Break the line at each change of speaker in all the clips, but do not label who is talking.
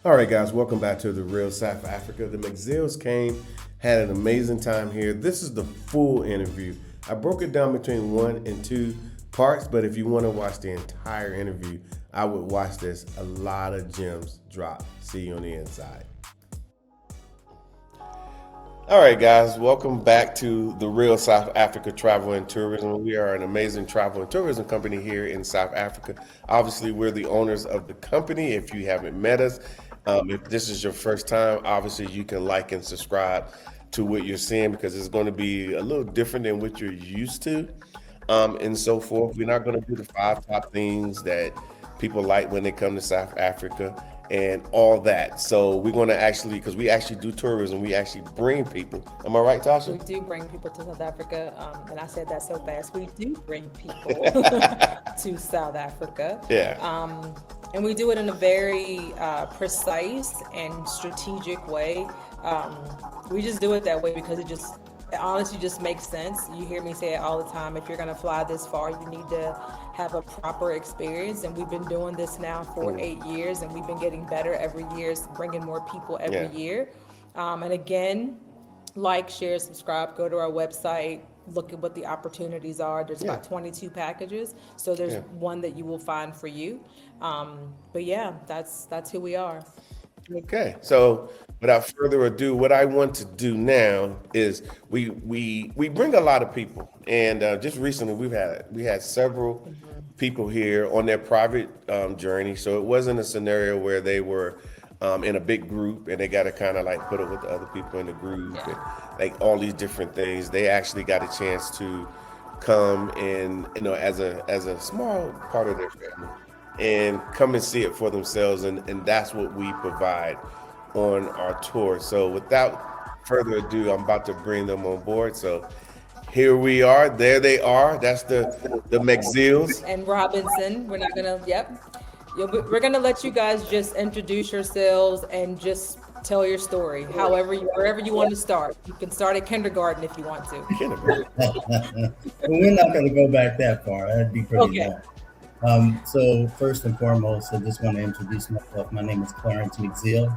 All right, guys, welcome back to the Real South Africa. The McZills came, had an amazing time here. This is the full interview. I broke it down between 1 and 2 parts, but if you want to watch the entire interview, I would watch this. A lot of gems drop. See you on the inside. All right, guys, welcome back to the Real South Africa Travel and Tourism. We are an amazing travel and tourism company here in South Africa. Obviously, we're the owners of the company. If you haven't met us, if this is your first time, obviously you can like and subscribe to what you're seeing because it's going to be a little different than what you're used to, and so forth. We're not going to do the 5 top things that people like when they come to South Africa and all that. So we're going to actually, because we actually do tourism, we actually bring people. Am I right,
We
Tasha?
do bring people to South Africa, and I said that so fast. We do bring people to South Africa,
Yeah.
and we do it in a very precise and strategic way. We just do it that way because it honestly just makes sense. You hear me say it all the time. If you're going to fly this far, you need to have a proper experience. And we've been doing this now for 8 years, and we've been getting better every year, bringing more people every
Yeah.
year. And again, like, share, subscribe, go to our website, look at what the opportunities are. There's
Yeah.
about 22 packages, so there's
Yeah.
one that you will find for you. But yeah, that's who we are.
Okay, so without further ado, what I want to do now is we bring a lot of people, and just recently we had several people here on their private journey. So it wasn't a scenario where they were in a big group and they got to kind of like put up with the other people in the group and like all these different things. They actually got a chance to come and as a small part of their family and come and see it for themselves, and that's what we provide on our tour. So without further ado, I'm about to bring them on board. So here we are. There they are. That's the McZeals.
And Robinson, yep. We're gonna let you guys just introduce yourselves and just tell your story. Wherever you want to start. You can start at kindergarten if you want to.
Kindergarten.
Well, we're not going to go back that far. That'd be pretty
Okay.
long. So first and foremost, I just want to introduce myself. My name is Clarence McZeal.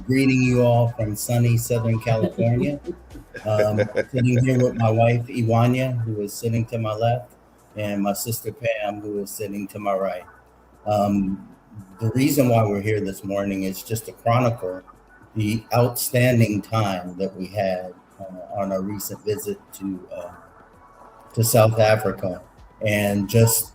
Greeting you all from sunny Southern California. Sitting here with my wife, Iwanya, who is sitting to my left, and my sister, Pam, who is sitting to my right. The reason why we're here this morning is just to chronicle the outstanding time that we had on our recent visit to South Africa, and just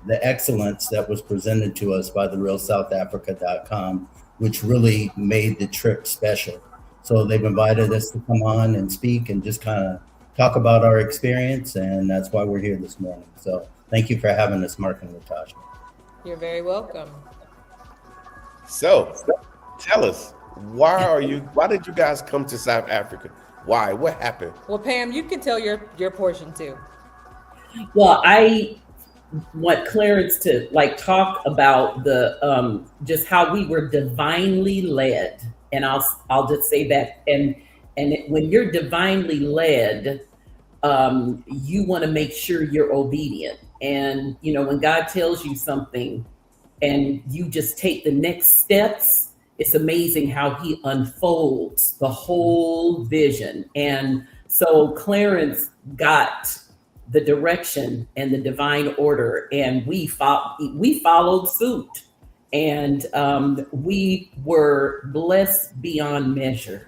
the excellence that was presented to us by the realsouthafrica.com, which really made the trip special. So they've invited us to come on and speak and just kind of talk about our experience, and that's why we're here this morning. So thank you for having us, Mark and Natasha.
You're very welcome.
So tell us, why did you guys come to South Africa? Why? What happened?
Well, Pam, you can tell your portion too.
Well, I want Clarence to like talk about the just how we were divinely led, and I'll just say that. When you're divinely led, you want to make sure you're obedient. And when God tells you something, and you just take the next steps, it's amazing how He unfolds the whole vision. And so Clarence got the direction and the divine order, and we followed suit, and we were blessed beyond measure.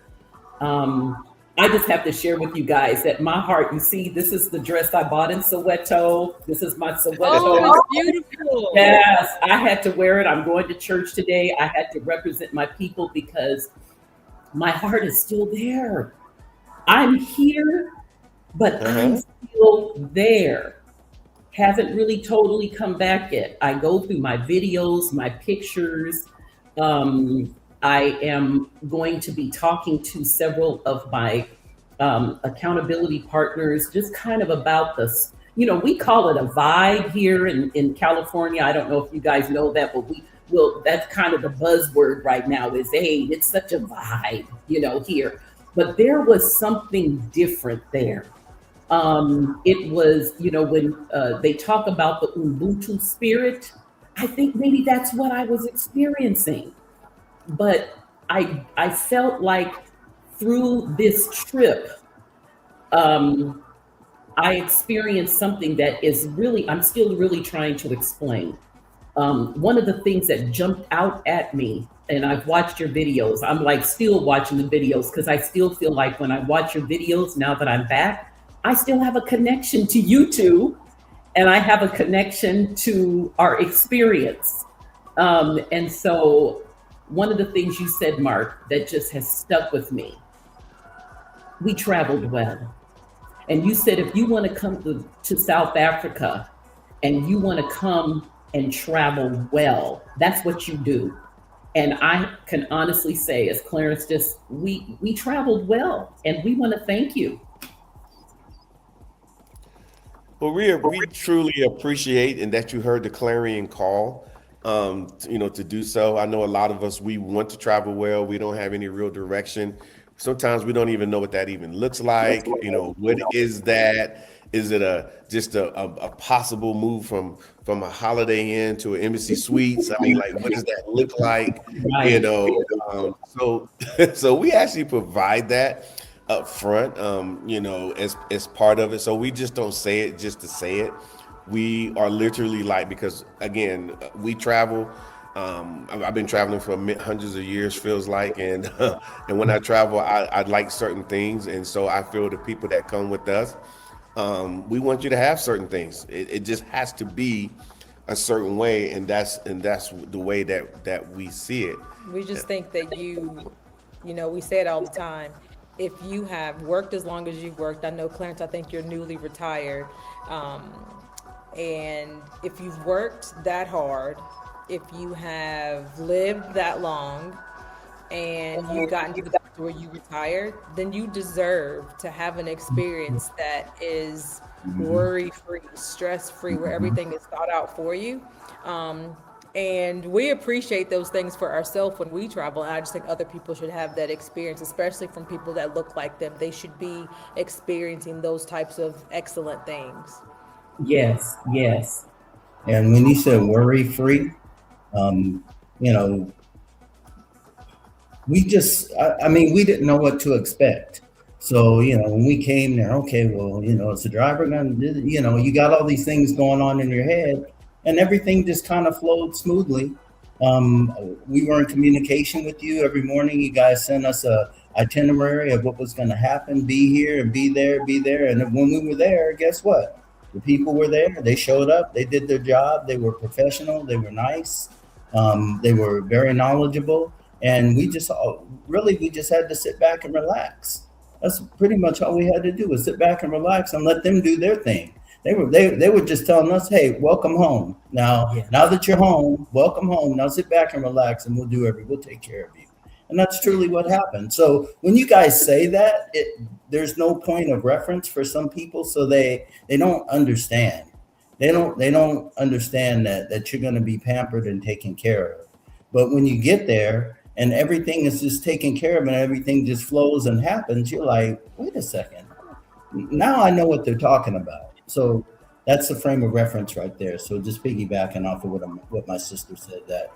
I just have to share with you guys that my heart, you see, this is the dress I bought in Soweto. This is my Soweto.
Oh, it's beautiful.
Yes, I had to wear it. I'm going to church today. I had to represent my people because my heart is still there. I'm here, but I'm still there. Haven't really totally come back yet. I go through my videos, my pictures. I am going to be talking to several of my accountability partners, just kind of about this. We call it a vibe here in California. I don't know if you guys know that, but that's kind of the buzzword right now is, hey, it's such a vibe, here. But there was something different there. It was, when they talk about the Ubuntu spirit, I think maybe that's what I was experiencing. but I felt like through this trip, um, I experienced something that is really, I'm still really trying to explain. One of the things that jumped out at me, and I've watched your videos, I'm like still watching the videos because I still feel like when I watch your videos, now that I'm back, I still have a connection to you two, and I have a connection to our experience. And so, one of the things you said, Mark, that just has stuck with me, we traveled well. And you said if you want to come to South Africa and you want to come and travel well, that's what you do. And I can honestly say, as Clarence just, we traveled well, and we want to thank you.
Well, we truly appreciate and that you heard the clarion call, to do so. I know a lot of us, we want to travel well. We don't have any real direction. Sometimes we don't even know what that even looks like. What is that? Is it just a possible move from a Holiday Inn to an Embassy Suites? I mean, like, what does that look like? You
Right.
know, so so we actually provide that up front, as part of it. So we just don't say it just to say it. We are literally like, because again, we travel. I've been traveling for hundreds of years, feels like, and and when I travel, I like certain things, and so I feel the people that come with us, we want you to have certain things. It just has to be a certain way, and that's the way that we see it.
We just think that we say it all the time. If you have worked as long as you've worked, I know Clarence, I think you're newly retired. Um, and if you've worked that hard, if you have lived that long, and you've gotten to the point where you retired, then you deserve to have an experience that is worry free, stress free, where everything is thought out for you. Um, and we appreciate those things for ourselves when we travel. And I just think other people should have that experience, especially from people that look like them. They should be experiencing those types of excellent things.
Yes, yes.
And when you said worry free, um, you know, I mean, we didn't know what to expect. So, when we came there, okay, well, is the driver going to, you got all these things going on in your head, and everything just kind of flowed smoothly. We were in communication with you every morning. You guys sent us a itinerary of what was going to happen, be here and be there, be there. And then when we were there, guess what? The people were there. They showed up. They did their job. They were professional. They were nice. They were very knowledgeable, and we just had to sit back and relax. That's pretty much all we had to do, was sit back and relax and let them do their thing. They were just telling us, hey, welcome home.
Yeah.
Now that you're home, welcome home. Now sit back and relax, and we'll take care of you. And that's truly what happened. So when you guys say that, there's no point of reference for some people, so they don't understand. They don't understand that you're going to be pampered and taken care of. But when you get there and everything is just taken care of and everything just flows and happens, you're like, wait a second. Now I know what they're talking about. So that's the frame of reference right there. So just piggybacking off of what my sister said, that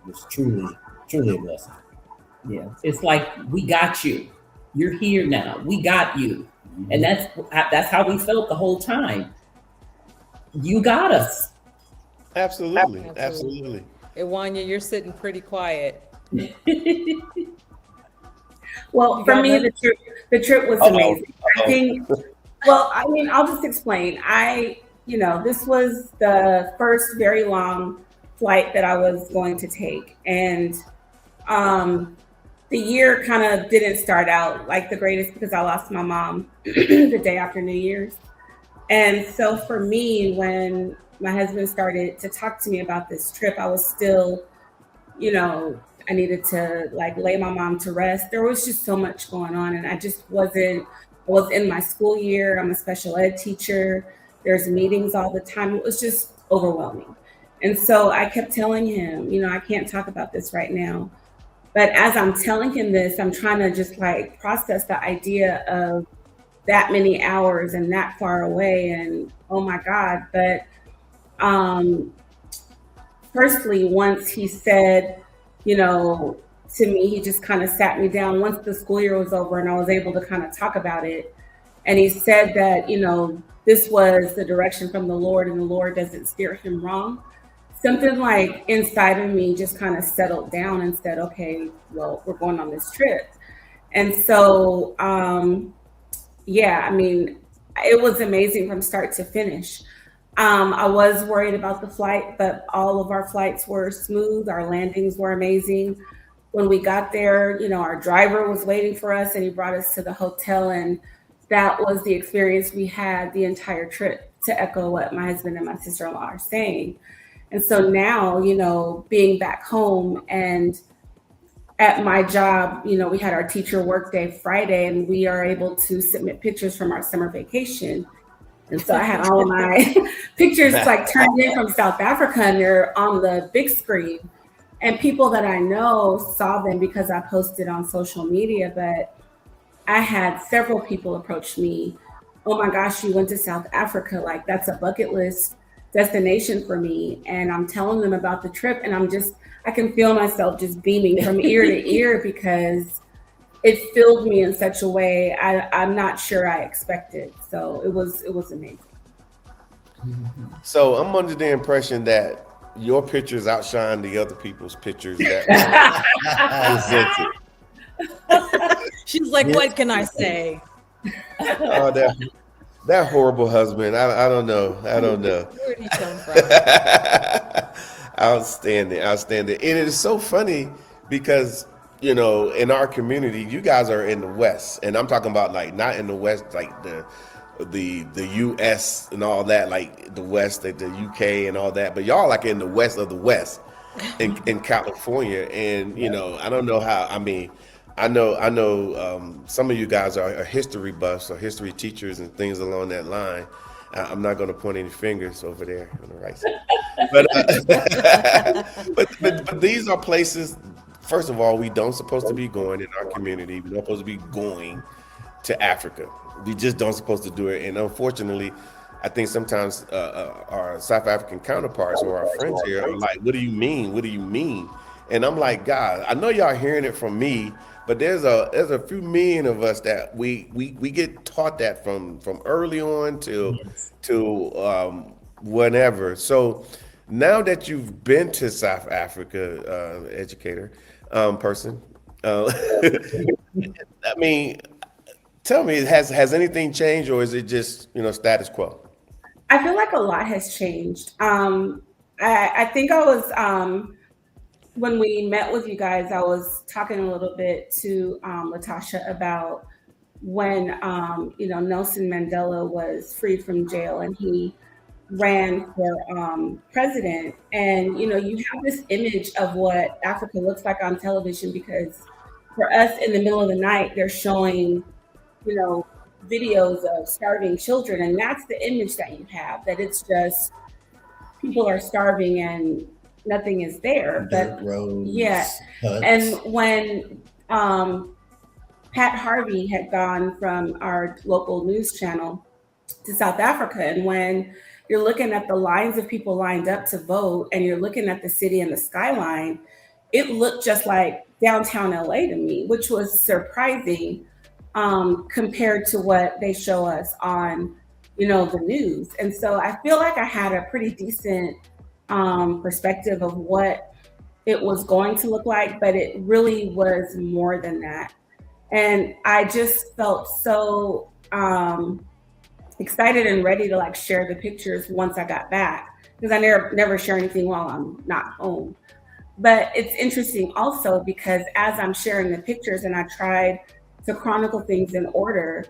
was truly a blessing.
Yeah. It's like, we got you. You're here now. We got you. And that's how we felt the whole time. You got us.
Absolutely,
Absolutely.
absolutely.
Iwanya, you're sitting pretty quiet.
Well,
You
for
got
me,
that?
the trip was
Uh-oh.
amazing. I think, well, I mean, I'll just explain. This was the first very long flight that I was going to take. And the year kind of didn't start out like the greatest because I lost my mom the day after New Year's. And so for me, when my husband started to talk to me about this trip, I was still, I needed to like lay my mom to rest. There was just so much going on, and I was in my school year. I'm a special ed teacher. There's meetings all the time. It was just overwhelming. And so I kept telling him, I can't talk about this right now. But as I'm telling him this, I'm trying to just like process the idea of that many hours and that far away, and oh my God. But um firstly, once he said, to me. He just kind of sat me down once the school year was over and I was able to kind of talk about it. And he said that, this was the direction from the Lord and the Lord doesn't steer him wrong. Something like inside of me just kind of settled down and said, okay, well, we're going on this trip. And so, yeah, I mean, it was amazing from start to finish. I was worried about the flight, but all of our flights were smooth. Our landings were amazing. When we got there, our driver was waiting for us and he brought us to the hotel. And that was the experience we had the entire trip, to echo what my husband and my sister-in-law are saying. And so now, being back home and at my job, we had our teacher work day Friday and we are able to submit pictures from our summer vacation. And so I had all of my pictures like turned in from South Africa and they're on the big screen. And people that I know saw them because I posted on social media, but I had several people approach me. Oh my gosh, you went to South Africa. Like that's a bucket list destination for me. And I'm telling them about the trip and I can feel myself just beaming from ear to ear because it filled me in such a way I'm not sure I expected. So it was amazing.
So I'm under the impression that your pictures outshine the other people's pictures that were presented.
She's like, what can I say?
Oh, that horrible husband. I don't know.
Where did he come from?
Outstanding. And it is so funny because, in our community, you guys are in the West. And I'm talking about like not in the West, like the US and all that, like the West, like the UK and all that. But y'all like in the West of the West in California. And, I don't know how, I know some of you guys are history buffs or history teachers and things along that line. I'm not going to point any fingers over there on the right side. But these are places, first of all, we don't supposed to be going in our community. We don't supposed to be going to Africa. We just don't supposed to do it. And unfortunately, I think sometimes our South African counterparts or our friends here are like, what do you mean? What do you mean? And I'm like, God, I know y'all hearing it from me, but there's a few million of us that we get taught that from early on to whenever. So now that you've been to South Africa, educator, person, tell me, has anything changed or is it just status quo?
I feel like a lot has changed. I think I was when we met with you guys, I was talking a little bit to Latasha about when Nelson Mandela was freed from jail and he ran for president. And you have this image of what Africa looks like on television because for us in the middle of the night, they're showing videos of starving children, and that's the image that you have, that it's just people are starving and nothing is there. But
roads,
yeah,
huts.
and when Pat Harvey had gone from our local news channel to South Africa, and when you're looking at the lines of people lined up to vote and you're looking at the city and the skyline, it looked just like downtown LA to me, which was surprising compared to what they show us on the news. And so I feel like I had a pretty decent perspective of what it was going to look like, but it really was more than that. And I just felt so excited and ready to like share the pictures once I got back, because I never share anything while I'm not home. But it's interesting also because as I'm sharing the pictures and I tried to chronicle things in order,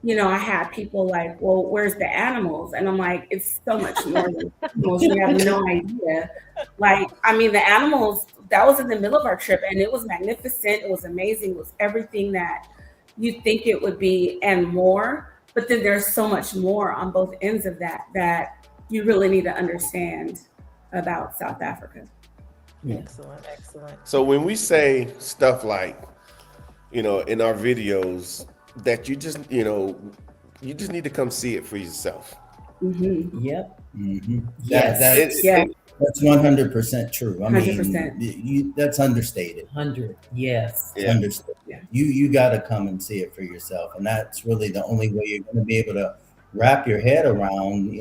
I had people like, well, where's the animals? And I'm like, it's so much more than animals. You have no idea. Like, the animals, that was in the middle of our trip and it was magnificent. It was amazing. It was everything that you think it would be and more. But then there's so much more on both ends of that you really need to understand about South Africa.
Yeah. Excellent.
So when we say stuff like, in our videos, that you just need to come see it for yourself.
Mm-hmm.
Yep.
Mm-hmm.
Yes.
That's 100% true. I mean,
100%.
that's understated.
100, yes.
It's
Yeah.
understated.
Yeah.
You got to come and see it for yourself, and that's really the only way you're going to be able to wrap your head around,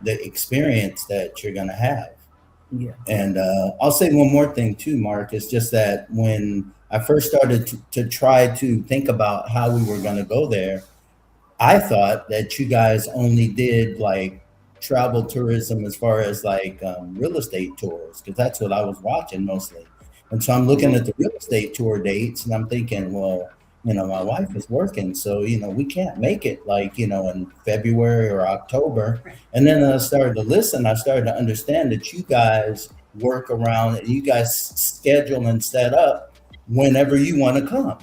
the experience that you're going to have.
Yeah.
And I'll say one more thing too, Mark. It's just that when I first started to try to think about how we were going to go there, I thought that you guys only did like travel tourism as far as like real estate tours, because that's what I was watching mostly. And so I'm looking at the real estate tour dates and I'm thinking, well, my wife is working, so, we can't make it like, in February or October. And then I started to listen, I started to understand that you guys work around and you guys schedule and set up whenever you want to come.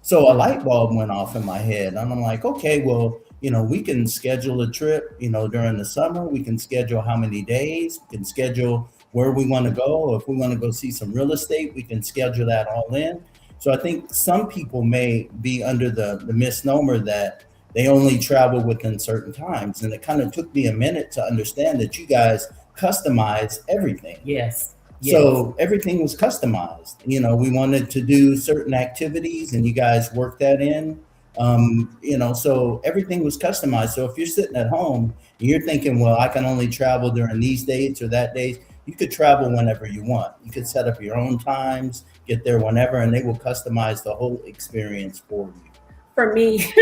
So a light bulb went off in my head and I'm like, okay, well, we can schedule a trip, during the summer. We can schedule how many days, we can schedule where we want to go. If we want to go see some real estate, we can schedule that all in. So I think some people may be under the misnomer that they only travel within certain times. And it kind of took me a minute to understand that you guys customize everything.
Yes.
So everything was customized. We wanted to do certain activities and you guys worked that in. So everything was customized. So if you're sitting at home and you're thinking, well, I can only travel during these dates or that days, you could travel whenever you want. You could set up your own times, get there whenever, and they will customize the whole experience for you.
For me,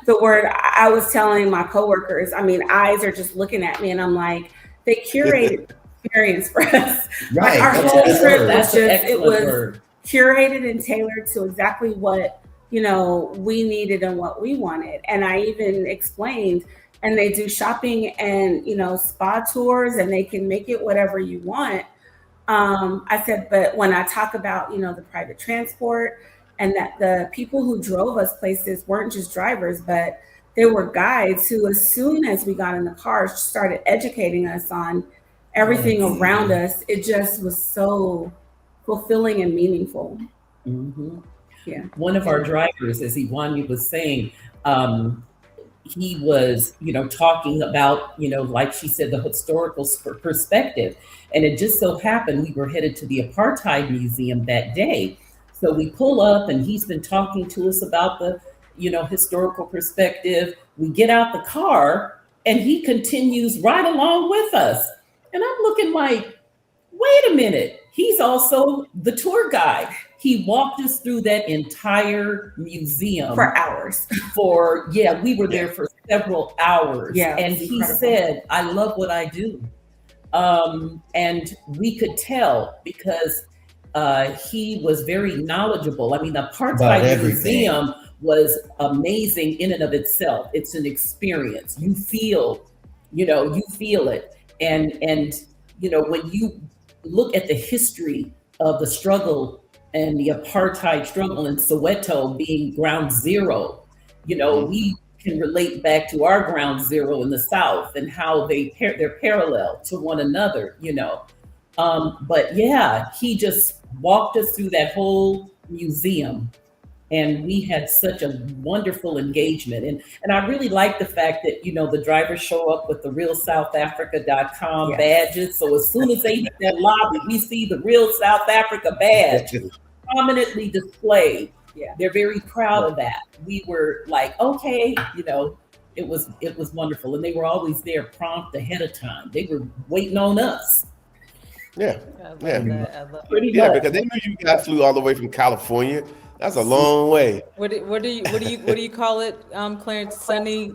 the word I was telling my coworkers, eyes are just looking at me and I'm like, they curated experience for us.
Right.
Like our
That's
whole
a good
trip
word.
was
That's an
just, it
excellent
was
word.
curated and tailored to exactly what, we needed and what we wanted. And I even explained, and they do shopping and, spa tours and they can make it whatever you want. I said, but when I talk about, the private transport and that the people who drove us places weren't just drivers, but they were guides who, as soon as we got in the car, started educating us on everything around us. It just was so fulfilling and meaningful.
Mm-hmm.
Yeah.
One of our drivers, as Iwanya was saying, he was, talking about, like she said, the historical perspective. And it just so happened we were headed to the Apartheid Museum that day. So we pull up and he's been talking to us about the, historical perspective. We get out the car and he continues right along with us. And I'm looking like, wait a minute, he's also the tour guide. He walked us through that entire museum
For hours.
We were there for several hours.
Yeah,
and
it's
he
incredible.
said, I love what I do. And we could tell because he was very knowledgeable. The
About
Apartheid
everything.
Museum was amazing in and of itself. It's an experience. You feel it. And when you look at the history of the struggle and the apartheid struggle in Soweto being ground zero, we can relate back to our ground zero in the South and how they're parallel to one another, But yeah, he just walked us through that whole museum and we had such a wonderful engagement. And I really like the fact that, the drivers show up with the realsouthafrica.com badges. So as soon as they hit that lobby, we see the Real South Africa badge prominently displayed.
Yeah.
They're very proud of that. We were like, okay, it was wonderful. And they were always there prompt ahead of time. They were waiting on us.
Yeah.
I love
Yeah.
that. I love
Pretty
Yeah,
much.
because they knew you guys flew all the way from California. That's a long way.
What do you call it, Clarence? Sunny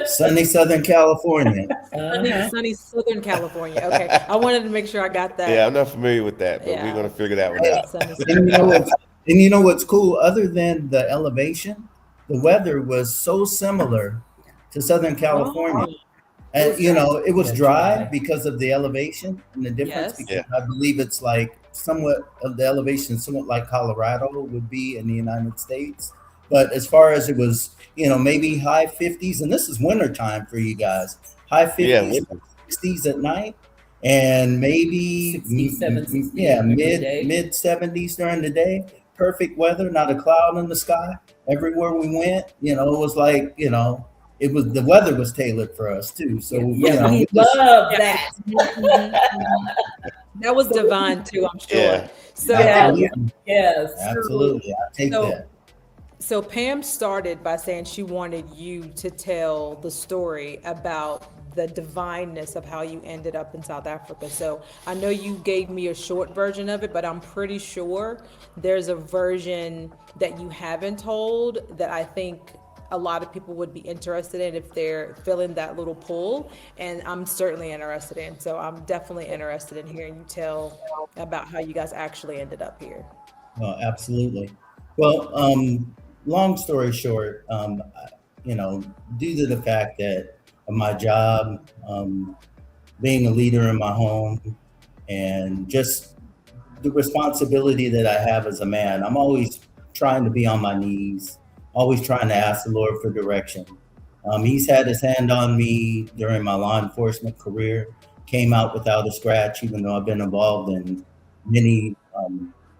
Sunny Southern California.
sunny Southern California. Okay, I wanted to make sure I got that.
Yeah, I'm not familiar with that, but
Yeah.
we're gonna figure that one out.
Sunny
And you know what's cool? Other than the elevation, the weather was so similar to Southern California. And it was dry because of the elevation and the difference.
Yes.
Because I believe it's like somewhat of the elevation, somewhat like Colorado would be in the United States. But as far as it was, maybe high 50s, and this is wintertime for you guys, high 50s, 60s at night, and maybe
67, 68
mid 70s during the day. Perfect weather, not a cloud in the sky. Everywhere we went, it was like, it was, the weather was tailored for us too. So
Yeah, we
we just,
love that.
That was divine too, I'm sure.
Yeah.
So,
Yeah.
absolutely,
Yes.
absolutely, I take
so,
that.
so Pam started by saying she wanted you to tell the story about the divineness of how you ended up in South Africa. So I know you gave me a short version of it, but I'm pretty sure there's a version that you haven't told that I think a lot of people would be interested in if they're feeling that little pull. And I'm certainly interested in. So I'm definitely interested in hearing you tell about how you guys actually ended up here.
Absolutely. Well, long story short, due to the fact that of my job, being a leader in my home, and just the responsibility that I have as a man, I'm always trying to be on my knees, always trying to ask the Lord for direction. He's had his hand on me during my law enforcement career, came out without a scratch, even though I've been involved in many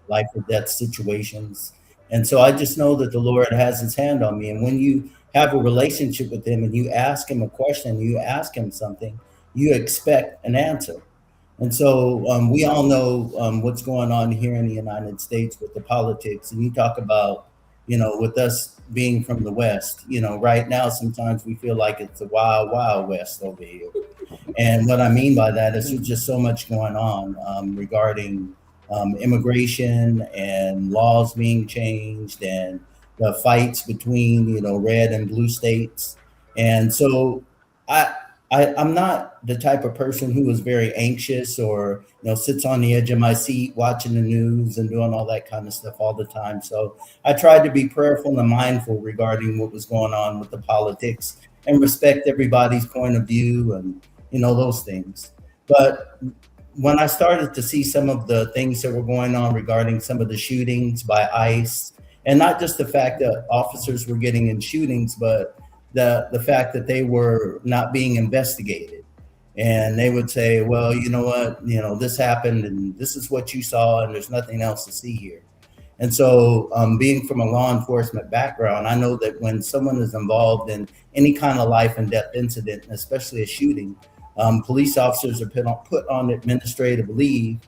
life or death situations. And so I just know that the Lord has his hand on me. And when you have a relationship with him and you ask him a question, you ask him something, you expect an answer. And so we all know what's going on here in the United States with the politics. And you talk about, with us being from the West, right now, sometimes we feel like it's the wild, wild West over here. And what I mean by that is there's just so much going on regarding immigration and laws being changed and the fights between, red and blue states. And so I'm not the type of person who is very anxious or sits on the edge of my seat watching the news and doing all that kind of stuff all the time. So I tried to be prayerful and mindful regarding what was going on with the politics and respect everybody's point of view and those things. But when I started to see some of the things that were going on regarding some of the shootings by ICE, and not just the fact that officers were getting in shootings, but the fact that they were not being investigated. And they would say, well, you know what, this happened and this is what you saw and there's nothing else to see here. And so being from a law enforcement background, I know that when someone is involved in any kind of life and death incident, especially a shooting, police officers are put on administrative leave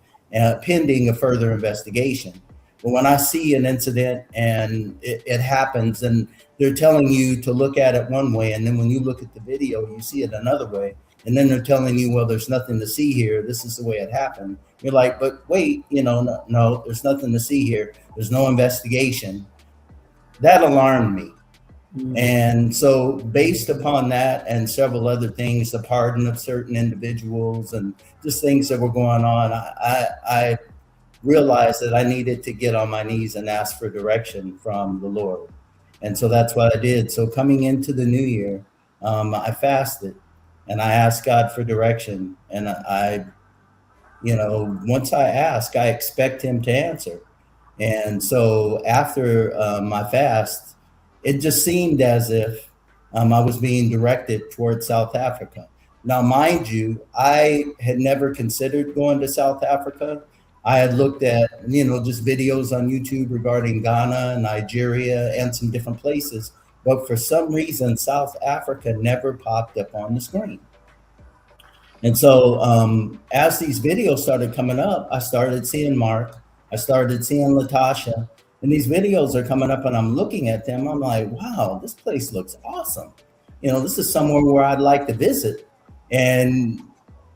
pending a further investigation. But when I see an incident and it happens and they're telling you to look at it one way, and then when you look at the video, you see it another way, and then they're telling you, well, there's nothing to see here. This is the way it happened. You're like, but wait, no, there's nothing to see here. There's no investigation. That alarmed me. And so based upon that and several other things, the pardon of certain individuals and just things that were going on, I realized that I needed to get on my knees and ask for direction from the Lord. And so that's what I did. So coming into the new year, I fasted and I asked God for direction. And once I ask, I expect him to answer. And so after my fast, it just seemed as if I was being directed towards South Africa. Now, mind you, I had never considered going to South Africa. I had looked at, just videos on YouTube regarding Ghana, Nigeria, and some different places. But for some reason, South Africa never popped up on the screen. And so as these videos started coming up, I started seeing Mark, I started seeing Latasha, and these videos are coming up and I'm looking at them. I'm like, wow, this place looks awesome. This is somewhere where I'd like to visit. And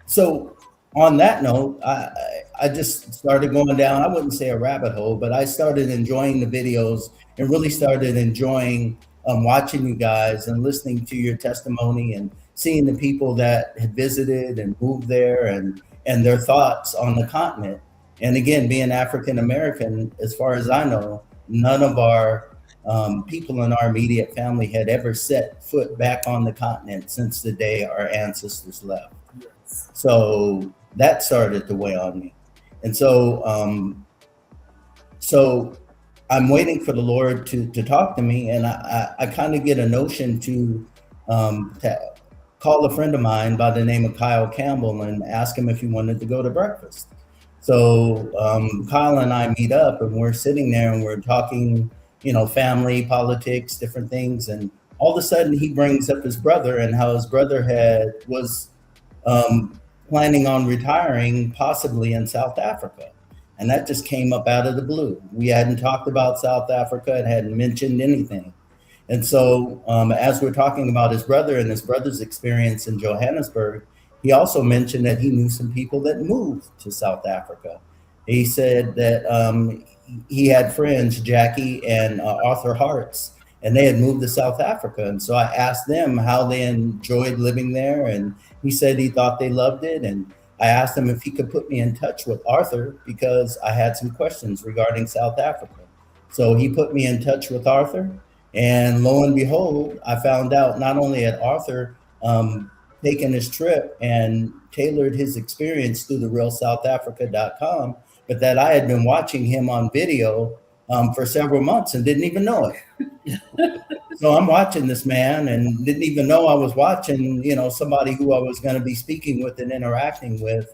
so on that note, I just started going down, I wouldn't say a rabbit hole, but I started enjoying the videos and really started enjoying watching you guys and listening to your testimony and seeing the people that had visited and moved there and their thoughts on the continent. And again, being African American, as far as I know, none of our people in our immediate family had ever set foot back on the continent since the day our ancestors left. So that started to weigh on me. And so I'm waiting for the Lord to talk to me. And I kind of get a notion to call a friend of mine by the name of Kyle Campbell and ask him if he wanted to go to breakfast. So Kyle and I meet up and we're sitting there and we're talking, family, politics, different things. And all of a sudden he brings up his brother and how his brother was planning on retiring possibly in South Africa. And that just came up out of the blue. We hadn't talked about South Africa and hadn't mentioned anything. And so, as we're talking about his brother and his brother's experience in Johannesburg, he also mentioned that he knew some people that moved to South Africa. He said that he had friends, Jackie and Arthur Hartz, and they had moved to South Africa. And so I asked them how they enjoyed living there. And he said he thought they loved it. And I asked him if he could put me in touch with Arthur because I had some questions regarding South Africa. So he put me in touch with Arthur. And lo and behold, I found out not only had Arthur taken his trip and tailored his experience through the realsouthafrica.com, but that I had been watching him on video for several months and didn't even know it. So I'm watching this man and didn't even know I was watching, somebody who I was going to be speaking with and interacting with,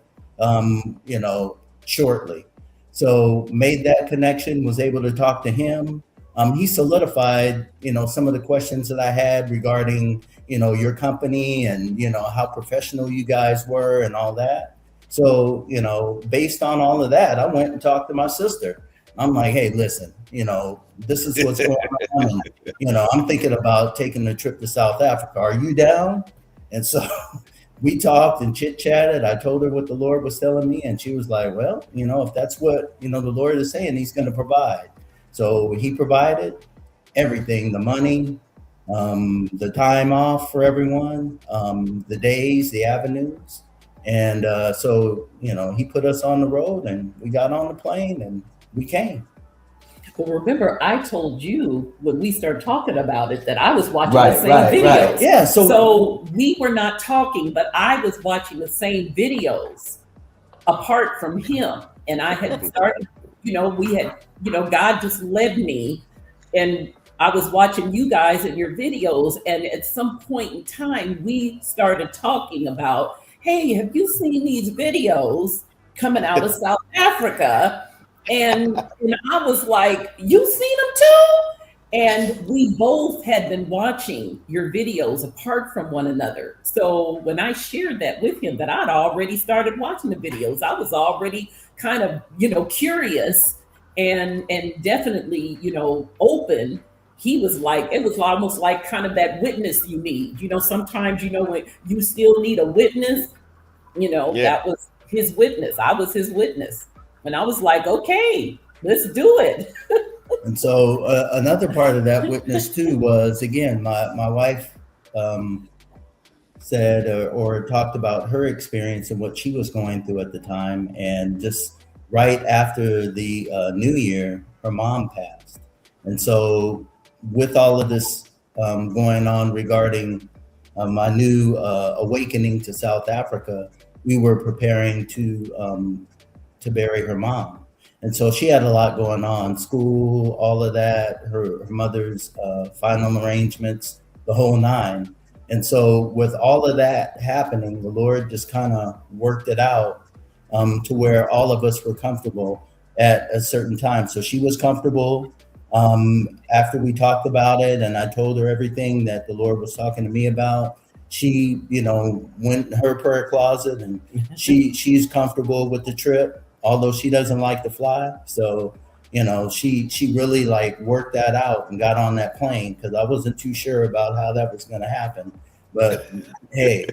shortly. So made that connection, was able to talk to him. He solidified, some of the questions that I had regarding, your company and, how professional you guys were and all that. So, based on all of that, I went and talked to my sister. I'm like, hey, listen, this is what's going on. And, I'm thinking about taking a trip to South Africa. Are you down? And so we talked and chit chatted. I told her what the Lord was telling me. And she was like, well, if that's what, the Lord is saying, he's going to provide. So he provided everything, the money, the time off for everyone, the days, the avenues. And so, he put us on the road and we got on the plane and we came.
Well, remember, I told you when we started talking about it that I was watching the same videos.
Right. Yeah.
So we were not talking, but I was watching the same videos apart from him. And I had started, we had, God just led me and I was watching you guys and your videos. And at some point in time, we started talking about, hey, have you seen these videos coming out of South Africa? And I was like, you seen them too? And we both had been watching your videos apart from one another. So when I shared that with him, that I'd already started watching the videos, I was already kind of, curious and definitely, open. He was like, it was almost like kind of that witness you need. Sometimes, when you still need a witness, that was his witness. I was his witness. And I was like, okay, let's do it.
And so another part of that witness too was, again, my wife said or talked about her experience and what she was going through at the time. And just right after the New Year, her mom passed. And so with all of this going on regarding my new awakening to South Africa, we were preparing to bury her mom. And so she had a lot going on, school, all of that, her mother's final arrangements, the whole nine. And so with all of that happening, the Lord just kind of worked it out to where all of us were comfortable at a certain time. So she was comfortable after we talked about it and I told her everything that the Lord was talking to me about. She, went in her prayer closet and she's comfortable with the trip, although she doesn't like to fly. So, she really worked that out and got on that plane because I wasn't too sure about how that was going to happen. But hey,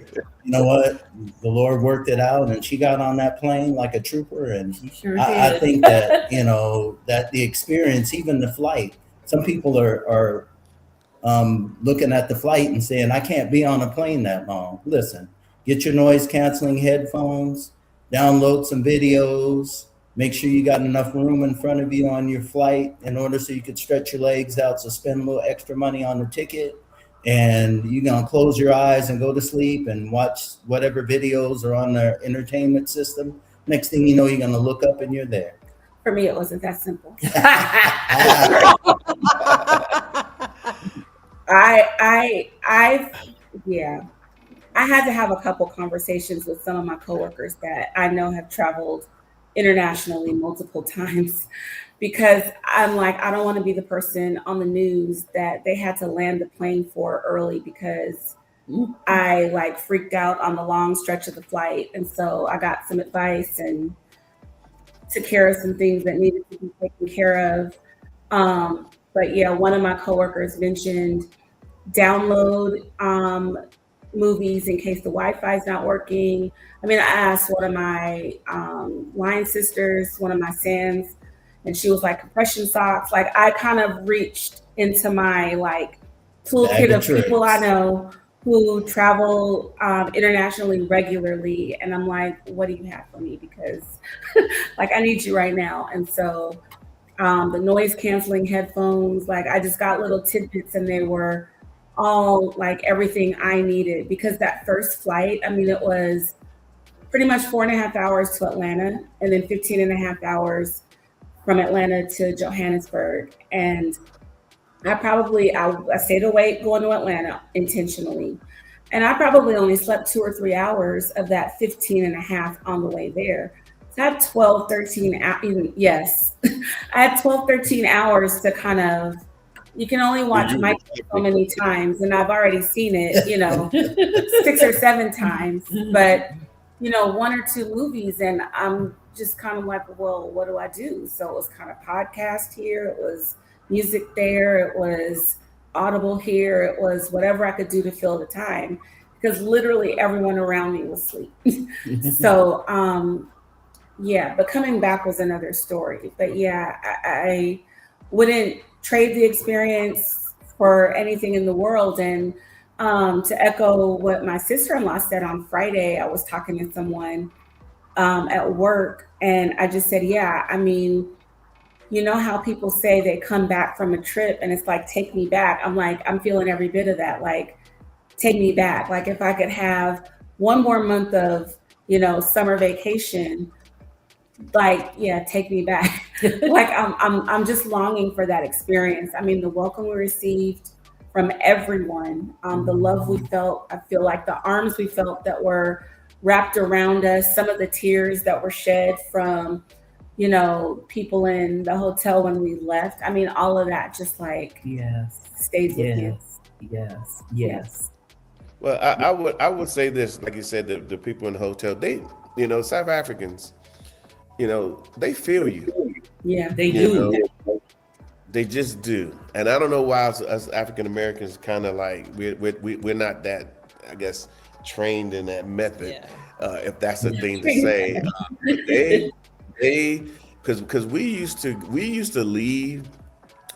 you know what? The Lord worked it out and she got on that plane like a trooper. And I think that, that the experience, even the flight, some people are looking at the flight and saying, I can't be on a plane that long. Listen, get your noise canceling headphones, download some videos, make sure you got enough room in front of you on your flight in order so you could stretch your legs out. So spend a little extra money on the ticket and you're going to close your eyes and go to sleep and watch whatever videos are on their entertainment system. Next thing you know, you're going to look up and you're there.
For me, it wasn't that simple. I had to have a couple conversations with some of my coworkers that I know have traveled internationally multiple times. because I'm like, I don't want to be the person on the news that they had to land the plane for early because I like freaked out on the long stretch of the flight. And so I got some advice and took care of some things that needed to be taken care of. But yeah, one of my coworkers mentioned download movies in case the Wi-Fi is not working. I mean, I asked one of my line sisters, one of my Sans, and she was like compression socks. Like I kind of reached into my like toolkit of people I know who travel internationally regularly, and I'm like, what do you have for me? Because like I need you right now. And so the noise canceling headphones, like I just got little tidbits, and they were all like everything I needed, because that first flight, I mean, it was pretty much 4.5 hours to Atlanta and then 15.5 hours from Atlanta to Johannesburg. And I stayed awake going to Atlanta intentionally. And I probably only slept 2 or 3 hours of that 15.5 on the way there. So I had 12, 13, yes, I had 12, 13 hours to kind of, you can only watch Mike so many times, and I've already seen it, 6 or 7 times, but 1 or 2 movies, and I'm just kind of like, well, what do I do? So it was kind of podcast here, it was music there, it was Audible here, it was whatever I could do to fill the time, because literally everyone around me was asleep. So yeah, but coming back was another story. But yeah, I wouldn't trade the experience for anything in the world. And to echo what my sister-in-law said on Friday, I was talking to someone at work, and I just said, yeah, I mean, you know how people say they come back from a trip and it's like, take me back. I'm like, I'm feeling every bit of that. Like, take me back. Like if I could have one more month of, summer vacation, like, yeah, take me back. Like I'm just longing for that experience. I mean, the welcome we received from everyone, the love we felt, I feel like the arms we felt that were wrapped around us, some of the tears that were shed from, people in the hotel when we left. I mean, all of that just like stayed with you.
Yes.
Well, I would say this, like you said, the people in the hotel, they, South Africans, they feel you.
Yeah,
they do.
They just do. And I don't know why us African Americans kind of like, we're not that, I guess, trained in that method, if that's a thing to say. Because we used to leave.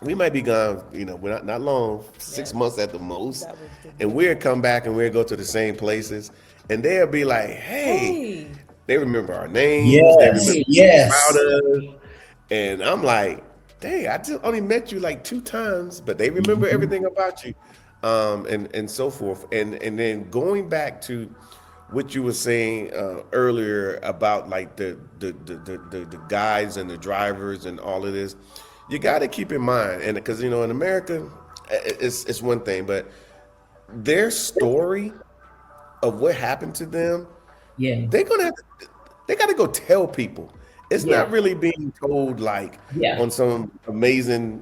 We might be gone, we're not long, 6 months at the most, and we'd come back and we'd go to the same places, and they'll be like, hey. They remember our names. They remember about us. And I'm like, dang, I just only met you like 2 times, but they remember everything about you, and so forth. And then going back to what you were saying earlier about like the guides and the drivers and all of this, you got to keep in mind, and because in America, it's one thing, but their story of what happened to them, they're gonna have to, they got to go tell people. It's not really being told like on some amazing,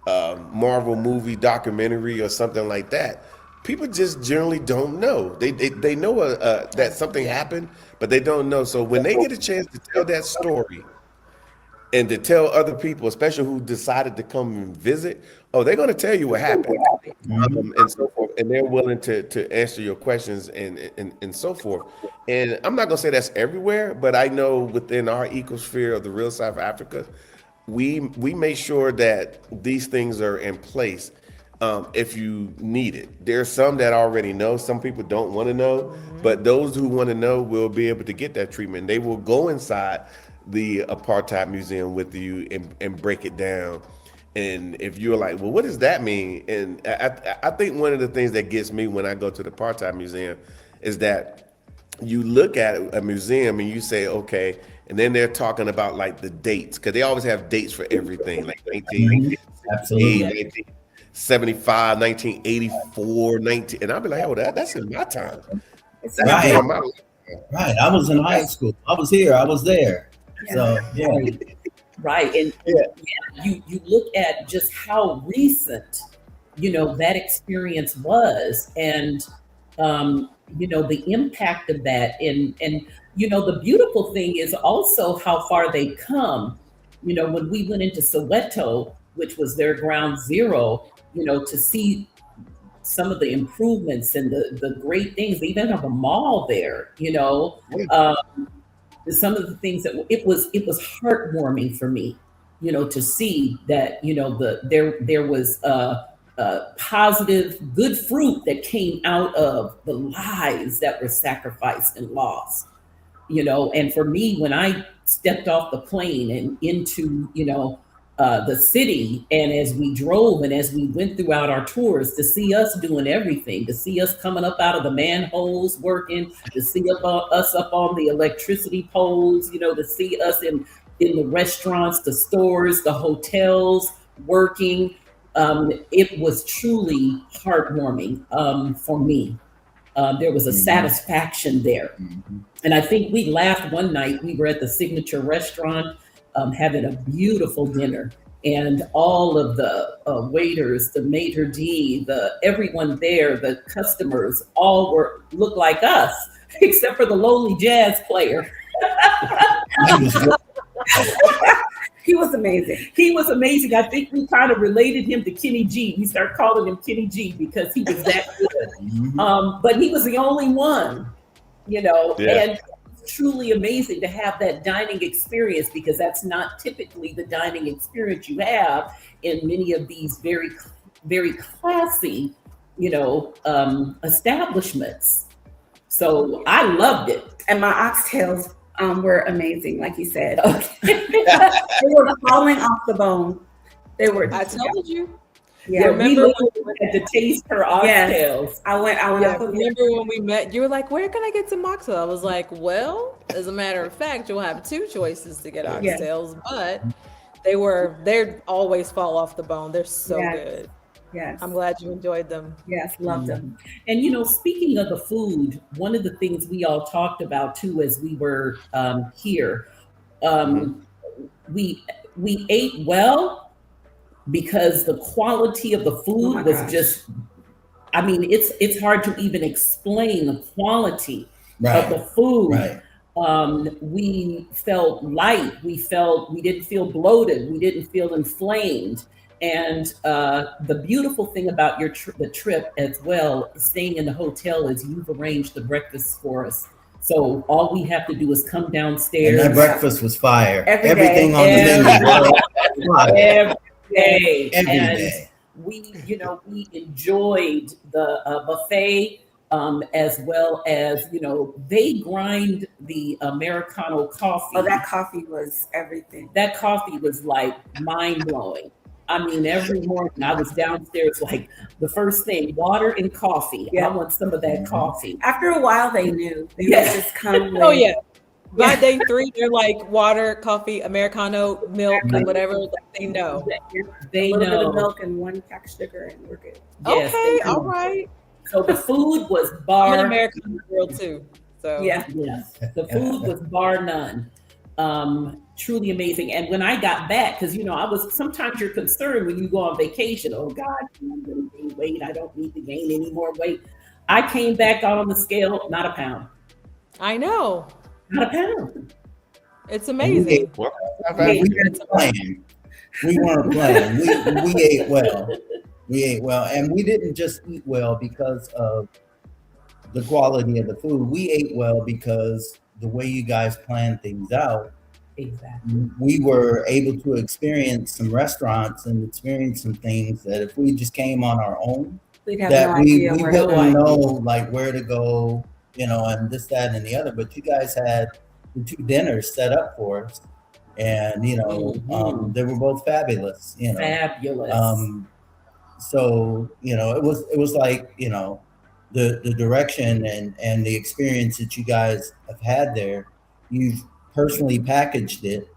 Marvel movie documentary or something like that. People just generally don't know. They know that something happened, but they don't know. So when they get a chance to tell that story and to tell other people, especially who decided to come and visit, they're going to tell you what happened, and so forth. And they're willing to answer your questions and so forth. And I'm not going to say that's everywhere, but I know within our ecosphere of the real South Africa, we make sure that these things are in place if you need it. There's some that already know. Some people don't want to know, but those who want to know will be able to get that treatment. They will go inside the apartheid museum with you and break it down. And if you're like, well, what does that mean? And I think one of the things that gets me when I go to the apartheid museum is that you look at a museum and you say, okay, and then they're talking about like the dates, because they always have dates for everything, like 1975, 1984, and I'll be like, oh, that's in my time.
Right. Right. I was in high school. I was here. I was there. So yeah.
Right. And
Yeah.
you look at just how recent, that experience was, and the impact of that. And the beautiful thing is also how far they come. When we went into Soweto, which was their ground zero, to see some of the improvements and the great things. They even have a mall there, some of the things that it was heartwarming for me, to see that there was positive, good fruit that came out of the lives that were sacrificed and lost. And for me, when I stepped off the plane and into the city, and as we drove and as we went throughout our tours, to see us doing everything, to see us coming up out of the manholes working, to see us up on the electricity poles, to see us in the restaurants, the stores, the hotels working, it was truly heartwarming, for me. There was a satisfaction there. And I think we laughed one night. We were at the Signature Restaurant, having a beautiful dinner. And all of the waiters, the maitre d', everyone there, the customers, all looked like us, except for the lonely jazz player.
He was amazing.
He was amazing. I think we kind of related him to Kenny G. We started calling him Kenny G because he was that good. But he was the only one, and truly amazing to have that dining experience, because that's not typically the dining experience you have in many of these very, very classy, establishments. So I loved it.
And my oxtails were amazing, like you said. They were falling off the bone. They were.
I told you.
Yeah,
we had to taste her oxtails.
Yes. I went out.
Remember when we met, you were like, where can I get some oxtail? I was like, well, as a matter of fact, you'll have two choices to get oxtails, but they always fall off the bone. They're so good.
Yes.
I'm glad you enjoyed them.
Yes, loved them.
And speaking of the food, one of the things we all talked about too as we were here, we ate well, because the quality of the food was just, it's hard to even explain the quality of the food.
Right.
We felt light. We didn't feel bloated. We didn't feel inflamed. And the beautiful thing about the trip as well, staying in the hotel, is you've arranged the breakfast for us. So all we have to do is come downstairs.
And that breakfast was fire.
Everything
on the menu.
Every
Every
and
day.
we enjoyed the buffet, as well as they grind the Americano coffee.
Oh, that coffee was everything.
That coffee was like mind blowing. Every morning I was downstairs, like the first thing, water and coffee. I want some of that coffee.
After a while, they knew. They would just come.
Oh yeah. By day 3, they're like water, coffee, Americano, milk, whatever. They know.
They
a little
know.
bit of milk and 1 pack of sugar, and we're good.
Yes,
Okay, all right.
So the food was
I'm an American girl too. So
yes, the food was bar none. Truly amazing. And when I got back, because sometimes you're concerned when you go on vacation. Oh God, I'm going to gain weight. I don't need to gain any more weight. I came back out on the scale, not a pound.
I know.
Not a pound.
It's amazing.
We weren't playing. We weren't playing. We ate well. We ate well. And we didn't just eat well because of the quality of the food. We ate well because the way you guys planned things out.
Exactly.
We were able to experience some restaurants and experience some things that if we just came on our own,
We'd have
that
no
we
idea where
wouldn't know like where to go, and this, that, and the other. But you guys had the 2 dinners set up for us, and they were both fabulous.
Fabulous.
So it was like the direction and the experience that you guys have had there. You've personally packaged it,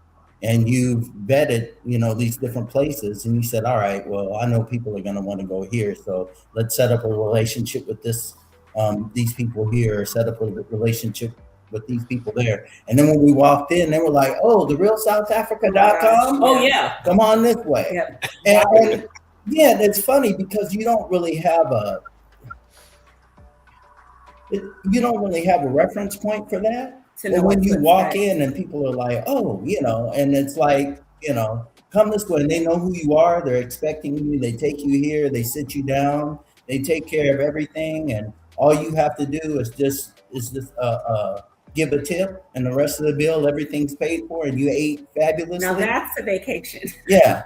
and you've vetted these different places, and you said, all right, well, I know people are going to want to go here, so let's set up a relationship with these people here, or set up a relationship with these people there. And then when we walked in, they were like, "Oh, the real SouthAfrica.com.
Oh yeah.
Come on this way."
Yep.
And yeah, it's funny because you don't really have a reference point for that.
To know
But when
what
you
to
walk
expect.
in and people are like, "Oh, and it's like, come this way," and they know who you are, they're expecting you, they take you here, they sit you down, they take care of everything, and all you have to do is just give a tip, and the rest of the bill, everything's paid for, and you ate fabulously.
Now that's a vacation.
Yeah.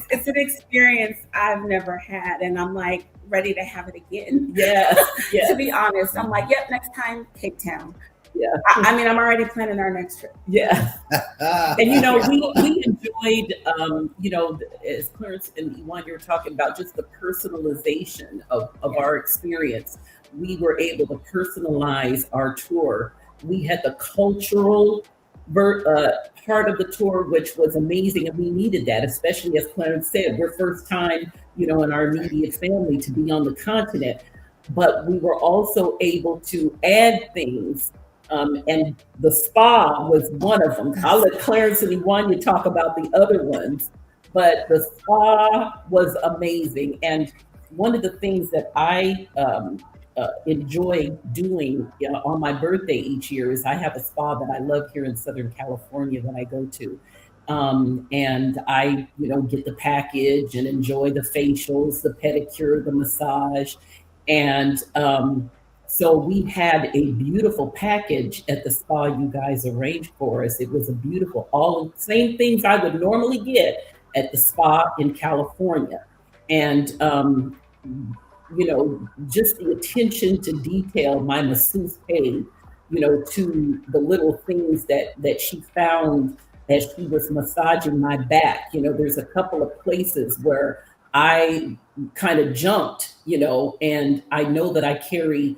It's an experience I've never had, and I'm like ready to have it again.
Yes.
To be honest, I'm like, yep, next time Cape Town.
Yeah.
I mean, I'm already planning our next trip.
Yeah. And we enjoyed, as Clarence and Iwan, you were talking about just the personalization of our experience. We were able to personalize our tour. We had the cultural part of the tour, which was amazing, and we needed that, especially as Clarence said, we're first time, in our immediate family to be on the continent. But we were also able to add things. And the spa was one of them. I'll let Clarence and Iwanya talk about the other ones, but the spa was amazing. And one of the things that I enjoy doing on my birthday each year is I have a spa that I love here in Southern California that I go to. And I, get the package and enjoy the facials, the pedicure, the massage. And so we had a beautiful package at the spa you guys arranged for us. It was a beautiful, all the same things I would normally get at the spa in California. And, just the attention to detail my masseuse paid, to the little things that she found as she was massaging my back. There's a couple of places where I kind of jumped, and I know that I carry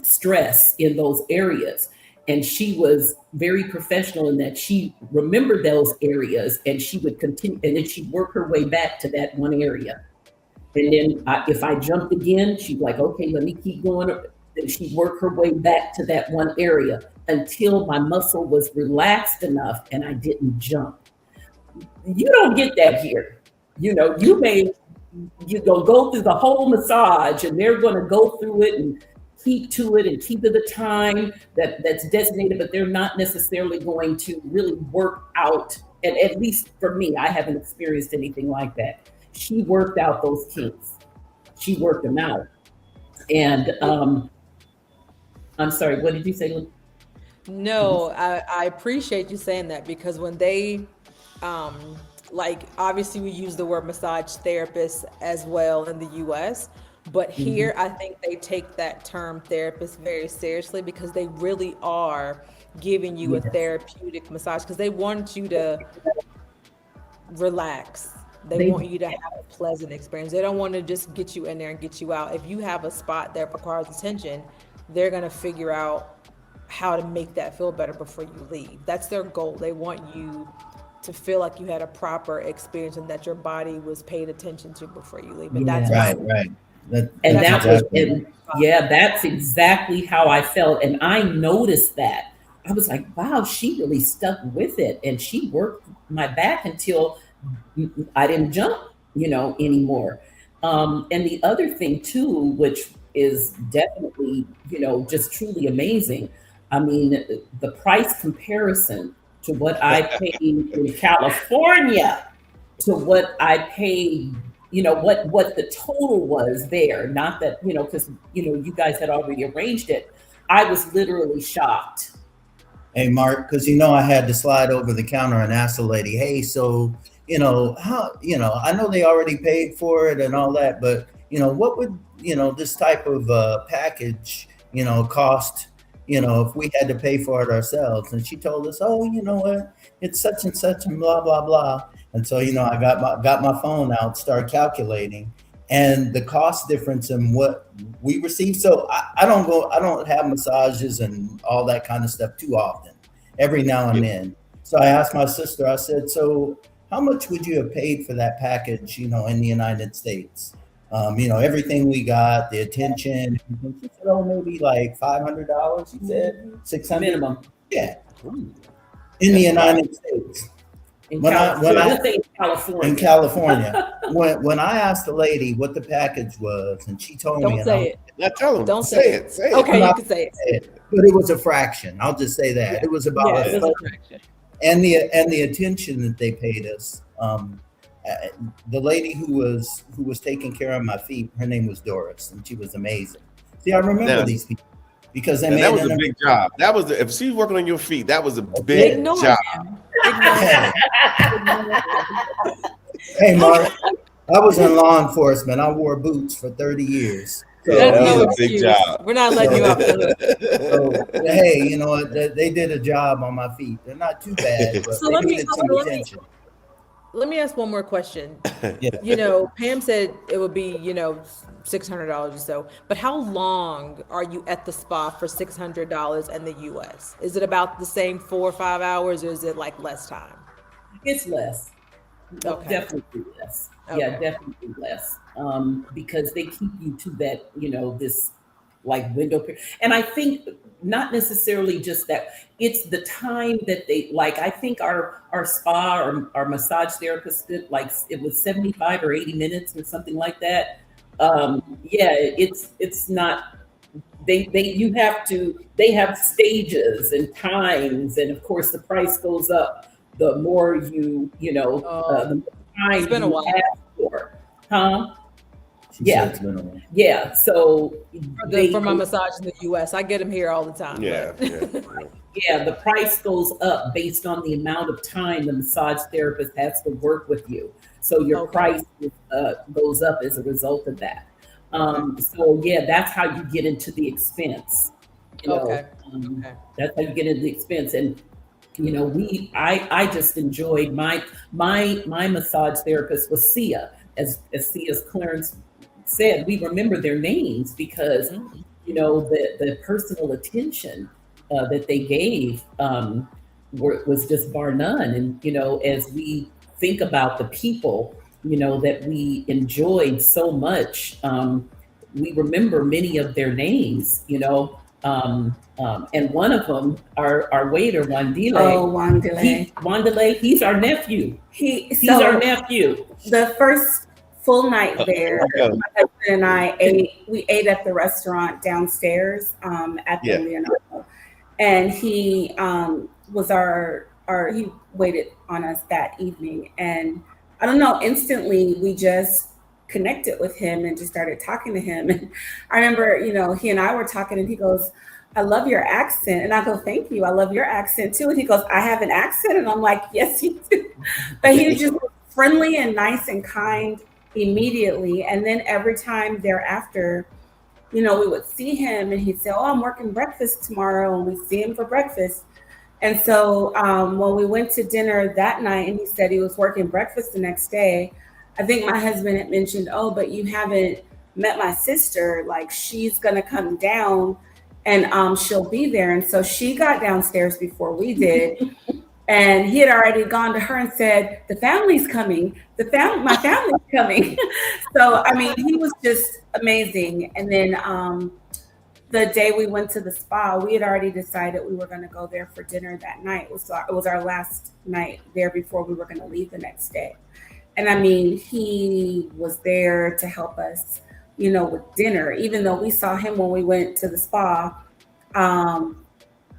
stress in those areas. And she was very professional in that she remembered those areas and she would continue, and then she'd work her way back to that one area. And then if I jumped again, she'd like, okay, let me keep going. Then she'd work her way back to that one area until my muscle was relaxed enough and I didn't jump. You don't get that here. You go through the whole massage and they're going to go through it and keep to it and keep to the time that's designated, but they're not necessarily going to really work out. And at least for me, I haven't experienced anything like that. She worked out those kinks. She worked them out. And I'm sorry, what did you say?
No, I appreciate you saying that, because when they, obviously we use the word massage therapist as well in the US, but here I think they take that term therapist very seriously, because they really are giving you a therapeutic massage, because they want you to relax. They want you to have a pleasant experience. They don't want to just get you in there and get you out. If you have a spot that requires attention, they're going to figure out how to make that feel better before you leave. That's their goal. They want you to feel like you had a proper experience and that your body was paid attention to before you leave. And that's
right.
That's exactly how I felt. And I noticed that. I was like, wow, she really stuck with it. And she worked my back until I didn't jump, anymore. And the other thing too, which is definitely, just truly amazing. I mean, the price comparison to what I paid in California to what I paid, what the total was there. Not that, because, you guys had already arranged it. I was literally shocked.
Hey, Mark, because I had to slide over the counter and ask the lady, hey, so, how, I know they already paid for it and all that, but, what would, this type of package, cost, if we had to pay for it ourselves? And she told us, oh, you know what, it's such and such and blah, blah, blah. And so, I got my phone out, started calculating, and the cost difference in what we receive. So I don't have massages and all that kind of stuff too often, every now and then. So I asked my sister, I said, so how much would you have paid for that package, in the United States? Everything we got, the attention. She said, "Oh, maybe like $500." She said, "600
minimum
Yeah,
Ooh,
in the
that's a lot.
United States,
in
When I- when
California.
I-
Let's say in California.
in California." When I asked the lady what the package was, and she told me,
Don't
and
say it.
Now tell them.
Don't
Say
say
it. Say it.
Okay,
I'm
you
not
can say it.
gonna say it, but it was a fraction. I'll just say that it was about
Yeah,
a
it was
third.
a fraction.
And the attention that they paid us. The lady who was taking care of my feet, her name was Doris, and she was amazing. See, I remember
Now-
these people because they
And
made
that was
an
a big job. That was if she's working on your feet, that was a
Big
big
Ignore
job.
him. Ignore him.
Hey, Mark, I was in law enforcement. I wore boots for 30 years. So,
Yeah,
That's
that
no
was a big
excuse.
job.
We're not letting you off the hook.
so, hey, you know what? They did a job on my feet. They're not too bad, but
So
they
let me-
needed
so
some
let me-
attention.
Let me ask one more question.
Yeah.
Pam said it would be, $600 or so. But how long are you at the spa for $600 in the US? Is it about the same 4 or 5 hours, or is it like less time?
It's less.
Okay.
Definitely less. Yeah,
Okay.
definitely less. Because they keep you to that, this like window period. And I think not necessarily just that, it's the time that they like. I think our spa or our massage therapist did like it was 75 or 80 minutes or something like that. It's not they have stages and times, and of course the price goes up the more the more time
It's been a
you
while.
ask for. Huh?
She
Yeah.
said it's been a while.
Yeah. So
For my massage in the US, I get them here all the time.
Yeah,
but-
yeah, the price goes up based on the amount of time the massage therapist has to work with you. So your
Okay.
price goes up as a result of that. So yeah, that's how you get into the expense.
Okay.
Um,
Okay.
That's how you get into the expense. And I just enjoyed my massage therapist was Sia, as Sia's Clarence said. We remember their names because the personal attention that they gave was just bar none. And as we think about the people that we enjoyed so much, we remember many of their names. And one of them, our waiter Wandile.
Oh, Wandile.
Wandile, he's our nephew. He's
So
our nephew.
the first full night there,
Okay.
my husband and I ate at the restaurant downstairs at the
Yeah.
Leonardo, and he was he waited on us that evening, and I don't know, instantly we just connected with him and just started talking to him. And I remember, he and I were talking, and he goes, "I love your accent." And I go, "Thank you. I love your accent too." And he goes, "I have an accent." And I'm like, "Yes, you do." But he was just friendly and nice and kind immediately. And then every time thereafter, we would see him and he'd say, "Oh, I'm working breakfast tomorrow." And we'd see him for breakfast. And so when we went to dinner that night and he said he was working breakfast the next day, I think my husband had mentioned, "Oh, but you haven't met my sister. Like, she's going to come down and she'll be there." And so she got downstairs before we did. And he had already gone to her and said, "The family's coming. My family's coming." So, I mean, he was just amazing. And then the day we went to the spa, we had already decided we were going to go there for dinner that night. It was our last night there before we were going to leave the next day. And I mean, he was there to help us, with dinner, even though we saw him when we went to the spa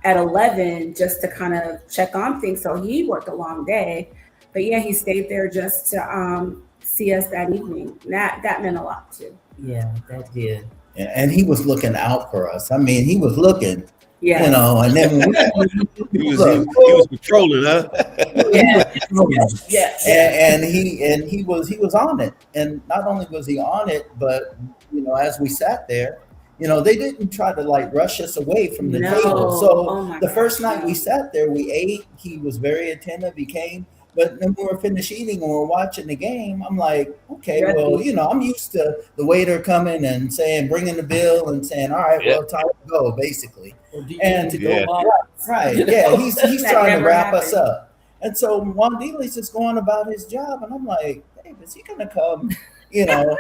at 11 just to kind of check on things. So he worked a long day, but yeah, he stayed there just to see us that evening. That meant a lot too.
Yeah, that did.
And he was looking out for us. I mean, he was looking,
Yeah.
and then when
He was patrolling, huh?
Yeah.
and he was on it. And not only was he on it, but as we sat there, they didn't try to like rush us away from the
No.
table. So
Oh my
the first
gosh,
night
no.
we sat there, we ate. He was very attentive. He came. But then we were finished eating and we're watching the game. I'm like, okay, well, I'm used to the waiter coming and saying, bringing the bill and saying, "All right, well, time to go," basically.
Or do you
And
need to
Yeah.
go off?
Right, yeah, he's
That
trying to
never
wrap us
happened.
up. And so Juan Dealey's just going about his job, and I'm like, babe, is he gonna come, you know,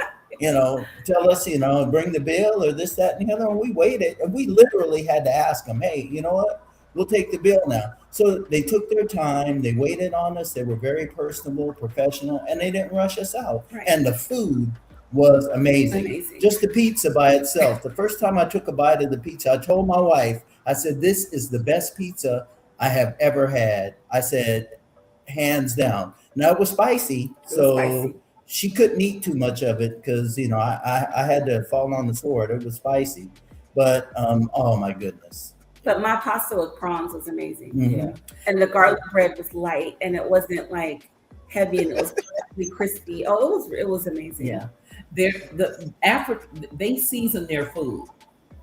tell us, bring the bill or this, that, and the other? And we waited, and we literally had to ask him, hey, you know what? We'll take the bill now. So they took their time, they waited on us, they were very personable, professional, and they didn't rush us out.
Right.
And the food was amazing.
Amazing.
Just the pizza by itself. The first time I took a bite of the pizza, I told my wife, I said, this is the best pizza I have ever had. I said, hands down. Now it was spicy, so she couldn't eat too much of it because I had to fall on the sword. It was spicy, but oh my goodness.
But my pasta with prawns was amazing.
Mhm.
Yeah.
And the garlic bread was light, and it wasn't like heavy, and it was crispy. Oh, it was amazing.
Yeah. They season their food.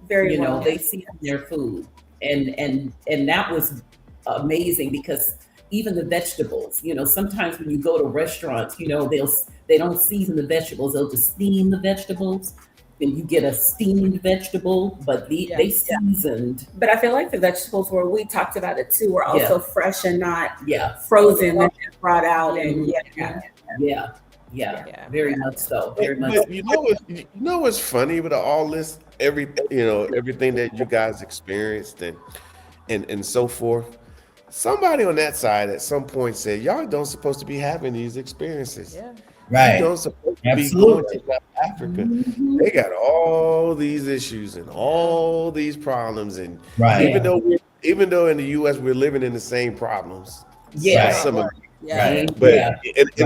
Very well.
They season their food. And that was amazing because even the vegetables, sometimes when you go to restaurants, they don't season the vegetables, they'll just steam the vegetables. And you get a steamed vegetable, but they seasoned.
But I feel like the vegetables we talked about it too, were also fresh and not frozen and brought out. And
Very much so. Very much.
But what's funny with all this, everything that you guys experienced and so forth. Somebody on that side at some point said, y'all don't supposed to be having these experiences.
Yeah.
Right.
You don't supposed to be going to South Africa.
Mm-hmm.
They got all these issues and all these problems, and
Right.
even though in the U.S. we're living in the same problems.
Yeah.
Some of them.
Yeah.
But
Yeah.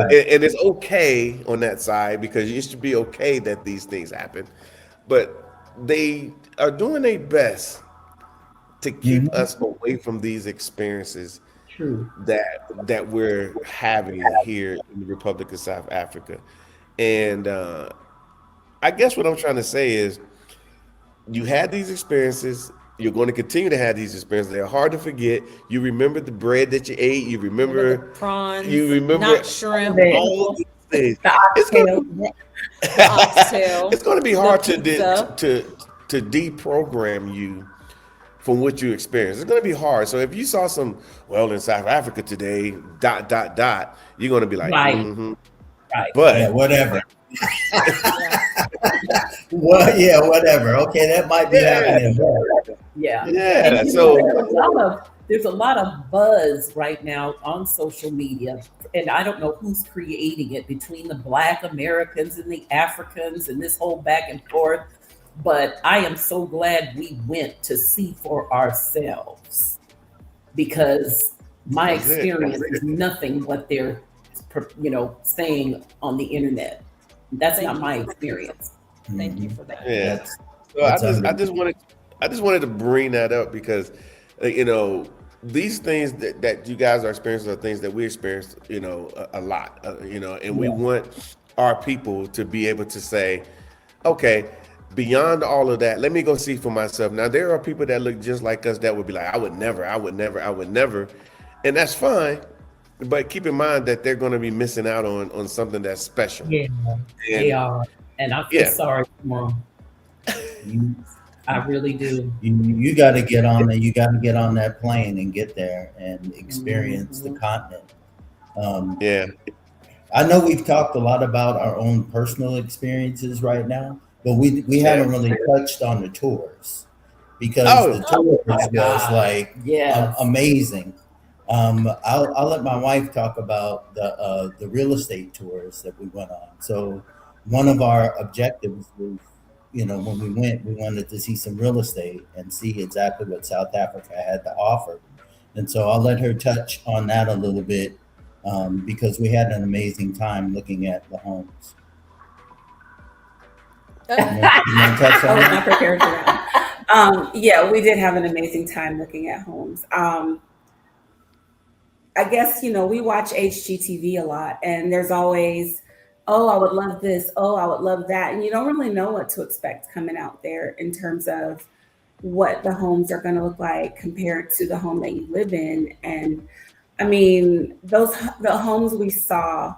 and it's okay on that side because it should be okay that these things happen, but they are doing their best to keep us away from these experiences
True.
that we're having here in the Republic of South Africa. And I guess what I'm trying to say is you had these experiences. You're going to continue to have these experiences. They're hard to forget. You remember the bread that you ate. You remember
The prawns.
You remember
not shrimp.
all these things.
The
oxtail.
It's going to be hard to
pizza.
deprogram you from what you experience. It's going to be hard. So if you saw in South Africa today, ... you're going to be like,
Right.
mhm.
Right.
But
Yeah, whatever. Whatever. Okay, that might be happening.
Yeah.
yeah,
And,
so
there's a lot of buzz right now on social media, and I don't know who's creating it between the Black Americans and the Africans and this whole back and forth. But I am so glad we went to see for ourselves because my
That's it.
experience is nothing what they're, saying on the internet. That's not my experience.
Thank you for that.
yeah.
That's-
So
that's
I just wanted to bring that up because these things that you guys are experiencing are things that we experienced a lot and we want our people to be able to say, okay, beyond all of that, let me go see for myself. Now there are people that look just like us that would be like, I would never, and that's fine. But keep in mind that they're going to be missing out on something that's special.
Yeah, they are. And I feel sorry for them. I really do.
You got to get on there. You got to get on that plane and get there and experience the continent. I know we've talked a lot about our own personal experiences right now, but we haven't really touched on the tours because the tours was like amazing. I'll let my wife talk about the real estate tours that we went on. So one of our objectives was, when we went, we wanted to see some real estate and see exactly what South Africa had to offer. And so I'll let her touch on that a little bit because we had an amazing time looking at the homes. You want to touch
I
on
was
that?
not prepared for that. Yeah, we did have an amazing time looking at homes. I guess, we watch HGTV a lot, and there's always, oh, I would love this. Oh, I would love that. And you don't really know what to expect coming out there in terms of what the homes are going to look like compared to the home that you live in. And I mean, the homes we saw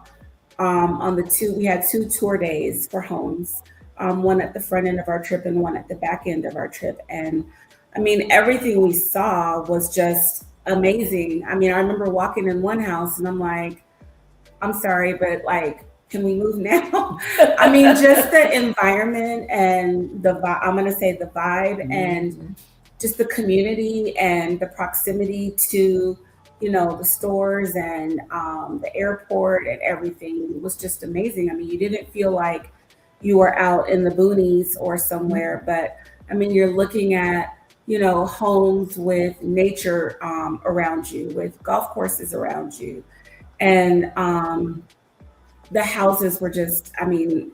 we had 2 tour days for homes, one at the front end of our trip and one at the back end of our trip. And I mean, everything we saw was just amazing. I mean, I remember walking in one house and I'm like, I'm sorry, but like, can we move now? I mean, just the environment and I'm going to say the vibe and just the community and the proximity to, you know, the stores and the airport and everything was just amazing. I mean, you didn't feel like you were out in the boonies or somewhere, but I mean, you're looking at, you know, homes with nature around you, with golf courses around you. And the houses were just, I mean,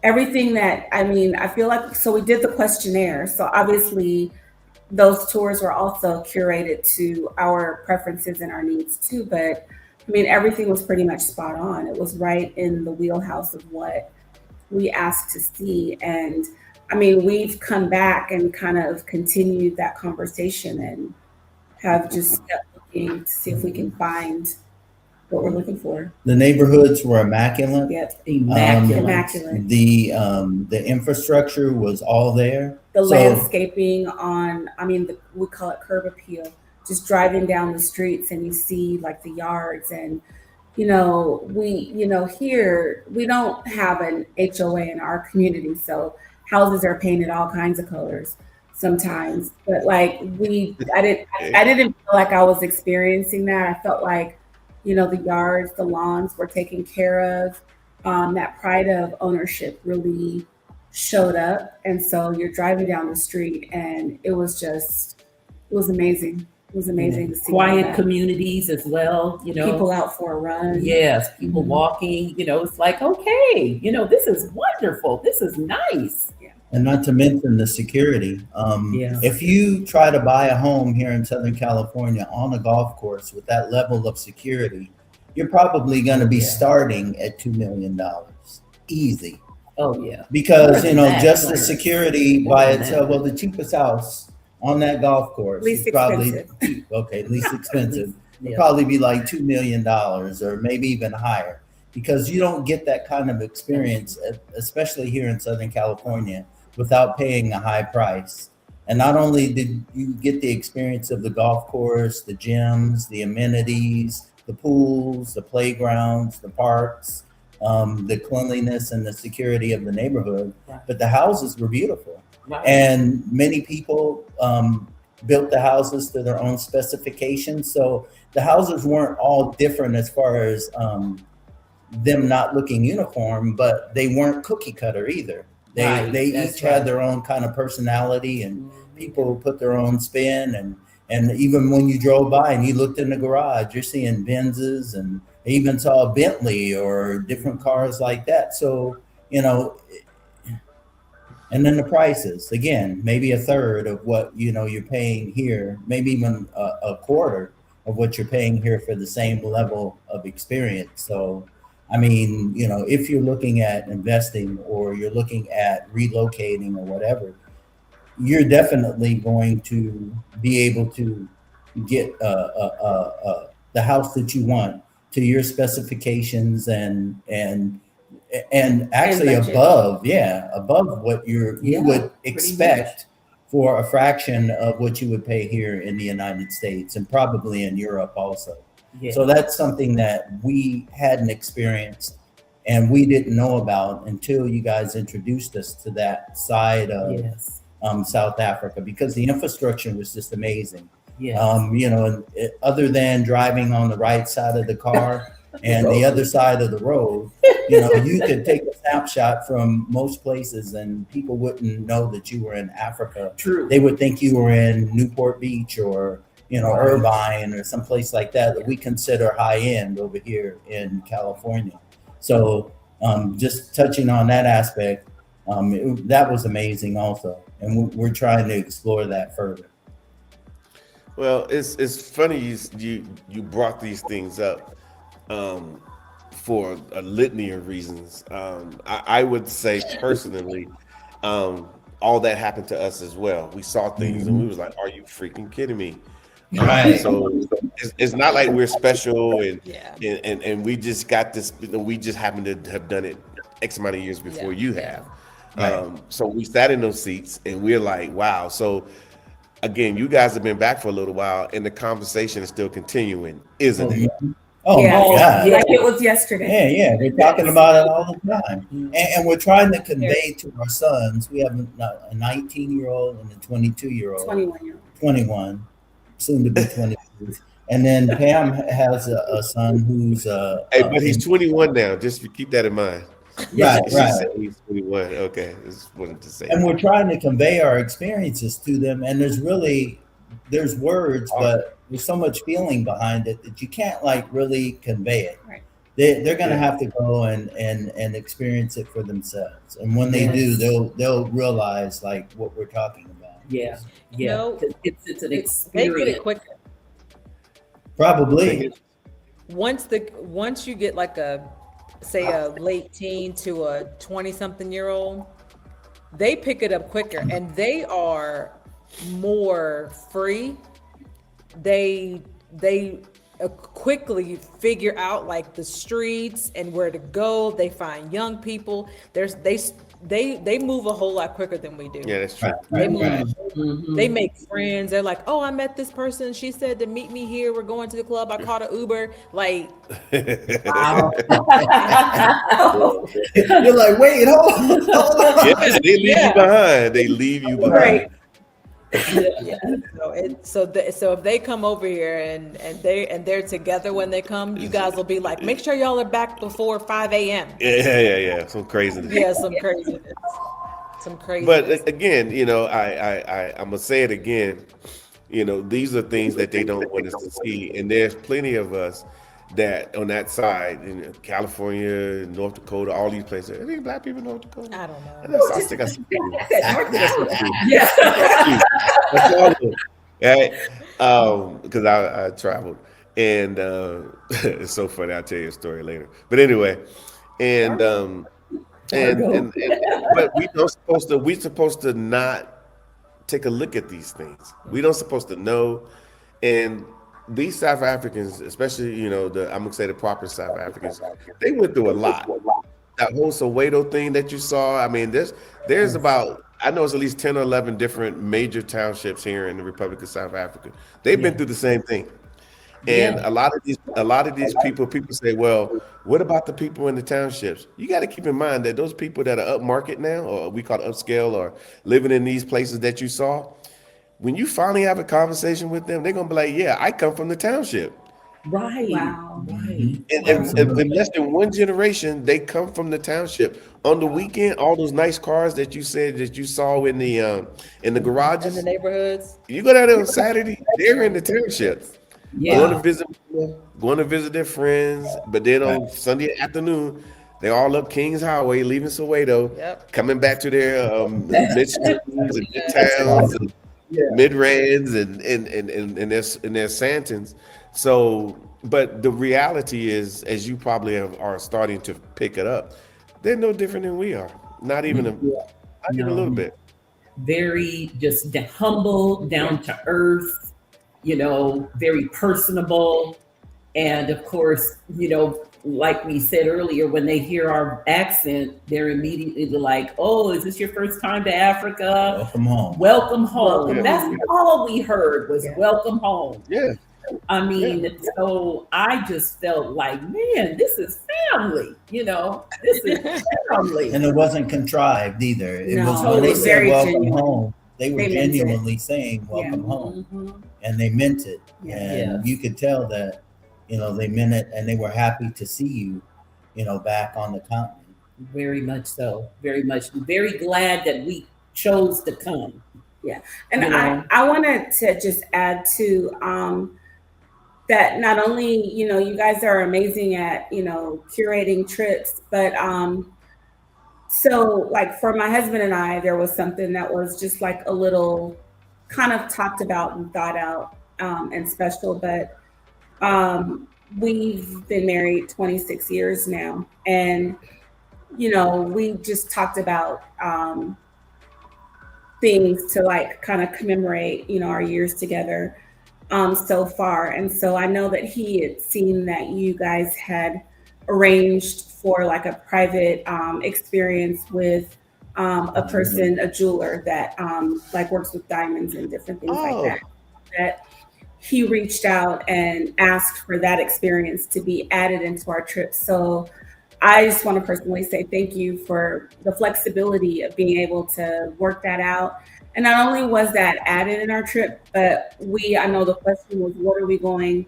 everything that, I mean, I feel like, so we did the questionnaire. So obviously, those tours were also curated to our preferences and our needs too. But I mean, everything was pretty much spot on. It was right in the wheelhouse of what we asked to see. And I mean, we've come back and kind of continued that conversation and have just kept looking to see if we can find what we're looking for.
The neighborhoods were immaculate.
Yep.
Immaculate. The infrastructure was all there.
The landscaping on, I mean, we call it curb appeal. Just driving down the streets and you see like the yards and, you know, here we don't have an HOA in our community, so houses are painted all kinds of colors sometimes. But like I didn't feel like I was experiencing that. I felt like, you know, the yards, the lawns were taken care of. That pride of ownership really showed up. And so you're driving down the street and it was amazing. It was amazing to see
quiet communities as well, you know,
people out for a run.
Yes, people walking, you know, it's like, okay, you know, this is wonderful. This is nice.
And not to mention the security. If you try to buy a home here in Southern California on a golf course with that level of security, you're probably going to be starting at $2 million. Easy.
Oh, yeah.
Because, you know, just the security by itself, well, the cheapest house on that golf course
Least
is probably
expensive.
least expensive. Would probably be like $2 million or maybe even higher, because you don't get that kind of experience, especially here in Southern California, without paying a high price. And not only did you get the experience of the golf course, the gyms, the amenities, the pools, the playgrounds, the parks, the cleanliness and the security of the neighborhood, but the houses were beautiful. And many people built the houses to their own specifications. So the houses weren't all different as far as them not looking uniform, but they weren't cookie cutter either. They each had their own kind of personality, and people put their own spin. And even when you drove by and you looked in the garage, you're seeing Benzes, and I even saw a Bentley or different cars like that. So, you know, and then the prices, again, maybe a third of what, you know, you're paying here, maybe even a quarter of what you're paying here for the same level of experience. So, I mean, you know, if you're looking at investing or you're looking at relocating or whatever, you're definitely going to be able to get the house that you want to your specifications and actually above what you would expect for a fraction of what you would pay here in the United States and probably in Europe also. So that's something that we hadn't experienced and we didn't know about until you guys introduced us to that side of South Africa, because the infrastructure was just amazing. You know, other than driving on the right side of the car and the other side of the road, you know, you could take a snapshot from most places and people wouldn't know that you were in Africa.
True.
They would think you were in Newport Beach or, you know, Irvine or someplace like that we consider high end over here in California. So just touching on that aspect, that was amazing also. And we're trying to explore that further.
Well, it's funny you brought these things up for a litany of reasons. I would say personally, all that happened to us as well. We saw things and we was like, "Are you freaking kidding me?"
Right.
So it's not like we're special and we just got this. We just happen to have done it X amount of years before you have.
Right.
So we sat in those seats and we're like, "Wow!" So again, you guys have been back for a little while, and the conversation is still continuing, isn't it?
Oh
Yeah.
my God.
Like it was yesterday.
Yeah, we're talking about it all the time.
Mhm.
And we're trying to convey to our sons, we have a 19-year-old and a 22-year-old,
21-year-old.
21, soon to be 22. And then Pam has a son who's
Hey, but he's 21 now. Just keep that in mind.
right,
She
right.
said he's 21. Okay, just wanted to say.
And we're trying to convey our experiences to them. And there's words, but there's so much feeling behind it that you can't like really convey it.
Right.
They're going to
Yeah.
have to go and experience it for themselves. And when they do, they'll realize like what we're talking about.
Yeah.
No,
'Cause it's an
they get
experience.
it quicker.
Probably.
Once you get like a late teen to a 20-something-year-old, they pick it up quicker and they are more free. They quickly figure out like the streets and where to go. They find young people. They move a whole lot quicker than we do.
Yeah, that's true.
They move.
Mhm.
They make friends. They're like, oh, I met this person. She said to meet me here. We're going to the club. I caught an Uber. Like,
Wow.
You're like, wait, hold on.
Yeah, they leave you behind. They leave you behind.
Right.
yeah. So if they come over here and they're together when they come, you guys will be like, make sure y'all are back before 5 a.m.
Yeah. Some craziness.
Yeah, some craziness. Some craziness.
But again, I'm gonna say it again. These are things that they don't want us to see, and there's plenty of us that on that side in California, North Dakota, all these places. Are there black people in North Dakota?
I don't know.
I think I see people.
Yeah.
That's all of them, right? Because I traveled, and it's so funny. I'll tell you a story later. But anyway, and but we're supposed to not take a look at these things. We don't supposed to know, and these South Africans, especially I'm gonna say the proper South Africans, they went through a lot. That whole Soweto thing that you saw. I mean, there's about, I know it's at least 10 or 11 different major townships here in the Republic of South Africa. They've been through the same thing. And a lot of these people say, well, what about the people in the townships? You got to keep in mind that those people that are upmarket now, or we call it upscale, or living in these places that you saw, when you finally have a conversation with them, they're gonna be like, yeah, I come from the township.
Right.
Wow.
Right.
And in less than one generation, they come from the township. On the weekend, all those nice cars that you said that you saw in the garages,
in the neighborhoods.
you go down there on Saturday, they're in the township.
Yeah.
Going to visit their friends, but then on Sunday afternoon, they all up Kings Highway, leaving Soweto,
Yep.
coming back to their mid-streets and mid-towns and mid-rands and their Santons. So, but the reality is, as you probably are starting to pick it up, they're no different than we are. Not even a little bit.
Very just humble, down to earth, very personable. And of course, like we said earlier, when they hear our accent, they're immediately like, oh, is this your first time to Africa?
Welcome home.
Welcome home.
Welcome
That's
home.
all we heard was welcome home.
Yeah.
I mean, so I just felt like, man, this is family, this is family.
And it wasn't contrived either. It
No,
was when they
it was
said
very
welcome
genuine.
home, they were
They meant it.
genuinely saying welcome home.
Mhm.
And they meant it.
Yeah.
And
Yes.
you could tell that, they meant it and they were happy to see you, back on the continent.
Very much so. Very much. Very glad that we chose to come.
And
You know?
I wanted to just add to that not only, you guys are amazing at, curating trips, but so like for my husband and I, there was something that was just like a little kind of talked about and thought out and special, but we've been married 26 years now. And, we just talked about things to like kind of commemorate, our years together so far. And so I know that he had seen that you guys had arranged for like a private experience with a person, a jeweler that like works with diamonds and different things like
Oh,
that. That he reached out and asked for that experience to be added into our trip. So I just want to personally say thank you for the flexibility of being able to work that out. And not only was that added in our trip, but I know the question was, what are we going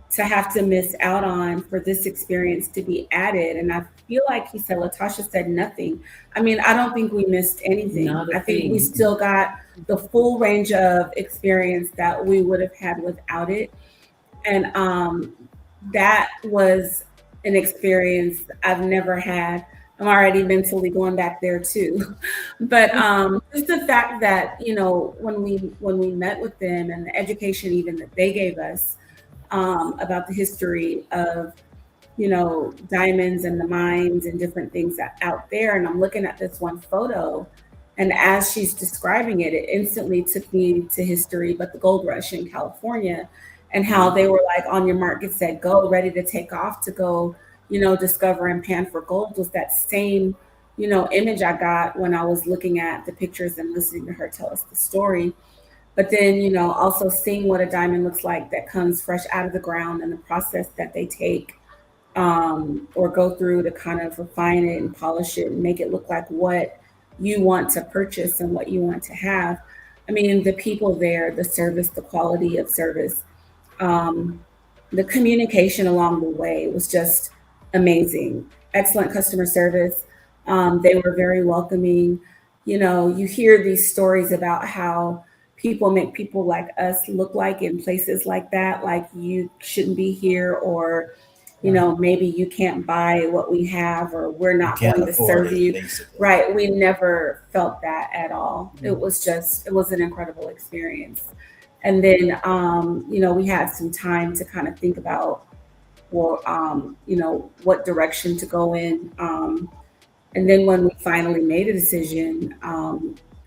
to have to miss out on for this experience to be added? And I feel like he said, Latasha said nothing. I mean, I don't think we missed anything.
Not a
I think we
thing.
still got the full range of experience that we would have had without it. And that was an experience I've never had. I'm already mentally going back there too. But just the fact that, you know, when we met with them and the education even that they gave us about the history of, you know, diamonds and the mines and different things out there. And I'm looking at this one photo, and as she's describing it, it instantly took me to history, but the gold rush in California, and how they were like, on your mark, get set, go, ready to take off to go, you know, discover and pan for gold, was that same, you know, image I got when I was looking at the pictures and listening to her tell us the story. But then, you know, also seeing what a diamond looks like that comes fresh out of the ground and the process that they take or go through to kind of refine it and polish it and make it look like what you want to purchase and what you want to have. I mean, the people there, the service, the quality of service, um, the communication along the way was just amazing. Excellent customer service. They were very welcoming. You know, you hear these stories about how people make people like us look like in places like that, like you shouldn't be here, or, you know, maybe you can't buy what we have, or we're not
Can't
going to
afford
serve
it,
you.
basically.
Right. We never felt that at all. It was an incredible experience. And then, you know, we had some time to kind of think about, well, you know, what direction to go in. And then when we finally made a decision,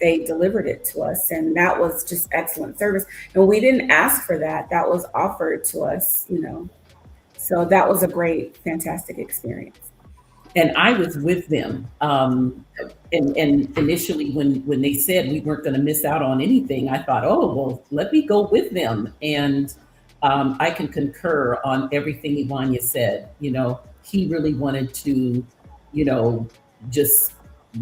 they delivered it to us. And that was just excellent service. And we didn't ask for that. That was offered to us, you know. So that was a great, fantastic experience.
And I was with them. And initially, when they said we weren't going to miss out on anything, I thought, oh, well, let me go with them. And I can concur on everything Ivania said. You know, he really wanted to, you know, just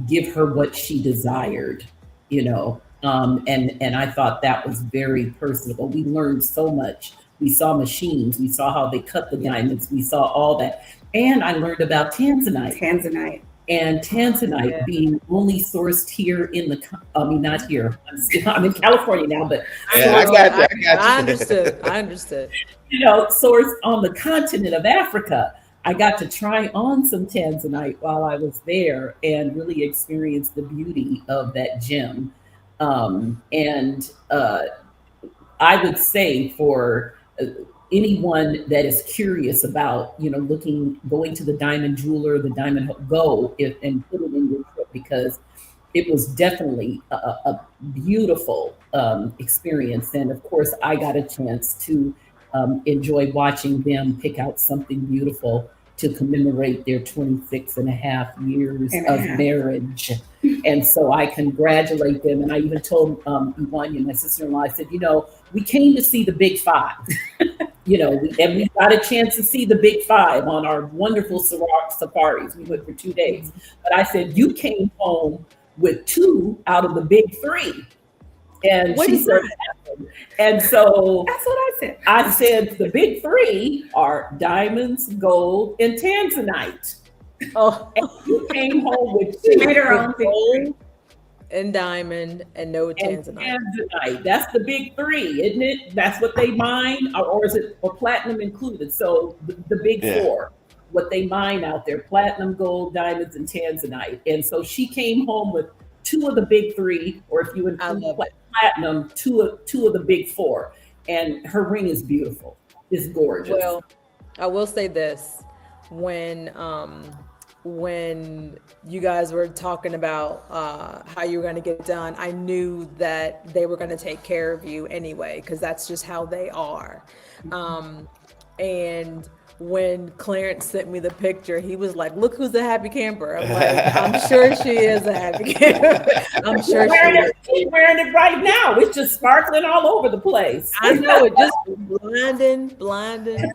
give her what she desired, you know. And I thought that was very personable. We learned so much. We saw machines. We saw how they cut the diamonds. We saw all that. And I learned about Tanzanite.
Tanzanite.
And Tanzanite being only sourced here in the, I mean, not here. I'm in California now, but
yeah, I got you. I got you.
I understood. I understood.
you know, sourced on the continent of Africa. I got to try on some Tanzanite while I was there and really experience the beauty of that gem. And I would say for anyone that is curious about, you know, going to the diamond jeweler, the diamond go and put it in your trip, because it was definitely a beautiful experience. And of course, I got a chance to enjoy watching them pick out something beautiful to commemorate their 26 and a half years of marriage. And so I congratulate them. And I even told Ivania, my sister-in-law, I said, you know, we came to see the big five, you know, and we got a chance to see the big five on our wonderful safaris. We went for 2 days. But I said, you came home with 2 out of the big 3. And
What
she
is
said, and so
That's what I said.
I said the big 3 are diamonds, gold, and Tanzanite.
Oh,
And you came home with
She
2
made her own
with
big
gold
and diamond and no
and
Tanzanite.
Tanzanite. That's the big 3, isn't it? That's what they mine, or is it, or platinum included? So the big
Yeah.
4, what they mine out there: platinum, gold, diamonds, and Tanzanite. And so she came home with 2 of the big 3, or if you include
love it.
platinum, two of the big 4. And her ring is beautiful. It's gorgeous.
Well, I will say this: when you guys were talking about how you were going to get it done, I knew that they were going to take care of you anyway, because that's just how they are. And when Clarence sent me the picture, he was like, "Look who's a happy camper." I'm like, "I'm sure she is a happy camper. I'm sure she is."
She's wearing it right now. It's just sparkling all over the place.
I know it just blinding.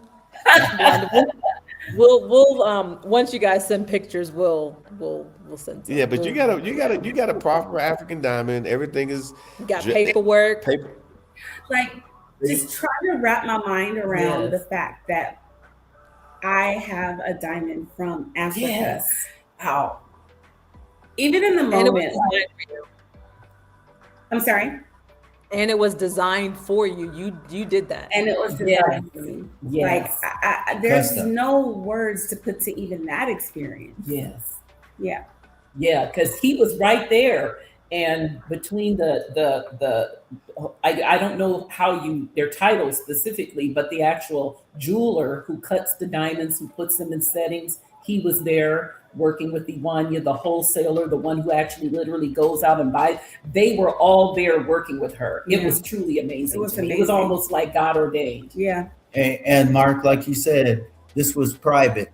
We'll once you guys send pictures, we'll send some.
Yeah, but you got a proper African diamond. Everything is
You got paperwork.
paper.
Like, just trying to wrap my mind around
Yes.
the fact that I have a diamond from Africa.
Yes. How?
Even in the
And it was
moment,
designed for you.
I'm sorry,
And it was designed for you. You did that.
and it was
Yes.
designed for me.
Yes.
Like, there's
Custom.
no words to put to even that experience.
Yes.
Yeah.
Yeah, because he was right there, and between I don't know how their titles specifically, but the actual jeweler who cuts the diamonds, who puts them in settings, he was there working with Iwanya, the wholesaler, the one who actually literally goes out and buys. They were all there working with her. It
Yeah.
was truly amazing.
It was
to me. It was
amazing.
almost like God ordained.
Yeah.
And Mark, like you said, this was private.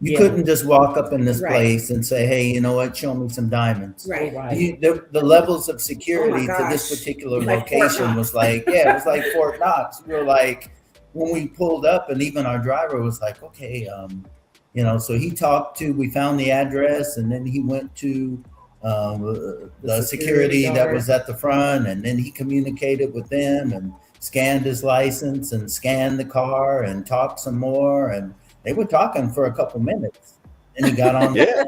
You
Yeah.
couldn't just walk up in this
Right.
place and say, "Hey, you know what? Show me some diamonds."
Right.
Right.
The levels of security
Oh
to
my
this
gosh.
particular
Like Fort
location
Knox.
was like, yeah, it was like Fort Knox. We were like, when we pulled up, and even our driver was like, okay, so we found the address, and then he went to the security that
guard.
was at the front, and then he communicated with them and scanned his license and scanned the car and talked some more, and they were talking for a couple minutes. Then he got on,
Yeah.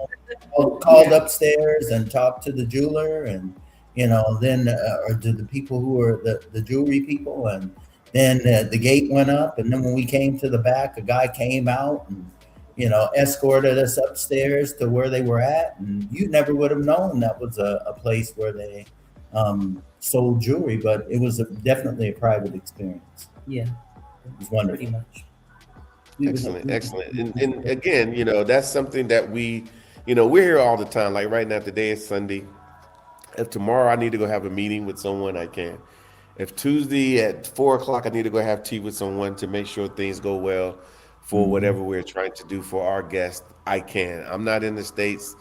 called upstairs and talked to the jeweler, and then or to the people who were the jewelry people, and then the gate went up, and then when we came to the back, a guy came out and escorted us upstairs to where they were at, and you never would have known that was a place where they sold jewelry, but it was definitely a private experience.
Yeah,
It was wonderful.
pretty much.
Excellent. And again, that's something that we're here all the time. Like right now, today is Sunday. If tomorrow I need to go have a meeting with someone, I can. If Tuesday at 4:00 I need to go have tea with someone to make sure things go well for whatever we're trying to do for our guests, I can. I'm not in the States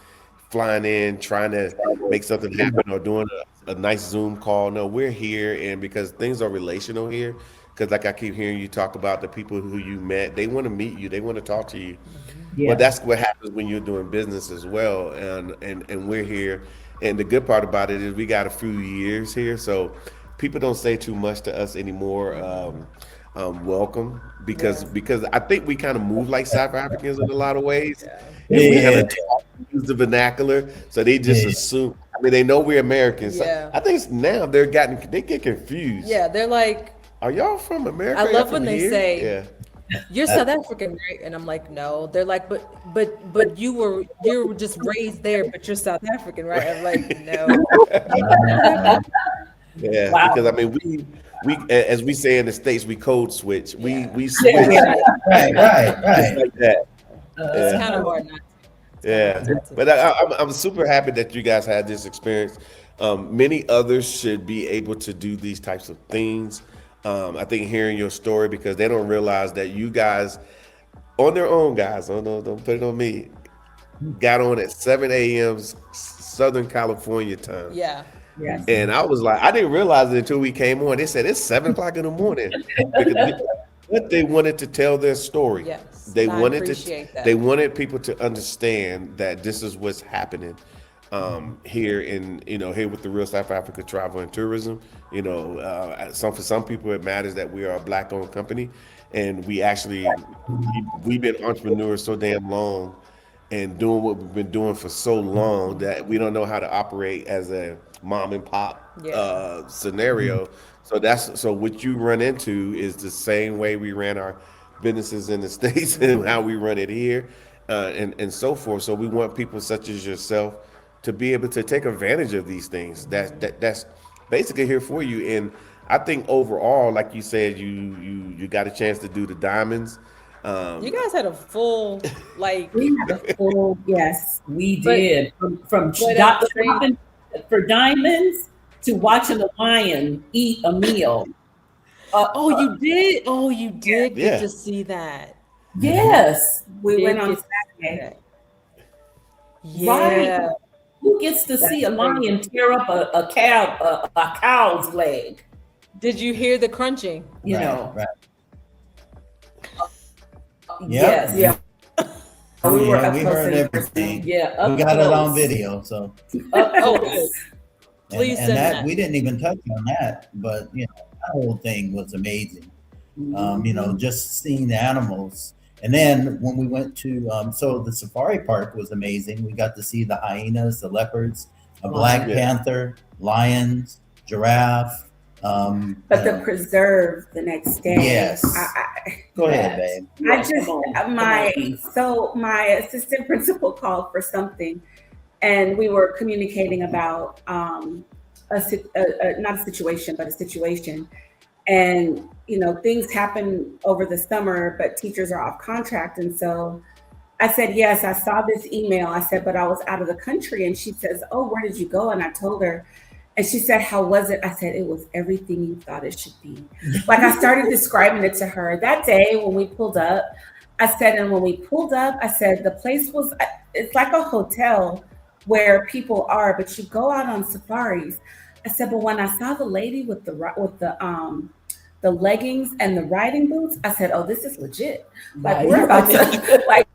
flying in, trying to make something happen or doing a nice Zoom call. No, we're here, and because things are relational here, because like I keep hearing you talk about the people who you met, they want to meet you, they want to talk to you.
Yeah.
Well, that's what happens when you're doing business as well, and we're here. And the good part about it is we got a few years here, so people don't say too much to us anymore. Welcome, because I think we kind of move like South Africans in a lot of ways. And we kind of use the vernacular, so they just assume. I mean, they know we're Americans.
Yeah.
So I think now they get confused.
Yeah, they're like,
Are y'all from America?
I
Y'all
love
from
when they
here?
say,
Yeah.
"You're South African, right?" And I'm like, "No." They're like, "But you were just raised there, but you're South African, right?" I'm like, "No."
Yeah,
Wow.
because I mean, we as we say in the States, we code switch. We switch
Right.
like that.
It's
Yeah.
kind of hard not to.
Yeah, but I'm super happy that you guys had this experience. Many others should be able to do these types of things. I think hearing your story, because they don't realize that you guys, on their own, guys, don't put it on me, got on at 7 a.m. Southern California time.
Yeah.
Yes.
And I was like, I didn't realize it until we came on. They said it's 7 o'clock in the morning. But they wanted to tell their story.
Yes,
They
I
wanted
appreciate that.
they wanted people to understand that this is what's happening here here with the Real South Africa Travel and Tourism. For some people it matters that we are a Black-owned company, and we've been entrepreneurs so damn long and doing what we've been doing for so long that we don't know how to operate as a mom and pop scenario. So what you run into is the same way we ran our businesses in the States and how we run it here, and so forth. So we want people such as yourself to be able to take advantage of these things. That's basically here for you. And I think overall, like you said, you got a chance to do the diamonds.
You guys had a full
We had a full, yes.
We
But-
did from
but at the same-
shopping for diamonds to watching a lion eat a meal.
Oh, you did. Oh, you did
Yeah.
get to see that.
Yes.
We went on
Did
Saturday.
Right.
Yeah.
Who gets to see a
That's
lion tear up a cow's leg?
Did you hear the crunching?
You
Right,
know.
right.
Yes.
Yeah.
Oh,
We were
yeah,
up
we
close
heard
and
everything.
Yeah.
We
Up
got it on
close.
video, so
Up
Oh,
close.
good. Please
and
send
that
that.
we didn't even touch on that, but that whole thing was amazing.
Mhm.
Just seeing the animals. And then when we went to, so the safari park was amazing. We got to see the hyenas, the leopards, a black
Yeah.
panther, lions, giraffe.
But the preserve the next day.
Yes. Go ahead,
Yes.
babe.
I just my
Come
my assistant principal called for something, and we were communicating about not a situation, but a situation. And things happen over the summer, but teachers are off contract, and so I said, yes, I saw this email. I said, but I was out of the country. And she says, oh, where did you go? And I told her, and she said, how was it? I said, it was everything you thought it should be. Like, I started describing it to her that day when we pulled up. I said, and when we pulled up, I said, the place was, it's like a hotel where people are, but you go out on safaris. I said, but when I saw the lady with the leggings and the riding boots, I said, oh, this is legit. Like,
Right.
we're about to, like,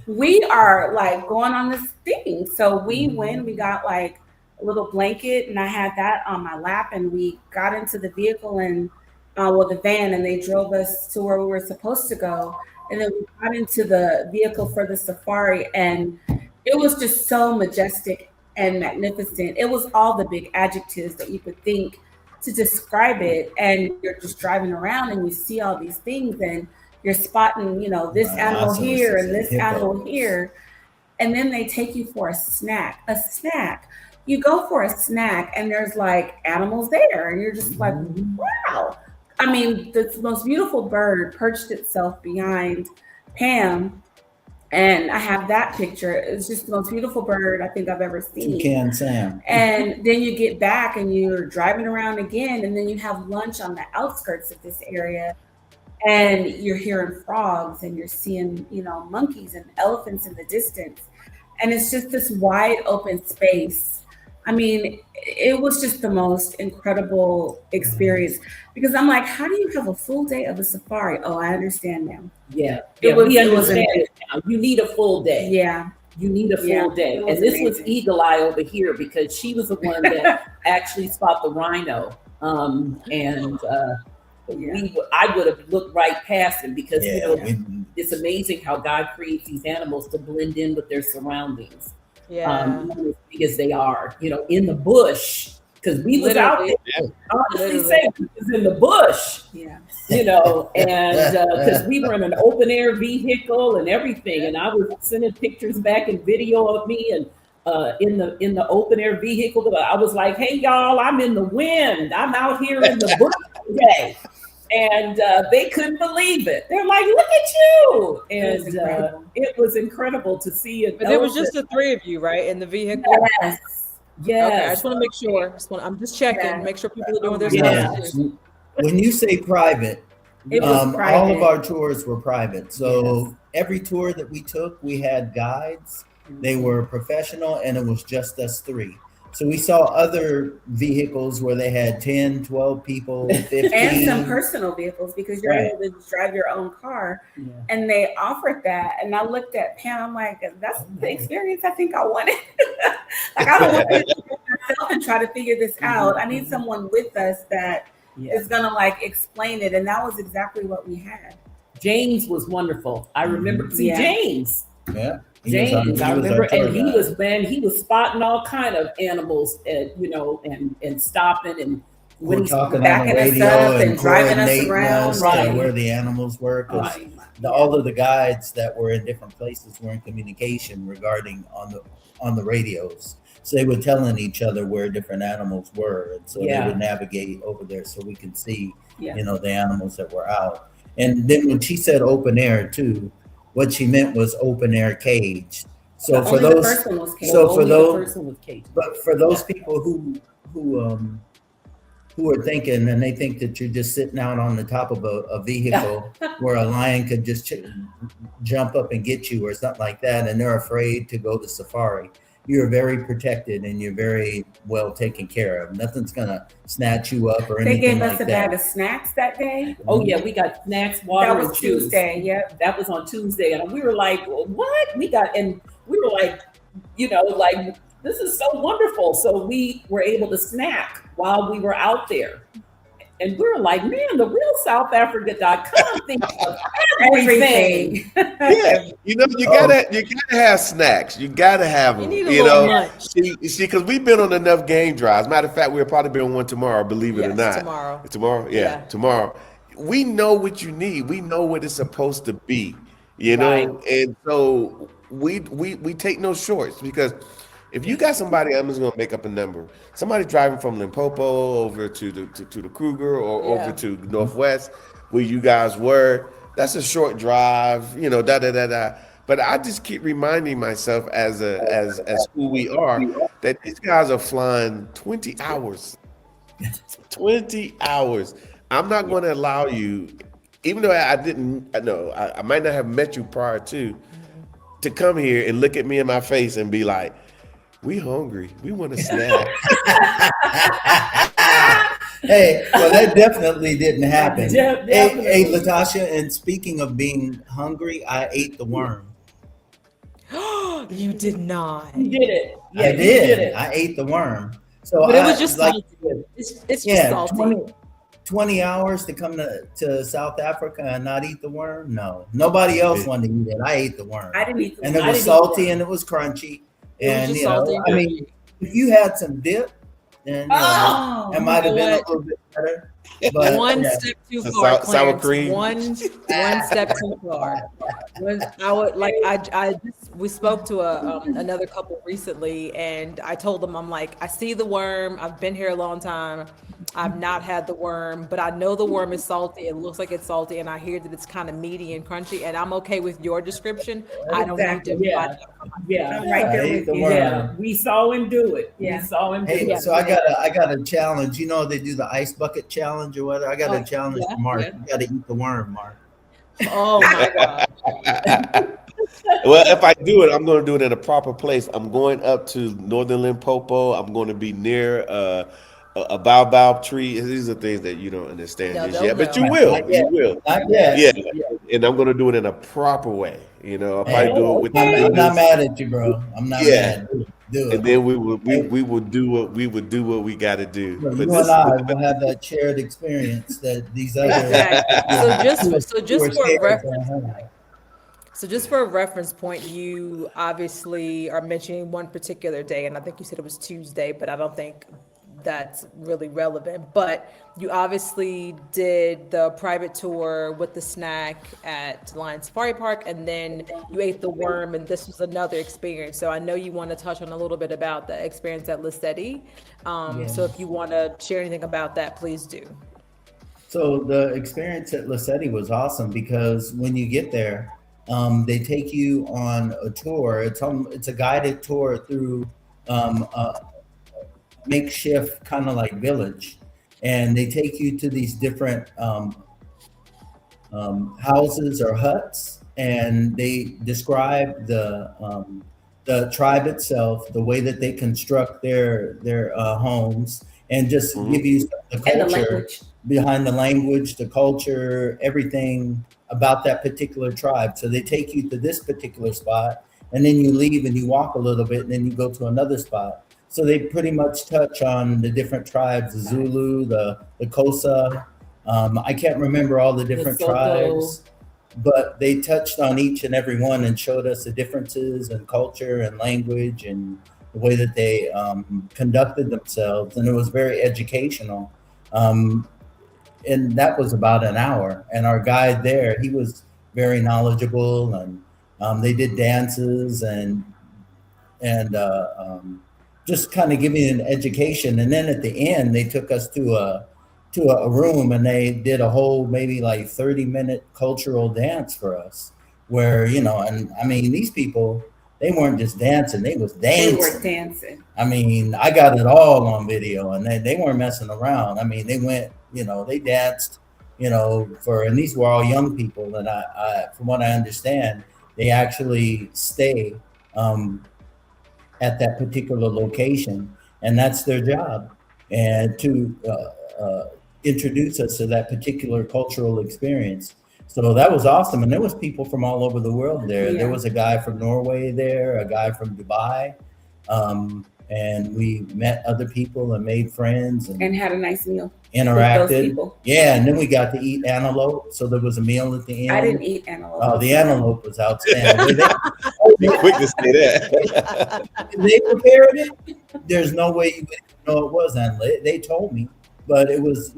we are like going on this thing. So we went, we got like a little blanket, and I had that on my lap, and we got into the vehicle and the van, and they drove us to where we were supposed to go. And then we got into the vehicle for the safari, and it was just so majestic and magnificent. It was all the big adjectives that you could think to describe it. And you're just driving around and you see all these things, and you're spotting, this animal here and this animal here. And then they take you for a snack. A snack. You go for a snack, and there's like animals there, and you're just like, wow. I mean, the most beautiful bird perched itself behind Pam, and I have that picture. It's just the most beautiful bird I think I've ever seen.
Toucan Sam.
And then you get back and you're driving around again, and then you have lunch on the outskirts of this area, and you're hearing frogs, and you're seeing, monkeys and elephants in the distance. And it's just this wide open space. I mean, it was just the most incredible experience, because I'm like, how do you have a full day of a safari? Oh, I understand now.
Yeah.
It was-
we
it was
understand it now. You need a full day.
Yeah.
You need a full
Yeah,
day.
it was
And this was
amazing.
Eagle Eye over here, because she was the one that actually spot the rhino. I would have looked right past him, because it's amazing how God creates these animals to blend in with their surroundings.
Yeah.
Even as big as they are, in the bush, because we was out
Literally.
there. Honestly,
Literally.
say we was in the bush.
Yeah.
And because we were in an open air vehicle and everything, and I was sending pictures back and video of me and in the open air vehicle. But I was like, "Hey y'all, I'm in the wind. I'm out here in the bush today," and they couldn't believe it. They're like, "Look at you!" And it was incredible to see it.
But there was just the three of you, right, in the vehicle?
Yes.
Yes.
Okay, I just want to make sure. I'm just checking,
Yeah.
make sure people are doing their
Yeah.
stuff too.
When you say private,
It was private.
all of our tours were private. So every tour that we took, we had guides. They were professional, and it was just us three. So we saw other vehicles where they had 10, 12 people, 15.
And some personal vehicles, because you're able to drive your own car.
Yeah.
And they offered that. And I looked at Pam, I'm like, that's the experience I think I wanted. Like, I don't want to do it myself and try to figure this out. I need someone with us that is going to like explain it. And that was exactly what we had.
James was wonderful. I remember. See,
Yeah.
James.
Yeah.
James, I remember, and he
guide.
he was spotting all kind of animals, and and stopping, and when
We're
he's
talking on
backing
the
us
radio
up and
and
driving us
coordinating
around.
us
Right.
to where the animals were. 'Cause
Right.
all of the guides that were in different places were in communication regarding on the radios. So they were telling each other where different animals were, and so they would navigate over there so we could see,
Yeah.
the animals that were out. And then when she said open air too, what she meant was open air cage. So for
Only the
those,
first one was caged.
so for
only the
those,
person with cage.
but for those people who who are thinking, and they think that you're just sitting out on the top of a vehicle where a lion could just jump up and get you or something like that, and they're afraid to go to safari. You're very protected and you're very well taken care of. Nothing's gonna snatch you up or
They
anything
gave us
like
a
that.
bag of snacks that day.
Oh yeah, we got snacks, water,
That
and
was
juice.
Tuesday. Yep.
That was on Tuesday, and we were like, "What?" We were like, like this is so wonderful. So we were able to snack while we were out there, and we were like, "Man, the real SouthAfrica.com thinks of everything."
Yeah, you gotta have snacks. You gotta have
You
them.
need a little lunch.
See, because we've been on enough game drives. Matter of fact, we'll probably be on one tomorrow. Believe it or
Yes,
not.
tomorrow.
Tomorrow, yeah,
Yeah.
tomorrow. We know what you need. We know what it's supposed to be. You know,
Right.
and so we take no shorts because if you got somebody, I'm just gonna make up a number. Somebody driving from Limpopo over to the Kruger or
Yeah.
over to Northwest, where you guys were. That's a short drive, da da da da. But I just keep reminding myself as who we are that these guys are flying 20 hours. 20 hours. I'm not going to allow you, even though I might not have met you prior to come here and look at me in my face and be like, we hungry. We want a snack.
Hey, well, that definitely didn't happen.
Definitely.
Hey, Latasha, and speaking of being hungry, I ate the worm.
You did not.
You did it. Yeah,
I
you
did.
it.
I ate the worm. So
But it was just
like,
salty. It's just
yeah,
salty.
20 hours to come to South Africa and not eat the worm? No. Nobody else wanted to eat it. I ate the worm.
I didn't eat the
And it
I
was
didn't eat
salty
the
and it was crunchy.
It was
And,
just salty and
I mean, if you had some dip, then
Oh,
it might have
you know
been a
what?
little bit better. But
One
yeah.
step too
The
far,
sour
Clarence.
cream.
One step too far. We spoke to another couple recently, and I told them, I'm like, I see the worm. I've been here a long time. I've not had the worm, but I know the worm is salty. It looks like it's salty, and I hear that it's kind of meaty and crunchy. And I'm okay with your description. I don't need to.
Yeah.
find out.
Yeah.
I'm right there
I ate
with
the
you.
worm.
Yeah, we saw him do it.
Yeah.
We saw him do
Hey,
it.
so I got a challenge. You know they do the ice bucket challenge or whatever. I got a challenge
yeah,
for Mark.
yeah.
You got to eat the worm, Mark.
Oh my God.
Well, if I do it, I'm going to do it in a proper place. I'm going up to northern Limpopo. I'm going to be near a baobab tree. These are things that you don't understand
No,
just
they'll
yet, but
know.
you will.
Not yet.
You will.
Not yet.
Yeah. And I'm going to do it in a proper way. I'll
Hey,
probably do it with
I'm not mad at you, bro. I'm not
Yeah.
mad. Do it.
and then we will do what we got to do.
You
But
and I will have that shared experience that these other
Exactly. So just
who are
for
scared
reference.
don't have.
So just for a reference point, you obviously are mentioning one particular day, and I think you said it was Tuesday, but I don't think that's really relevant. But you obviously did the private tour with the snack at Lion Safari Park, and then you ate the worm, and this was another experience. So I know you want to touch on a little bit about the experience at Lissetti. So if you want to share anything about that, please do.
So the experience at Lissetti was awesome because when you get there, they take you on a tour. It's a guided tour through a makeshift kind of like village, and they take you to these different houses or huts, and they describe the tribe itself, the way that they construct their homes, and just give you the
And the
culture
language.
behind the language, the culture, everything about that particular tribe. So they take you to this particular spot, and then you leave and you walk a little bit, and then you go to another spot. So they pretty much touch on the different tribes, the Zulu, the Xhosa. I can't remember all the different
Lesotho.
tribes, but they touched on each and every one and showed us the differences in culture and language and the way that they conducted themselves. And it was very educational. And that was about an hour. And our guide there, he was very knowledgeable, and they did dances and just kind of giving an education. And then at the end, they took us to a room, and they did a whole maybe like 30-minute cultural dance for us, where and I mean these people, they weren't just dancing, they was
They
dancing.
were dancing.
I mean, I got it all on video, and they weren't messing around. I mean, they went, they danced, and these were all young people. And from what I understand, they actually stay at that particular location, and that's their job, and to introduce us to that particular cultural experience. So that was awesome, and there was people from all over the world there.
Yeah.
There was a guy from Norway there, a guy from Dubai, and we met other people and made friends
And had a nice meal.
interacted.
With those people.
Yeah, and then we got to eat antelope. So there was a meal at the end.
I didn't eat antelope.
Oh, the antelope was outstanding.
Be quick to say that.
They prepared it. There's no way you would know it was antelope. They told me, but it was,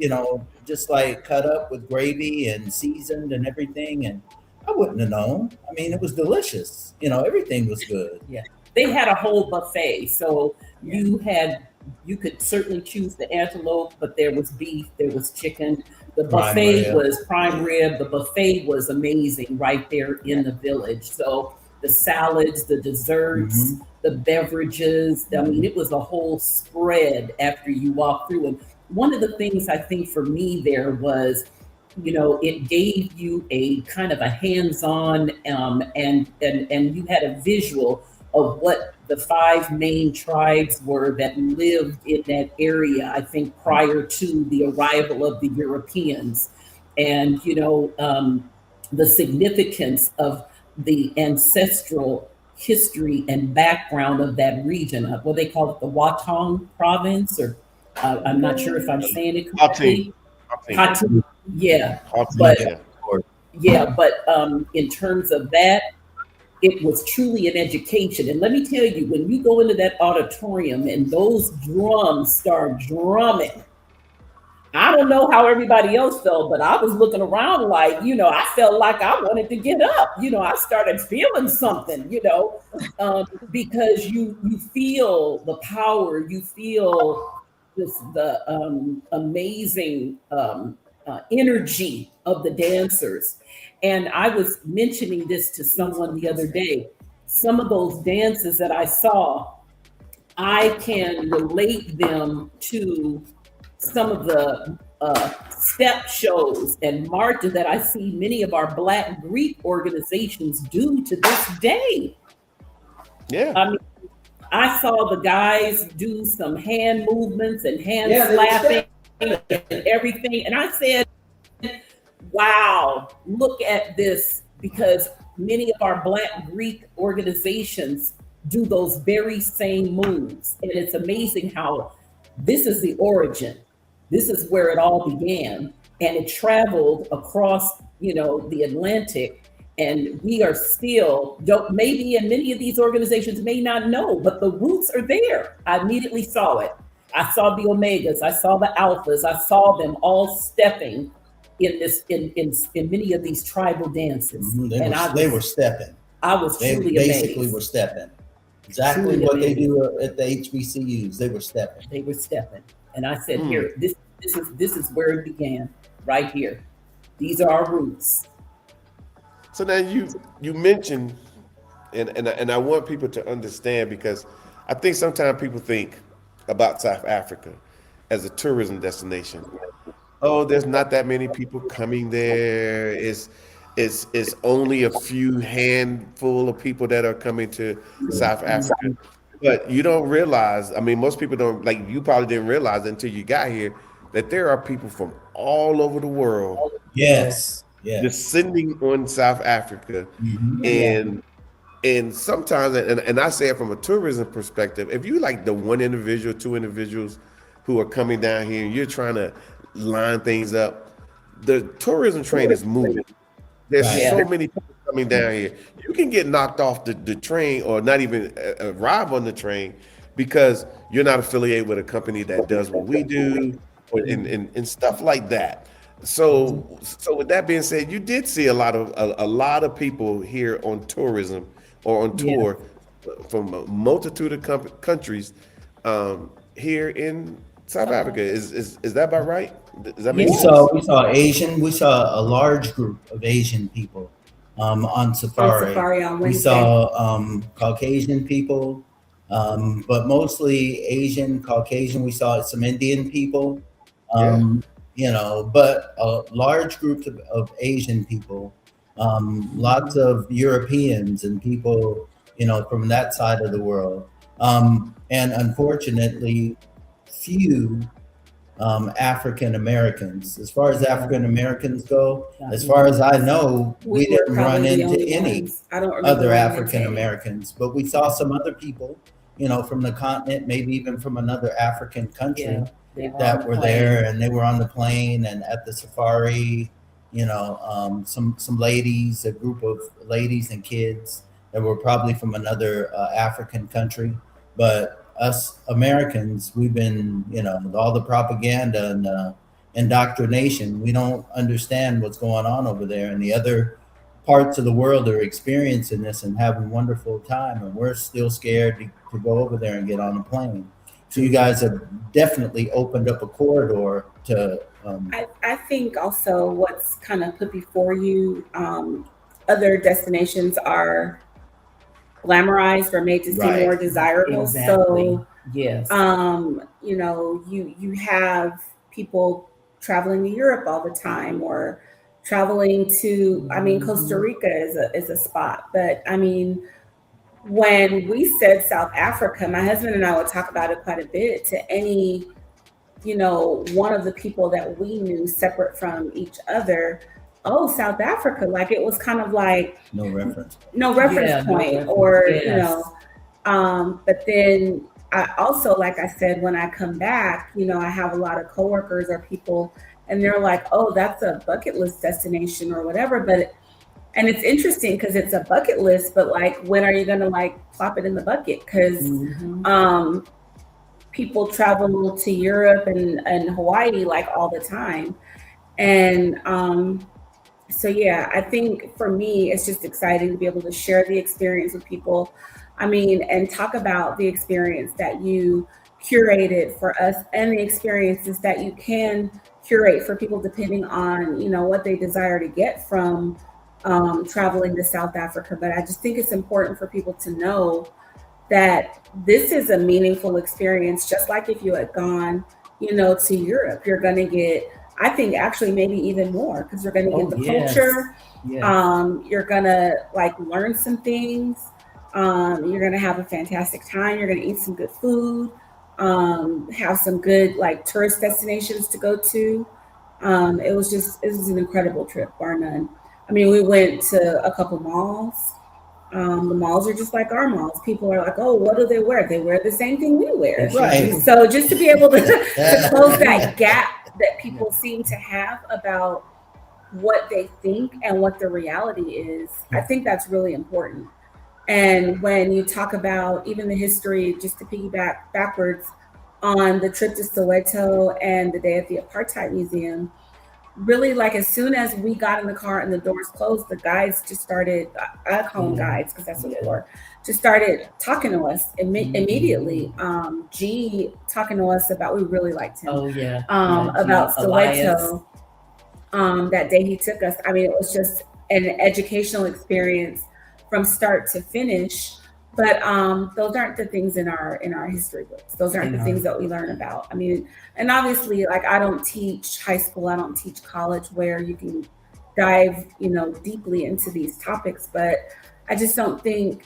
just like cut up with gravy and seasoned and everything. And I wouldn't have known. I mean, it was delicious. Everything was good.
Yeah, they had a whole buffet, so you could certainly choose the antelope, but there was beef, there was chicken. The buffet was prime rib. The buffet was amazing right there in the village. So the salads, the desserts, the beverages. I mean, it was a whole spread after you walk through. And one of the things I think for me there was, it gave you a kind of a hands-on, and you had a visual of what the 5 main tribes were that lived in that area, I think, prior to the arrival of the Europeans. And, the significance of the ancestral history and background of that region, what they call it, the Watong province, or I'm not sure if I'm saying it correctly. Hati, yeah. But in terms of that, it was truly an education. And let me tell you, when you go into that auditorium and those drums start drumming, I don't know how everybody else felt, but I was looking around like, I felt like I wanted to get up. I started feeling something, because you feel the power, you feel the amazing energy of the dancers. And I was mentioning this to someone the other day. Some of those dances that I saw, I can relate them to some of the step shows and marches that I see many of our Black Greek organizations do to this day.
Yeah.
I mean, I saw the guys do some hand movements and hand slapping and everything. And I said, wow, look at this, because many of our Black Greek organizations do those very same moves. And it's amazing how this is the origin. This is where it all began. And it traveled across, the Atlantic. And we are still, maybe, and many of these organizations may not know, but the roots are there. I immediately saw it. I saw the Omegas, I saw the Alphas, I saw them all stepping in many of these tribal dances.
They were stepping.
I was
They
truly
basically
amazed.
were stepping. Exactly
Truly
what
amazed.
they do at the HBCUs. They were stepping.
They were stepping. And I said, here, this is where it began, right here. These are our roots.
So now you mentioned, and I want people to understand, because I think sometimes people think about South Africa as a tourism destination. Oh, there's not that many people coming there. It's only a few handful of people that are coming to South Africa. But you don't realize, I mean, most people don't, like, you probably didn't realize until you got here, that there are people from all over the world
Yes.
descending on South Africa. And sometimes, and I say it from a tourism perspective, if you like the one individual, 2 individuals who are coming down here and you're trying to line things up, the tourism train is moving. There's so many people coming down here. You can get knocked off the train or not even arrive on the train because you're not affiliated with a company that does what we do, and stuff like that. So with that being said, you did see a lot of people here on tourism or on tour from a multitude of countries here in South Africa. Is that about right? Does that make sense?
We saw a large group of Asian people on safari.
On
We
Wednesday.
saw Caucasian people, but mostly Asian, Caucasian. We saw some Indian people,
Yeah.
you know, but a large group of Asian people, lots of Europeans and people, you know, from that side of the world. And unfortunately, few African Americans. As far as African Americans go, as far as I know, we
were
didn't run
probably the
into
only
any
ones. I don't remember
other
running
African
into any.
Americans, but we saw some other people, you know, from the continent, maybe even from another African country
Yeah, they were on
that
the
were
plane.
there, and they were on the plane and at the safari. You know, some ladies, a group of ladies and kids that were probably from another African country, but us Americans, we've been, you know, all the propaganda and indoctrination. We don't understand what's going on over there, and the other parts of the world are experiencing this and having wonderful time, and we're still scared to go over there and get on a plane. So you guys have definitely opened up a corridor to.
I think also what's kind of put before you, other destinations are glamorized or made to seem
Right.
more desirable.
Exactly.
So,
Yes.
you know, you have people traveling to Europe all the time, or traveling to, I mean, Costa Rica is a spot, but I mean, when we said South Africa, my husband and I would talk about it quite a bit to any, you know, one of the people that we knew separate from each other. Oh, South Africa, like it was kind of like
No reference.
no reference
Yeah, no
point,
reference.
or
Yes.
you know, but then I also, like I said, when I come back, you know, I have a lot of coworkers or people, and they're like, oh, that's a bucket list destination or whatever. But and it's interesting because it's a bucket list, but like, when are you gonna like plop it in the bucket? Because
Mhm.
people travel to Europe and Hawaii like all the time. And so yeah, I think for me, it's just exciting to be able to share the experience with people. I mean, and talk about the experience that you curated for us and the experiences that you can curate for people depending on, you know, what they desire to get from traveling to South Africa. But I just think it's important for people to know that this is a meaningful experience, just like if you had gone, you know, to Europe. You're going to get, I think, actually maybe even more, because you're going to get the
Yes.
culture.
Yes.
You're going to like learn some things. You're going to have a fantastic time. You're going to eat some good food, have some good like tourist destinations to go to. It was an incredible trip, bar none. I mean, we went to a couple malls. The malls are just like our malls. People are like, oh, what do they wear? They wear the same thing we wear.
Right.
So just to be able to close that gap that people seem to have about what they think and what the reality is, I think that's really important. And when you talk about even the history, just to piggyback backwards on the trip to Soweto and the day at the Apartheid Museum, really, like as soon as we got in the car and the doors closed, the guides just started, I call them guides because that's what they were, just started talking to us immediately. G talking to us about, we really liked him.
Oh yeah.
About
Elias.
Soweto. That day he took us, I mean, it was just an educational experience from start to finish. But those aren't the things in our history books. Those aren't the things that we learn about. I mean, and obviously, like I don't teach high school, I don't teach college where you can dive, you know, deeply into these topics. But I just don't think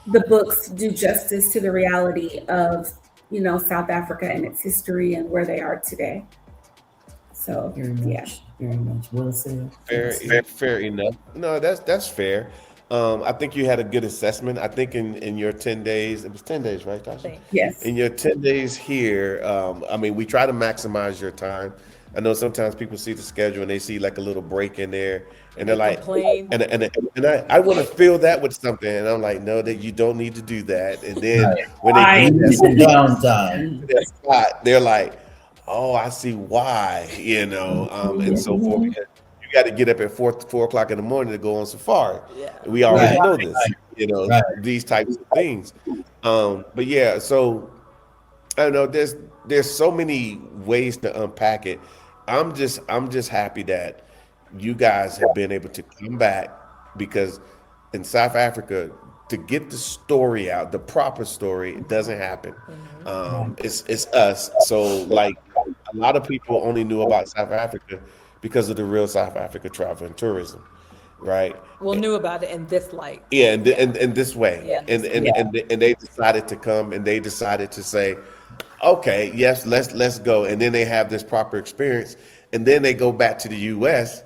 the books do justice to the reality of, you know, South Africa and its history and where they are today. So yeah.
Very much. Well said.
Fair enough. No, that's fair. I think you had a good assessment. I think in your 10 days, it was 10 days, right, Tasha?
Yes.
In your 10 days here, I mean, we try to maximize your time. I know sometimes people see the schedule and they see like a little break in there, and they're like,
Complain.
and I want to fill that with something, and I'm like, no, that you don't need to do that. And then when they
I
get
need some downtime.
that spot, they're like, oh, I see why, you know, and so forth. Because you got to get up at 4 o'clock in the morning to go on safari.
Yeah.
We already
Right.
know this, you know,
Right.
these types of things. But yeah, so I don't know. There's so many ways to unpack it. I'm just happy that you guys have been able to come back, because in South Africa, to get the story out, the proper story, it doesn't happen. It's us. So like a lot of people only knew about South Africa because of the real South Africa travel and tourism, right?
Well, knew about it in this light.
Yeah, and this way,
Yeah,
and they decided to come, and they decided to say, okay, yes, let's go, and then they have this proper experience, and then they go back to the U.S.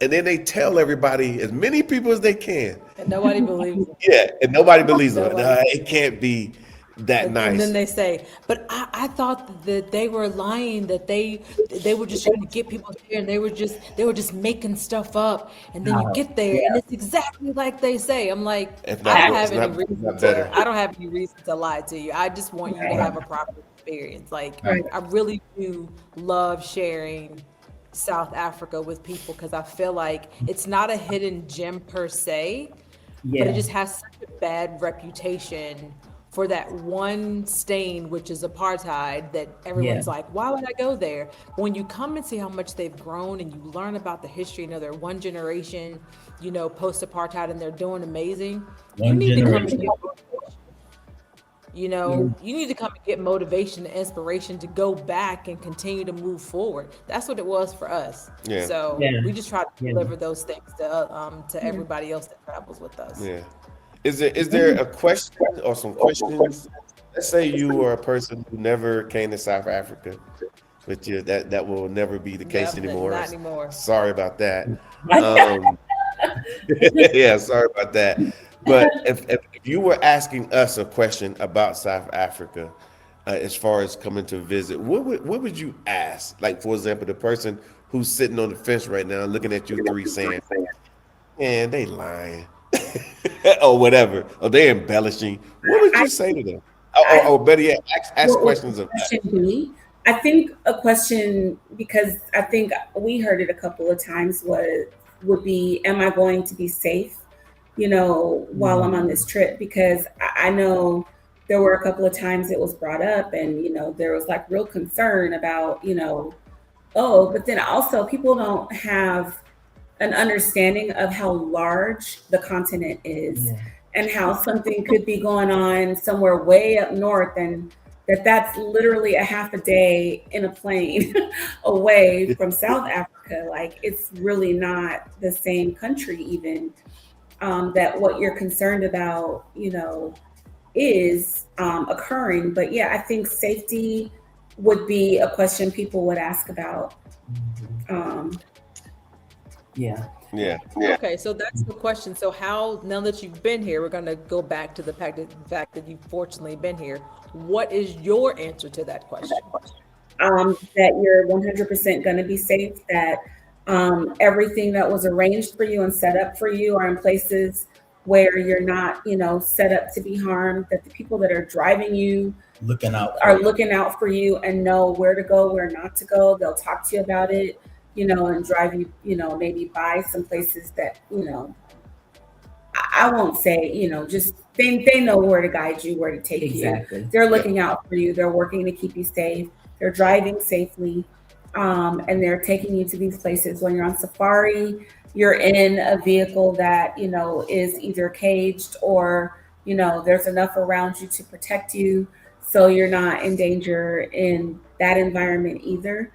and then they tell everybody, as many people as they can.
And nobody believes it.
Yeah, and nobody believes them.
Nobody.
Nah, it can't be that
And
nice.
then they say, but I thought that they were lying, that they were just trying to get people here, and they were just making stuff up. And then you get there, and it's exactly like they say. I'm like,
If
I
not,
don't have
it's
any
not
reason
better.
to. I don't have any reason to lie to you. I just want you to have a proper experience. Like I really do love sharing South Africa with people, because I feel like it's not a hidden gem per se, but it just has such a bad reputation for that one stain, which is apartheid, that everyone's like, why would I go there? But when you come and see how much they've grown, and you learn about the history, they're one generation, post-apartheid, and they're doing amazing, you need to come and get motivation. You need to come and get motivation and inspiration to go back and continue to move forward. That's what it was for us.
Yeah.
So we just try to deliver those things to everybody else that travels with us.
Yeah. Is there a question or some questions? Let's say you were a person who never came to South Africa, but that will never be the case anymore.
Not anymore.
Sorry about that. Yeah, sorry about that. But if you were asking us a question about South Africa, as far as coming to visit, what would you ask? Like, for example, the person who's sitting on the fence right now, looking at you three, saying, "Man, they lying," or whatever, or they embellishing. What would you say to them? Or better yet, ask questions of that.
Question B, I think a question, because I think we heard it a couple of times, would be, am I going to be safe, while I'm on this trip? Because I know there were a couple of times it was brought up, and, there was like real concern about, but then also people don't have an understanding of how large the continent is, and how something could be going on somewhere way up north, and that's literally a half a day in a plane away from South Africa. Like, it's really not the same country even, that what you're concerned about, is occurring. But yeah, I think safety would be a question people would ask about.
Okay, so that's the question. So now that you've been here, we're going to go back to the fact that you've fortunately been here. What is your answer to that question?
That you're 100% going to be safe, that everything that was arranged for you and set up for you are in places where you're not, set up to be harmed, that the people that are driving you
looking out
for you and know where to go, where not to go. They'll talk to you about it, and drive you, maybe by some places that, I won't say, just they know where to guide you, where to take you. They're looking out for you. They're working to keep you safe. They're driving safely. And they're taking you to these places. When you're on safari, you're in a vehicle that, is either caged or, there's enough around you to protect you, so you're not in danger in that environment either.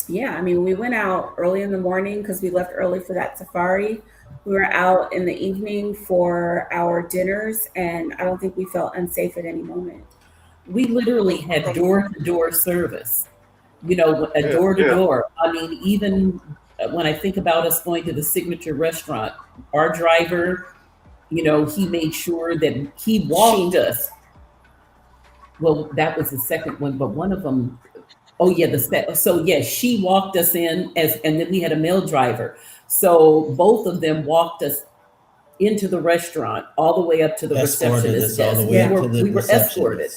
We went out early in the morning because we left early for that safari. We were out in the evening for our dinners, and I don't think we felt unsafe at any moment.
We literally had door-to-door service, a door-to-door. I mean, even when I think about us going to the signature restaurant, our driver, he made sure that he walked us. Well, that was the second one, but one of them, she walked us in, and then we had a male driver. So both of them walked us into the restaurant, all the way up to the receptionist desk. We were escorted.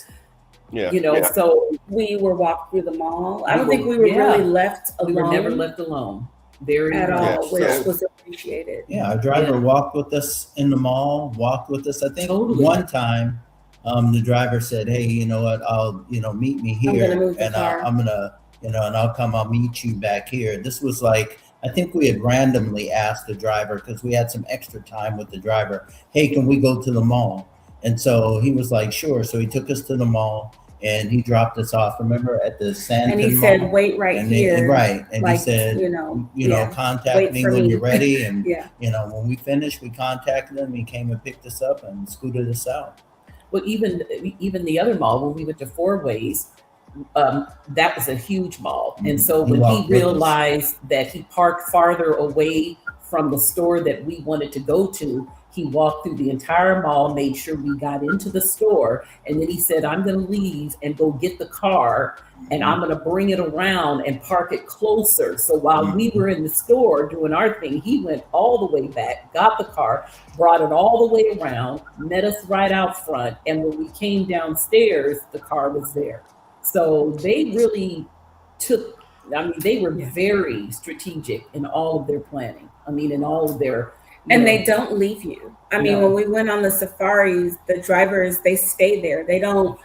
So
we were walked through the mall. I don't think we were really left alone.
We were never left alone.
At all, which was appreciated.
Yeah, our driver walked with us in the mall, walked with us. I think one time, the driver said, "Hey, you know what? I'll, meet me here,
I'm gonna move the car.
I'm gonna, and I'll meet you back here. This was like, I think we had randomly asked the driver because we had some extra time with the driver. Hey, can we go to the mall? And so he was like, sure. So he took us to the mall and he dropped us off. Remember at the Sandton
And he
Mall?
said, "Wait right
And
here."
right. And
like,
he said, contact
wait
me
for
when
me.
you're ready. And,
Yeah.
When we finished, we contacted him. He came and picked us up and scooted us out.
Well, even the other mall when we went to Four Ways, that was a huge mall, and so when he realized that he parked farther away from the store that we wanted to go to, he walked through the entire mall, made sure we got into the store, and then he said, "I'm going to leave and go get the car, and I'm going to bring it around and park it closer." So while we were in the store doing our thing, he went all the way back, got the car, brought it all the way around, met us right out front, and when we came downstairs, the car was there. So they really they were very strategic in all of their planning. In all of their,
and they don't leave you. When we went on the safaris, the drivers, they stay there. They don't,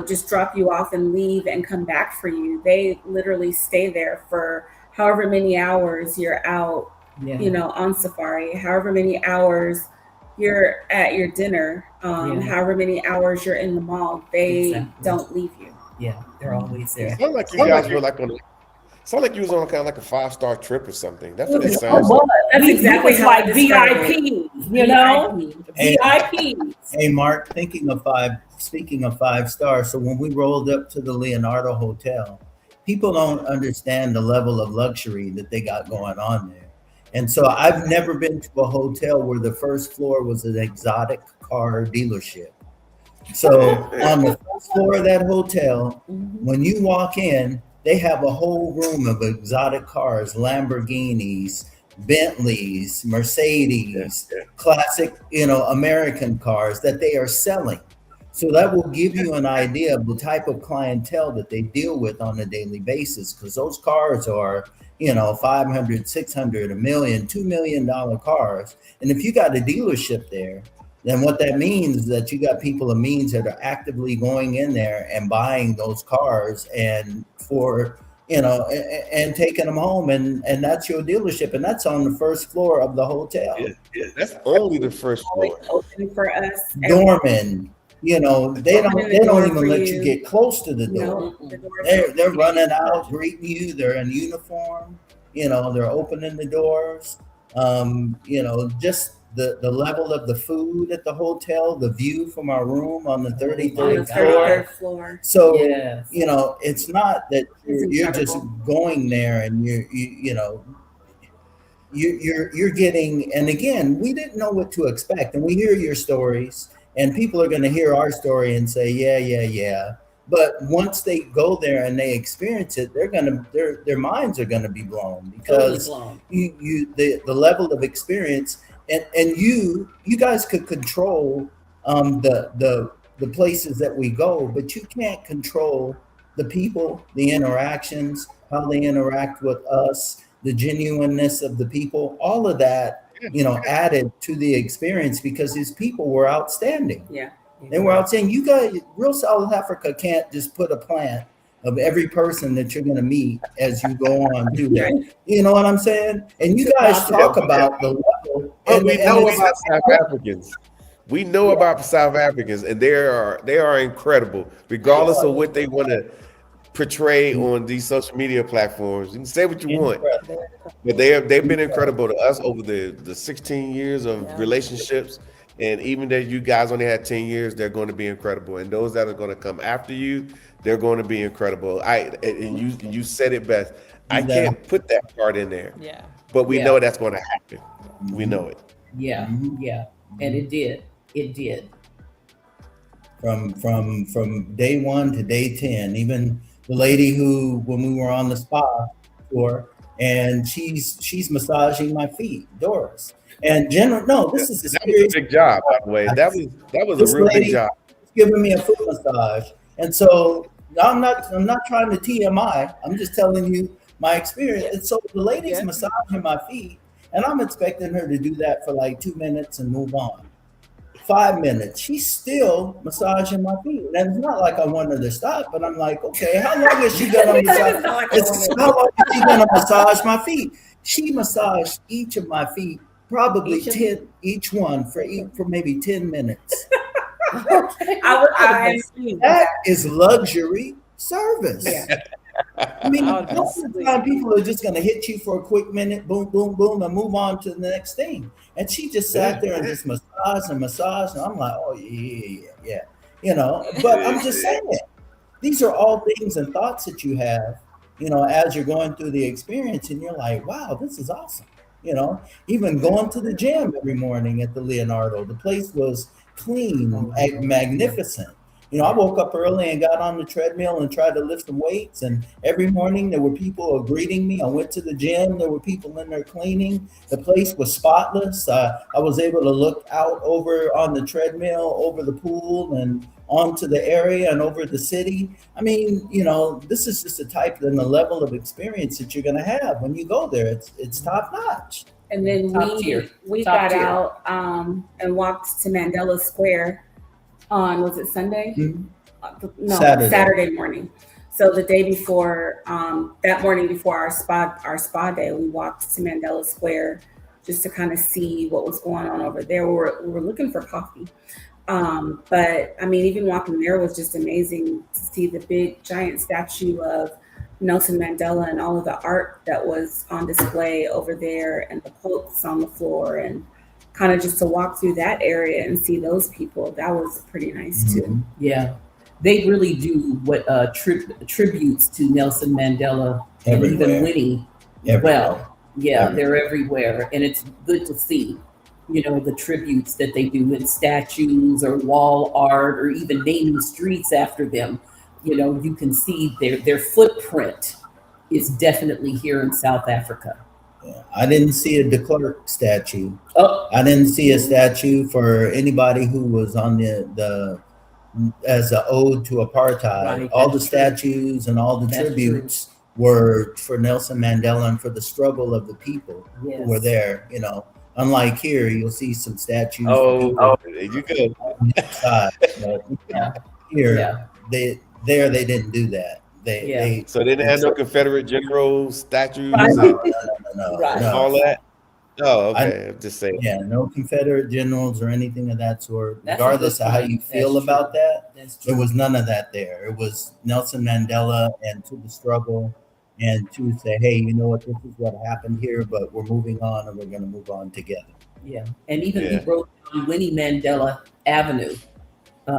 just drop you off and leave and come back for you. They literally stay there for however many hours you're out, on safari, however many hours you're at your dinner, however many hours you're in the mall. They don't leave you.
Yeah, they're always there.
It sounded like you guys were like on. Sound like you was on kind of like a 5-star trip or something. That's what it sounds like.
That's exactly how
like
I described
VIP, VIP.
Hey, Mark, speaking of 5-star, so when we rolled up to the Leonardo Hotel, people don't understand the level of luxury that they got going on there. And so I've never been to a hotel where the first floor was an exotic car dealership. So on the first floor of that hotel, when you walk in, they have a whole room of exotic cars, Lamborghinis, Bentleys, Mercedes, classic, American cars that they are selling. So that will give you an idea of the type of clientele that they deal with on a daily basis, because those cars are, $500, $600, $1 million, $2 million cars. And if you got a dealership there, then what that means is that you got people of means that are actively going in there and buying those cars and and taking them home, and that's your dealership, and that's on the first floor of the hotel.
Yeah, that's only the first floor.
Open for us.
Doorman, they don't even let you get close to the door. They're running out, greeting you. They're in uniform. They're opening the doors. Just the level of the food at the hotel, the view from our room on the 33rd floor. So, it's not that you're just going there and you're getting, and again, we didn't know what to expect. And we hear your stories and people are going to hear our story and say, yeah. But once they go there and they experience it, their minds are going to be blown, because the level of experience. And you guys could control the places that we go, but you can't control the people, the interactions, how they interact with us, the genuineness of the people, all of that, added to the experience, because these people were outstanding.
Yeah.
They were outstanding. You guys, real South Africa can't just put a plant of every person that you're going to meet as you go on through there. You know what I'm saying? And you guys talk about the level.
But we know about South Africans. We know about South Africans, and they are incredible, regardless of what they want to portray on these social media platforms. You can say what you want, but they've been incredible to us over the 16 years of relationships. And even though you guys only had 10 years, they're going to be incredible. And those that are going to come after you, they're going to be incredible. And you said it best. I can't put that part in there.
Yeah.
But we know that's going to happen. We know it.
Yeah. And it did. It did.
From day 1 to day 10, even the lady who, when we were on the spa tour, and she's massaging my feet, Doris. And this is
a big job, by the way. That was a real big job.
Giving me a foot massage, and so I'm not trying to TMI. I'm just telling you my experience. And so the lady's massaging my feet, and I'm expecting her to do that for like 2 minutes and move on. 5 minutes. She's still massaging my feet. And it's not like I want her to stop, but I'm like, okay, how long is she gonna massage? How long is she gonna massage my feet? She massaged each of my feet, probably 10 each one for maybe 10 minutes. That is luxury service.
Yeah.
I mean,
I would
most of the time people are just gonna hit you for a quick minute, boom, boom, boom, and move on to the next thing. And she just sat there and just massaged and massaged, and I'm like, oh yeah. But I'm just saying, these are all things and thoughts that you have, as you're going through the experience, and you're like, wow, this is awesome. Even going to the gym every morning at the Leonardo, the place was clean, magnificent. I woke up early and got on the treadmill and tried to lift some weights. And every morning there were people greeting me. I went to the gym. There were people in there cleaning. The place was spotless. I was able to look out over on the treadmill, over the pool and onto the area and over the city. I mean, this is just the type and the level of experience that you're going to have when you go there. It's top notch.
And then we got out and walked to Mandela Square on, was it Sunday?
Mm-hmm.
No,
Saturday
morning. So the day before, that morning before our spa day, we walked to Mandela Square just to kind of see what was going on over there. We were looking for coffee. But I mean, even walking there was just amazing to see the big giant statue of Nelson Mandela and all of the art that was on display over there and the quotes on the floor, and kind of just to walk through that area and see those people. That was pretty nice too.
Yeah. They really do what tributes to Nelson Mandela and even Winnie. Well, they're everywhere. And it's good to see, the tributes that they do in statues or wall art or even naming streets after them. You can see their footprint is definitely here in South Africa.
Yeah. I didn't see a de Klerk statue.
Oh.
I didn't see a statue for anybody who was on the as an ode to apartheid.
Right,
all the statues and all the tributes were for Nelson Mandela and for the struggle of the people who were there. Unlike here, you'll see some statues.
You good?
Here, they didn't do that.
So they didn't have no Confederate general statues
no,
and all that. Oh, okay. I'm just saying.
Yeah, no Confederate generals or anything of that sort. Regardless of how you feel about that, there was none of that there. It was Nelson Mandela and to the struggle and to say, hey, you know what, this is what happened here, but we're moving on and we're going to move on together.
Yeah, and even he wrote on Winnie Mandela Avenue.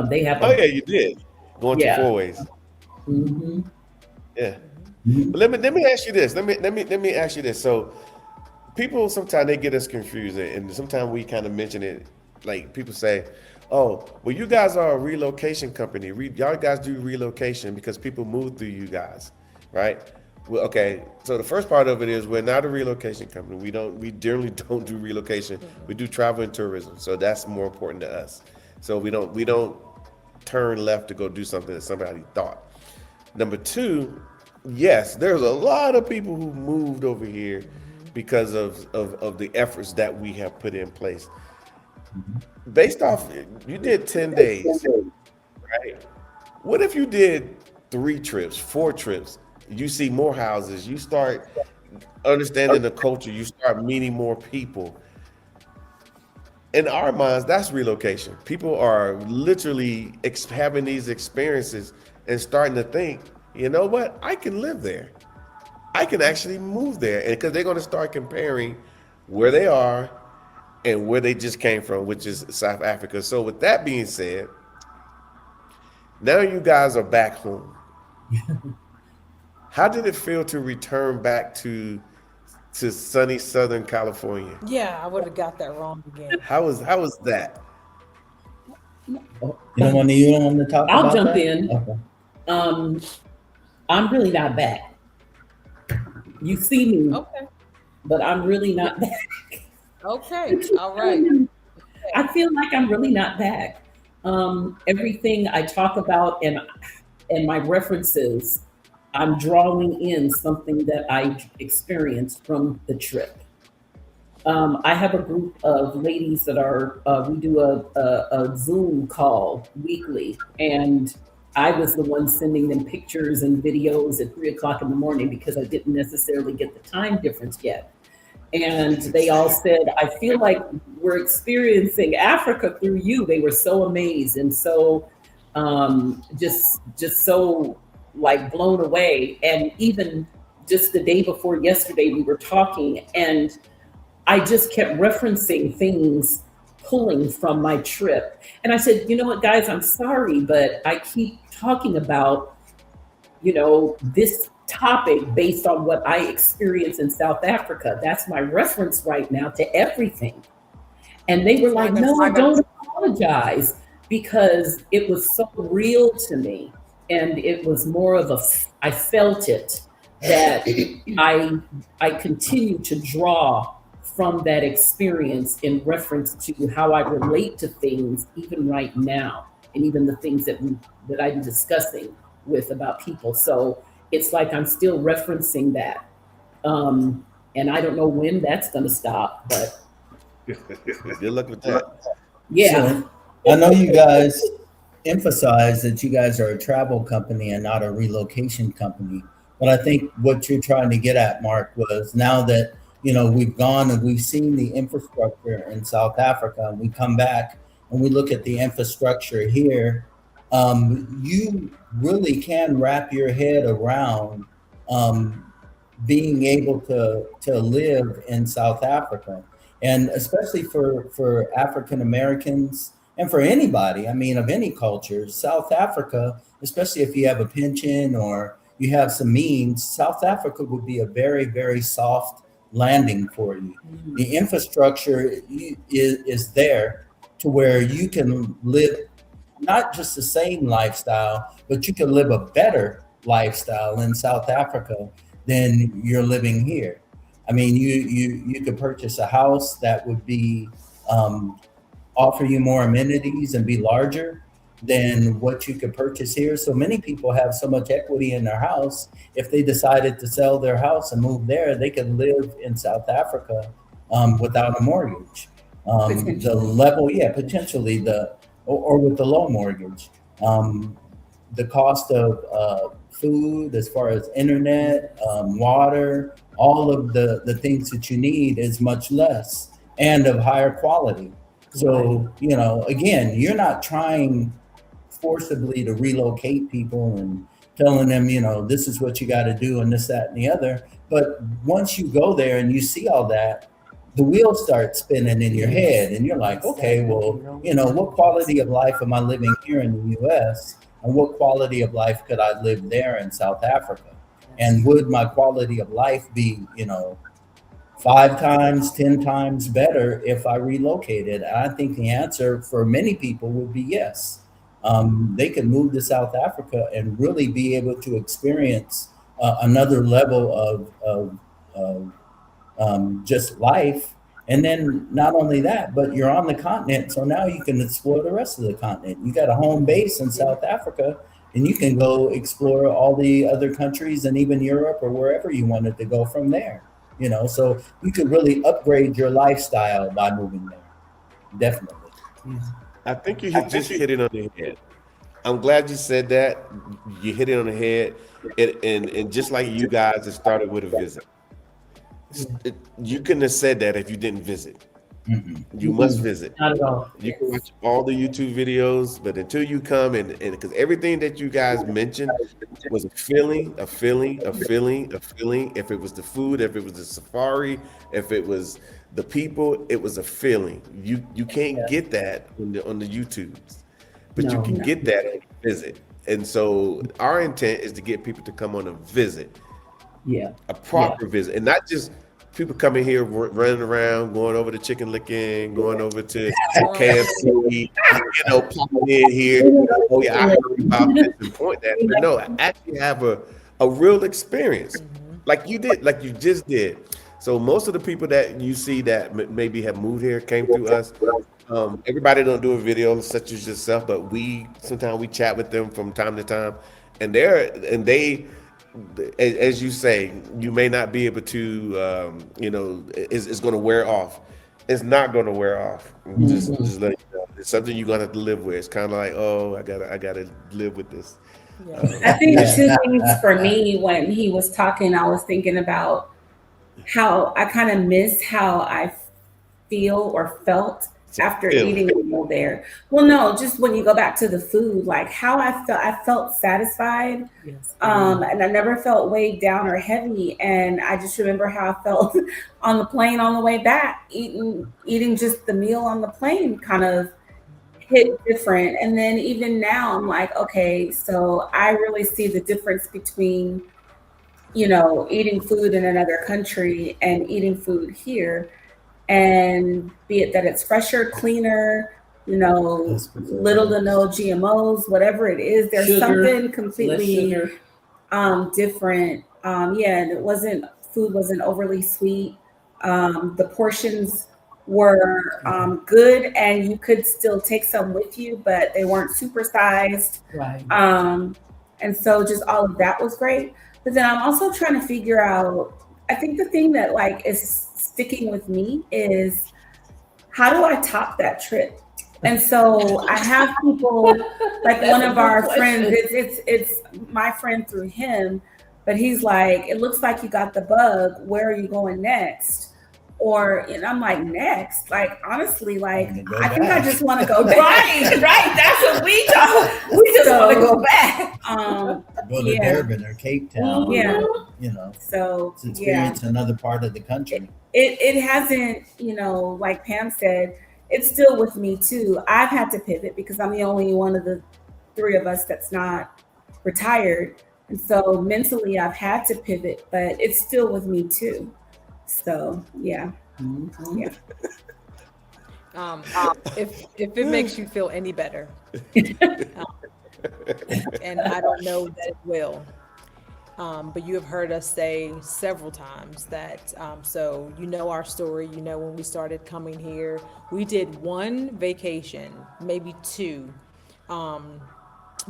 They have.
You did. Going to four ways.
Mm-hmm.
Yeah. But let me ask you this. Let me ask you this. So people sometimes they get us confused, and sometimes we kind of mention it. Like people say, "Oh, well, you guys are a relocation company. Y'all guys do relocation because people move through you guys, right?" Well, okay. So the first part of it is we're not a relocation company. We generally don't do relocation. We do travel and tourism. So that's more important to us. So we don't turn left to go do something that somebody thought. Number two, yes, there's a lot of people who moved over here because of the efforts that we have put in place. Based off, you did 10 days, right? What if you did 3 trips, 4 trips? You see more houses, you start understanding the culture, you start meeting more people. In our minds, that's relocation. People are literally having these experiences and starting to think, you know what, I can live there. I can actually move there. And because they're going to start comparing where they are and where they just came from, which is South Africa. So with that being said, now you guys are back home. How did it feel to return back to sunny Southern California?
Yeah, I would have got that wrong again.
How was that?
You don't want to talk about
I'll jump
that?
in.
Okay.
I'm really not back. You see me,
Okay.
but I'm really not back.
Okay. All right.
I feel like I'm really not back. Everything I talk about and my references, I'm drawing in something that I experienced from the trip. I have a group of ladies that are, we do a Zoom call weekly. And I was the one sending them pictures and videos at 3 o'clock in the morning because I didn't necessarily get the time difference yet. And they all said, I feel like we're experiencing Africa through you. They were so amazed and so just so like blown away. And even just the day before yesterday, we were talking and I just kept referencing things pulling from my trip. And I said, you know what, guys, I'm sorry, but I keep talking about, this topic based on what I experienced in South Africa. That's my reference right now to everything. And they were like, no, don't apologize because it was so real to me. And it was more of I felt it that I continue to draw from that experience in reference to how I relate to things even right now, and even the things that I'm discussing with about people. So it's like I'm still referencing that, and I don't know when that's going to stop, but
Good luck with that.
yeah.
So I know you guys emphasize that you guys are a travel company and not a relocation company. But I think what you're trying to get at, Mark, was now that we've gone and we've seen the infrastructure in South Africa, and we come back and we look at the infrastructure here, you really can wrap your head around being able to live in South Africa, and especially for African Americans and for anybody, I mean, of any culture, South Africa, especially if you have a pension or you have some means, South Africa would be a very, very soft landing for you. The infrastructure is there to where you can live not just the same lifestyle, but you can live a better lifestyle in South Africa than you're living here. I mean, you could purchase a house that would be offer you more amenities and be larger than what you could purchase here. So many people have so much equity in their house. If they decided to sell their house and move there, they could live in South Africa without a mortgage. The level, yeah, potentially or with the low mortgage. The cost of food, as far as internet, water, all of the things that you need is much less and of higher quality. So, again, you're not trying forcibly to relocate people and telling them, this is what you got to do and this, that, and the other. But once you go there and you see all that, the wheels start spinning in your head and you're like, okay, well, what quality of life am I living here in the US? And what quality of life could I live there in South Africa? And would my quality of life be, 5 times, 10 times better if I relocated? And I think the answer for many people would be yes. They could move to South Africa and really be able to experience another level of just life. And then not only that, but you're on the continent. So now you can explore the rest of the continent. You got a home base in South Africa and you can go explore all the other countries and even Europe or wherever you wanted to go from there. So you could really upgrade your lifestyle by moving there. Definitely.
I think you just hit it on the head. I'm glad you said that. You hit it on the head. And just like you guys, it started with a visit. You couldn't have said that if you didn't visit. You must visit.
Not at all.
You can watch all the YouTube videos, but until you come and because everything that you guys mentioned was a feeling, a feeling, a feeling, a feeling. If it was the food, if it was the safari, if it was the people, it was a feeling. You can't get that on the YouTubes, but you can get that on a visit. And so our intent is to get people to come on a visit.
Yeah.
A proper visit, and not just people coming here running around, going over to Chicken Licken, going over to KFC, popping in here. Oh yeah, I heard about this and point that. But no, actually have a real experience, like you did, like you just did. So most of the people that you see that maybe have moved here came through us. Everybody don't do a video such as yourself, but sometimes we chat with them from time to time, and they as you say, you may not be able to, it's going to wear off. It's not going to wear off. Just let you know. It's something you're going to have to live with. It's kind of like, oh, I gotta live with this.
Yeah.
I think
Yeah.
two things for me when he was talking, I was thinking about how I kind of miss how I feel or felt after
Feeling.
eating a meal there. Well, no, just when you go back to the food, like how I felt satisfied,
Yes.
and I never felt weighed down or heavy. And I just remember how I felt on the plane on the way back, eating just the meal on the plane, kind of hit different. And then even now, I'm like, okay, so I really see the difference between eating food in another country and eating food here, and be it that it's fresher, cleaner,
That's for
little to no GMOs, whatever it is, there's
Sugar,
something
less
completely
sugar.
different. Yeah, and food wasn't overly sweet. The portions were good, and you could still take some with you, but they weren't supersized.
Right.
And so just all of that was great. But then I'm also trying to figure out, I think the thing that like is sticking with me is how do I top that trip? And so I have people like
That's
one
a
of
good
our
question.
friends, it's my friend through him, but he's like, it looks like you got the bug. Where are you going next? Or and I'm like, next? Like honestly, like
Wanna go
I think I
back.
just want to go back.
Right. That's what we do. We just want to go back.
Go to
Yeah.
Durban or Cape Town.
Yeah. So
To
yeah.
experience another part of the country.
It hasn't, like Pam said, it's still with me too. I've had to pivot because I'm the only one of the three of us that's not retired. And so mentally I've had to pivot, but it's still with me too. So yeah.
Mhm.
Yeah.
If it makes you feel any better, um, and I don't know that it will. But you have heard us say several times that, so you know our story, when we started coming here, we did one vacation, maybe two,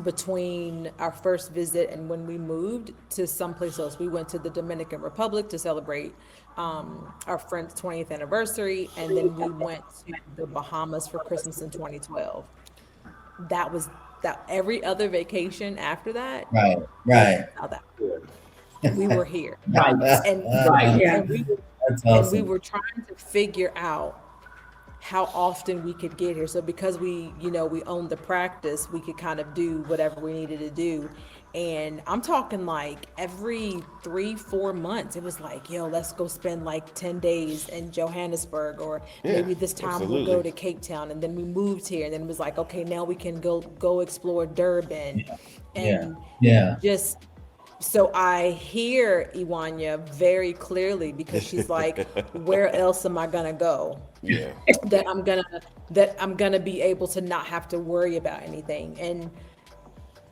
between our first visit and when we moved to someplace else. We went to the Dominican Republic to celebrate our friend's 20th anniversary, and then we went to the Bahamas for Christmas in 2012. That was that. Every other vacation after that,
Right.
how that we were here,
Right.
and
Right.
Yeah.
and we
That's
and we
awesome.
were trying to figure out how often we could get here. So because we owned the practice, we could kind of do whatever we needed to do. And I'm talking like every 3-4 months, it was like, yo, let's go spend like 10 days in Johannesburg, or
Yeah,
maybe this time we'll go
absolutely.
to Cape Town. And then we moved here, and then it was like, okay, now we can go explore Durban.
Yeah.
And
Yeah.
just so I hear Iwanya very clearly, because she's like, where else am I gonna go
Yeah.
that I'm gonna be able to not have to worry about anything? And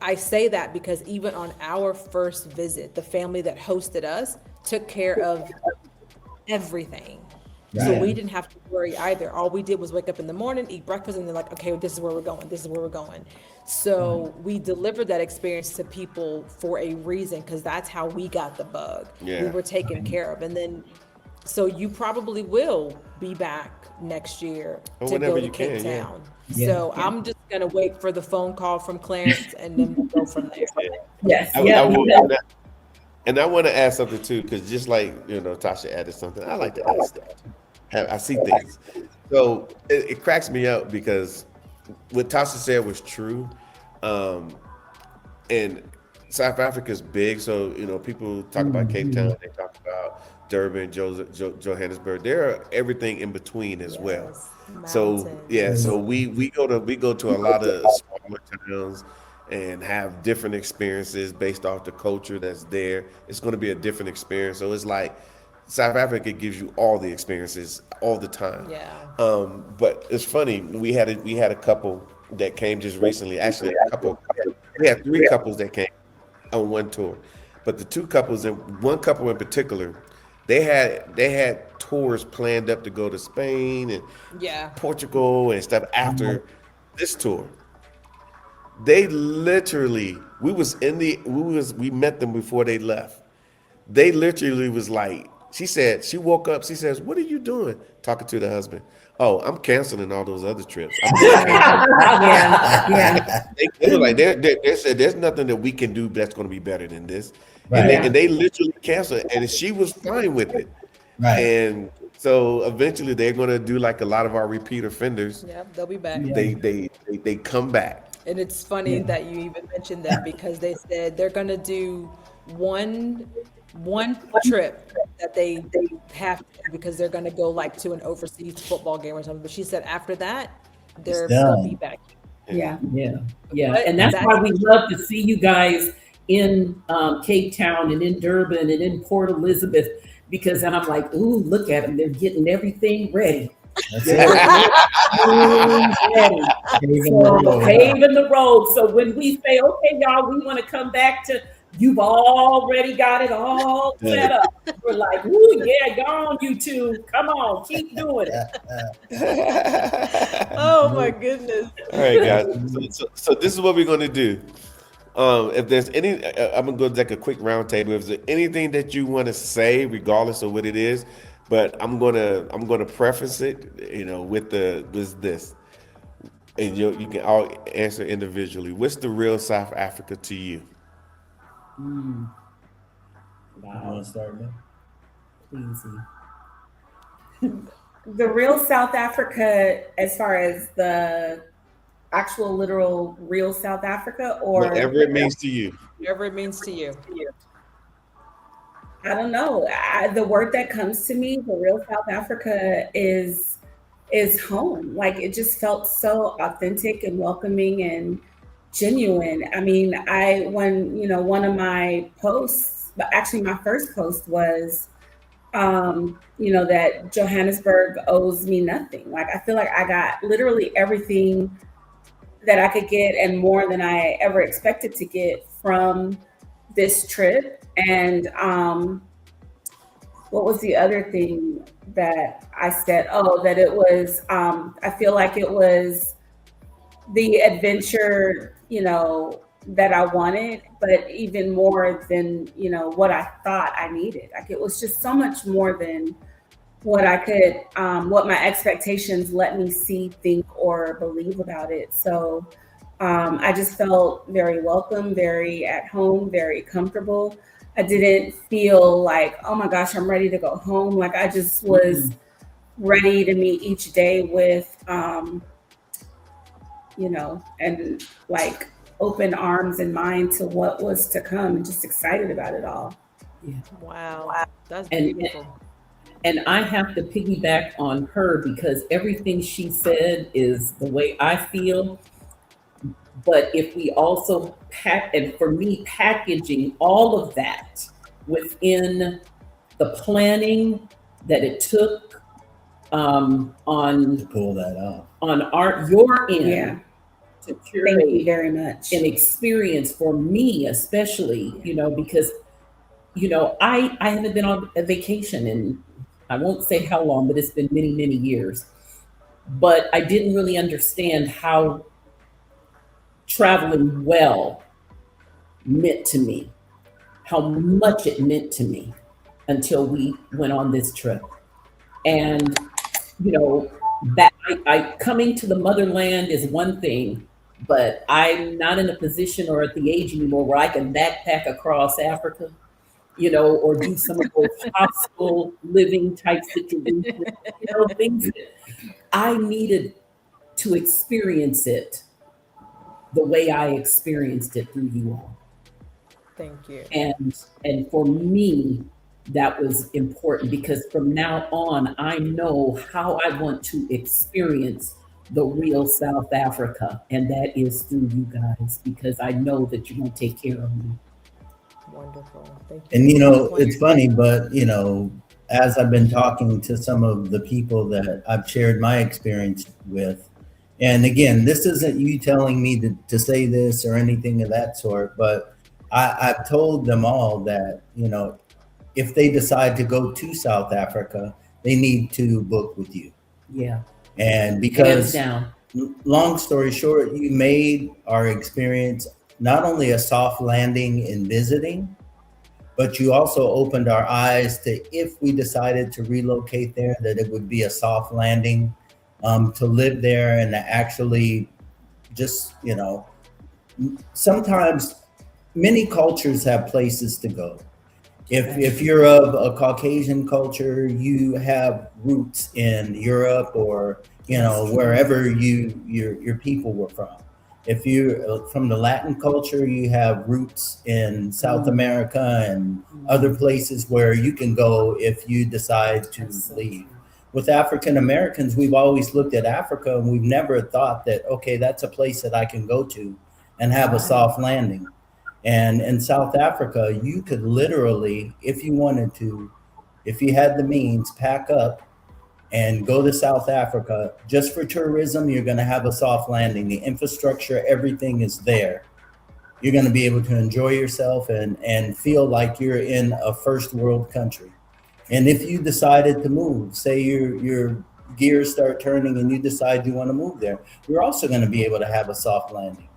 I say that because even on our first visit, the family that hosted us took care of everything. So
Right.
we didn't have to worry either. All we did was wake up in the morning, eat breakfast, and they're like, okay, this is where we're going. This is where we're going. So we delivered that experience to people for a reason, because that's how we got the bug. We
Yeah.
were taken care of. And then, so you probably will be back next year
Or
to
whenever
go to
you
Cape
can, yeah.
Town.
Yeah.
So I'm just gonna wait for the phone call from Clarence, and then we'll go from there.
Yes.
I
Yeah.
will, and I want to add something too, because just like Tasha added something, I like to add stuff. I see things, so it cracks me up because what Tasha said was true, and South Africa's big. So people talk about Cape Town, they talk about Durban, Johannesburg. There are everything in between as well.
Yes,
So
mountains.
yeah, so we go to a lot of smaller towns and have different experiences based off the culture that's there. It's going to be a different experience. So it's like South Africa gives you all the experiences all the time.
Yeah.
But it's funny. We had a couple that came just recently. Actually, a couple. We had three couples that came on one tour, but the two couples and one couple in particular, they had tours planned up to go to Spain and
Yeah.
Portugal and stuff after this tour. They literally we met them before they left. They literally was like, she woke up, she says, "What are you doing?" Talking to the husband. "Oh, I'm canceling all those other trips. I'm just canceling."
Yeah.
They were like, they said, "There's nothing that we can do that's going to be better than this," and
Right.
they literally canceled, and she was fine with it.
Right.
And so eventually they're going to do like a lot of our repeat offenders.
Yeah, they'll be back.
Yeah.
They come back.
And it's funny
Yeah.
that you even mentioned that because they said they're gonna do one trip that they have to because they're gonna go like to an overseas football game or something. But she said after that, they'll be back.
Yeah.
Yeah,
But
and that's
that's-
why we love to see you guys in Cape Town and in Durban and in Port Elizabeth, because then I'm like, ooh, look at them, they're getting everything ready.
That's
They're
it.
ready.
Paving the
So
road.
paving the road. So when we say, okay, y'all, we want to come back to, you've already got it all set up. We're like, ooh, yeah, go on, you two. Come on, keep doing it.
Oh my goodness.
All right, guys. So this is what we're going to do. If there's any, I'm gonna go like a quick round table. If there's anything that you want to say, regardless of what it is, but I'm gonna preface it, with this, and you can all answer individually. What's the real South Africa to you?
You
Wow,
want to start, man?
easy.
The real South Africa, as far as the actual literal real South Africa, or
Whatever it means to you.
Whatever it means to you.
I don't know. The word that comes to me, the real South Africa is home. Like it just felt so authentic and welcoming and genuine. I mean, one of my posts, but actually my first post was, that Johannesburg owes me nothing. Like I feel like I got literally everything that I could get and more than I ever expected to get from this trip. And what was the other thing that I said? Oh, that it was, I feel like it was the adventure, that I wanted, but even more than, what I thought I needed. Like it was just so much more than what I could, what my expectations let me see, think, or believe about it. So I just felt very welcome, very at home, very comfortable. I didn't feel like, oh my gosh, I'm ready to go home. Like I just was ready to meet each day with, and like open arms and mind to what was to come and just excited about it all.
Wow. That's
And-
beautiful.
And I have to piggyback on her because everything she said is the way I feel. But if we also and for me, packaging all of that within the planning that it took on
To pull that off.
your end
Yeah.
to
Thank you
curate
very much.
an experience for me, especially, because, I haven't been on a vacation in, I won't say how long, but it's been many, many years. But I didn't really understand how traveling well meant to me, how much it meant to me until we went on this trip. And, that I coming to the motherland is one thing, but I'm not in a position or at the age anymore where I can backpack across Africa, or do some of those hostile living type situations, things that I needed to experience it the way I experienced it through you all.
Thank you.
And for me, that was important because from now on, I know how I want to experience the real South Africa. And that is through you guys, because I know that you're going to take care of me.
Wonderful. Thank you.
And it's funny, but as I've been talking to some of the people that I've shared my experience with, and again, this isn't you telling me to say this or anything of that sort, but I've told them all that, if they decide to go to South Africa, they need to book with you.
Yeah.
And
Hands
because
down.
long story short, you made our experience not only a soft landing in visiting, but you also opened our eyes to, if we decided to relocate there, that it would be a soft landing, to live there and to actually just, sometimes many cultures have places to go. If you're of a Caucasian culture, you have roots in Europe or wherever your people were from. If you're from the Latin culture, you have roots in South America and other places where you can go if you decide to leave. With African Americans, we've always looked at Africa and we've never thought that, okay, that's a place that I can go to and have a soft landing. And in South Africa, you could literally, if you wanted to, if you had the means, pack up and go to South Africa just for tourism. You're going to have a soft landing. The infrastructure, everything is there. You're going to be able to enjoy yourself and feel like you're in a first world country. And if you decided to move, say your gears start turning and you decide you want to move there, you're also going to be able to have a soft landing.